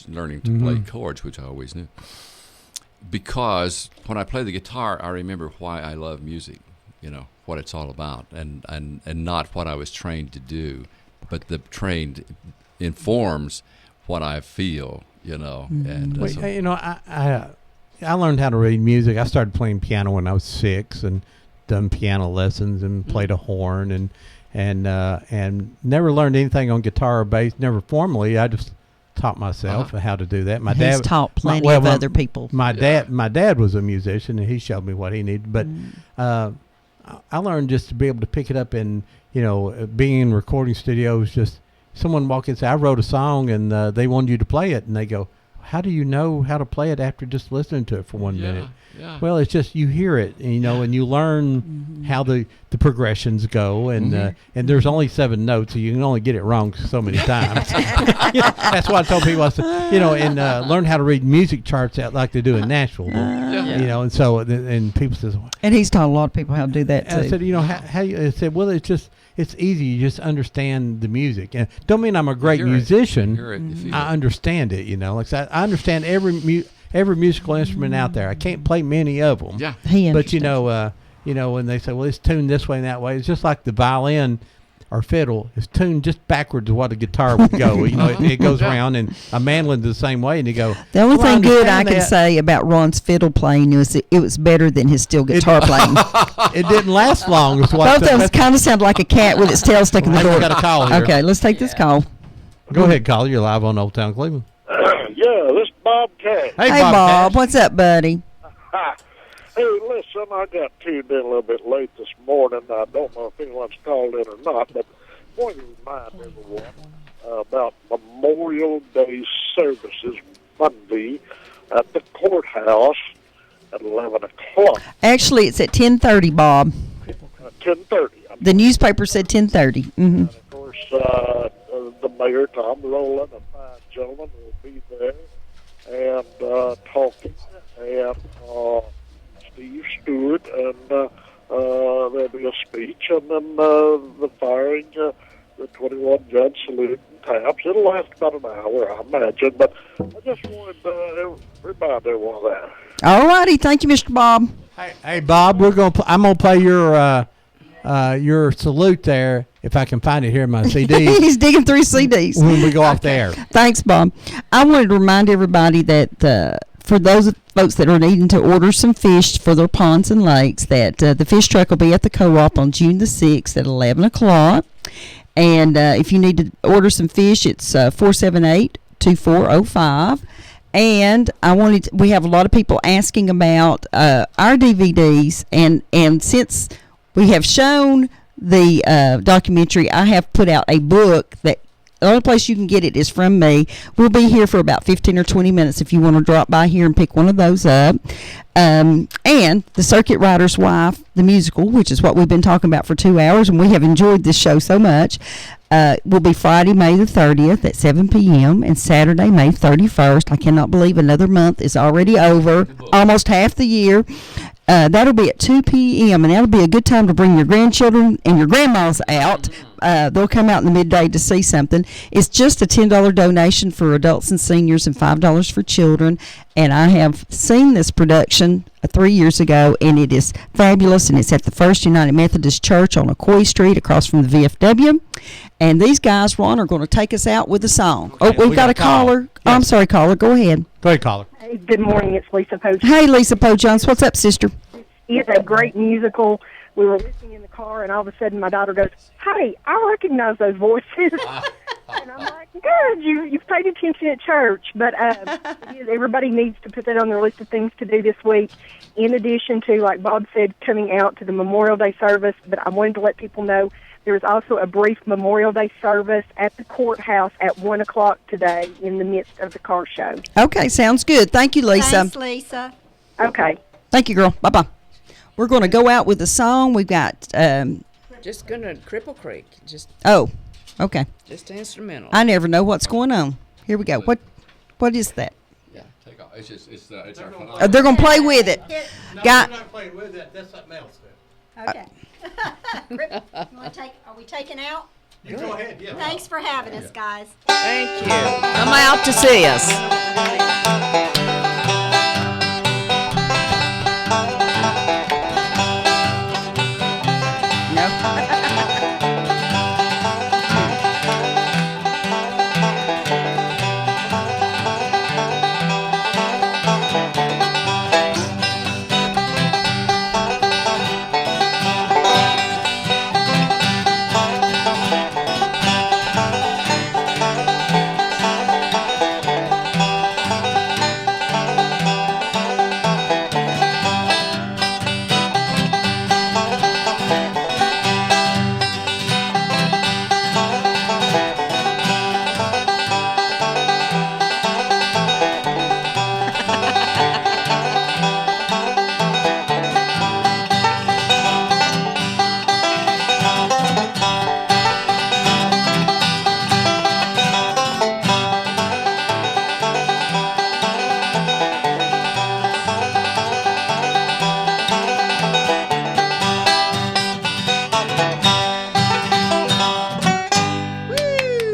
Speaker 6: learning to play chords, which I always knew. Because when I play the guitar, I remember why I love music. What it's all about, and not what I was trained to do, but the trained informs what I feel, and I learned how to read music. I started playing piano when I was 6 and done piano lessons and played a horn and never learned anything on guitar or bass, never formally. I just taught myself how to do that. My dad
Speaker 5: taught plenty of other people.
Speaker 4: My dad was a musician, and he showed me what he needed, but I learned just to be able to pick it up, and being in recording studios, just someone walk in and say, I wrote a song, and they wanted you to play it, and they go, how do you know how to play it after just listening to it for 1 minute?
Speaker 6: Yeah.
Speaker 4: Well, it's just you hear it, and you learn how the progressions go, and there's only 7 notes, so you can only get it wrong so many times. That's why I told people, I said, and learn how to read music charts out like they do in Nashville. And so and people says,
Speaker 5: and he's taught a lot of people how to do that too.
Speaker 4: I said, I said, well, it's easy. You just understand the music, and don't mean I'm a great musician. I understand it. Like I said, I understand every musical instrument out there. I can't play many of them.
Speaker 6: Yeah.
Speaker 4: But when they say, well, it's tuned this way and that way, it's just like the violin or fiddle is tuned just backwards to what a guitar would go. It goes around, and a mandoline's the same way, and you go.
Speaker 5: The only thing good I can say about Ron's fiddle playing is it was better than his steel guitar playing.
Speaker 4: It didn't last long.
Speaker 5: Both of them kind of sound like a cat with its tail stuck in the door.
Speaker 4: We got a call here.
Speaker 5: Okay, let's take this call.
Speaker 4: Go ahead, caller. You're live on Old Town Cleveland.
Speaker 2: Yeah, this is Bob Cash.
Speaker 5: Hey, Bob. What's up, buddy?
Speaker 2: Hey, listen, I got tuned in a little bit late this morning. I don't know if anyone's called in or not, but I want to remind everyone about Memorial Day services Monday at the courthouse at 11 o'clock.
Speaker 5: Actually, it's at 10:30, Bob.
Speaker 2: 10:30.
Speaker 5: The newspaper said 10:30. Mm-hmm.
Speaker 2: And, of course, the mayor, Tom Rowland, a fine gentleman, will be there and talking, and Steve Stewart, and there'll be a speech, and then the firing, the 21 judge salute and taps. It'll last about an hour, I imagine, but I just wanted to remind everyone of that.
Speaker 5: All righty. Thank you, Mr. Bob.
Speaker 4: Hey, Bob, I'm gonna play your salute there if I can find it here in my CD.
Speaker 5: He's digging through CDs
Speaker 4: when we go off the air.
Speaker 5: Thanks, Bob. I wanted to remind everybody that for those folks that are needing to order some fish for their ponds and lakes, that the fish truck will be at the co-op on June the 6th at 11 o'clock. And if you need to order some fish, it's 478-2405. And we have a lot of people asking about our DVDs, and since we have shown the documentary, I have put out a book that the only place you can get it is from me. We'll be here for about 15 or 20 minutes if you want to drop by here and pick one of those up. And The Circuit Rider's Wife, the musical, which is what we've been talking about for 2 hours, and we have enjoyed this show so much, will be Friday, May the 30th at 7 p.m. and Saturday, May 31st. I cannot believe another month is already over, almost half the year. That'll be at 2 p.m., and that'll be a good time to bring your grandchildren and your grandmas out. they'll come out in the midday to see something. It's just a $10 donation for adults and seniors and $5 for children. And I have seen this production 3 years ago, and it is fabulous. And it's at the First United Methodist Church on Ocoee Street across from the VFW. And these guys, Ron, are going to take us out with a song.
Speaker 4: Okay,
Speaker 5: we've got a caller.
Speaker 4: Yes.
Speaker 5: Oh, I'm sorry, caller. Go ahead.
Speaker 4: Go ahead, caller.
Speaker 13: Hey, good morning. It's Lisa Poe.
Speaker 5: Hey, Lisa Poe Jones. What's up, sister?
Speaker 13: It's a great musical. We were listening in the car, and all of a sudden my daughter goes, "Hey, I recognize those voices." And I'm like, "Good, you've paid attention at church." But everybody needs to put that on their list of things to do this week, in addition to, like Bob said, coming out to the Memorial Day service. But I wanted to let people know there is also a brief Memorial Day service at the courthouse at 1 o'clock today in the midst of the car show.
Speaker 5: Okay, sounds good. Thank you, Lisa.
Speaker 9: Thanks, Lisa.
Speaker 13: Okay.
Speaker 5: Thank you, girl. Bye-bye. We're going to go out with a song. We've got...
Speaker 7: Just going to Cripple Creek.
Speaker 5: Oh, okay.
Speaker 7: Just instrumental.
Speaker 5: I never know what's going on. Here we go. What is that?
Speaker 6: Yeah, take off. It's
Speaker 5: They're going to play with it.
Speaker 4: No,
Speaker 5: Got-
Speaker 4: we're not playing with that. That's something else.
Speaker 9: Okay. Are we taking out?
Speaker 4: You go ahead, yeah.
Speaker 9: Thanks for having us, guys.
Speaker 7: Thank you. Come out to see us.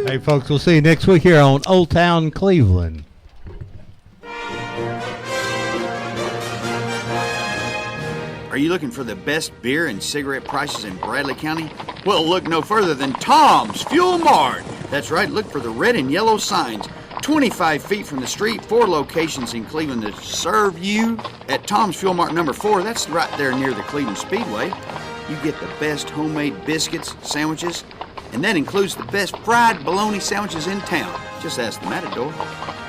Speaker 4: Hey, folks, we'll see you next week here on Old Town Cleveland.
Speaker 25: Are you looking for the best beer and cigarette prices in Bradley County? Well, look no further than Tom's Fuel Mart. That's right, look for the red and yellow signs. 25 feet from the street, 4 locations in Cleveland to serve you. At Tom's Fuel Mart number 4, that's right there near the Cleveland Speedway. You get the best homemade biscuits, sandwiches, and that includes the best fried bologna sandwiches in town. Just ask the Matador.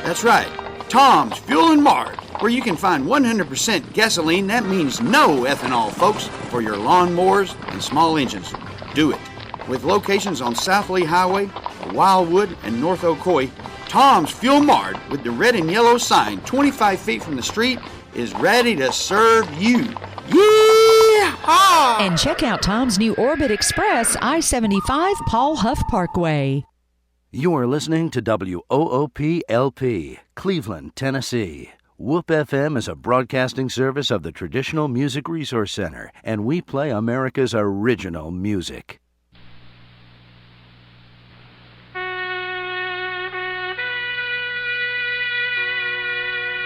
Speaker 25: That's right, Tom's Fuel and Mart, where you can find 100% gasoline. That means no ethanol, folks, for your lawnmowers and small engines. Do it. With locations on South Lee Highway, Wildwood, and North Ocoee, Tom's Fuel Mart, with the red and yellow sign 25 feet from the street, is ready to serve you. Yeehaw!
Speaker 14: And check out Tom's new Orbit Express I-75 Paul Huff Parkway.
Speaker 15: You are listening to WOOP-LP, Cleveland, Tennessee. WOOP FM is a broadcasting service of the Traditional Music Resource Center, and we play America's original music.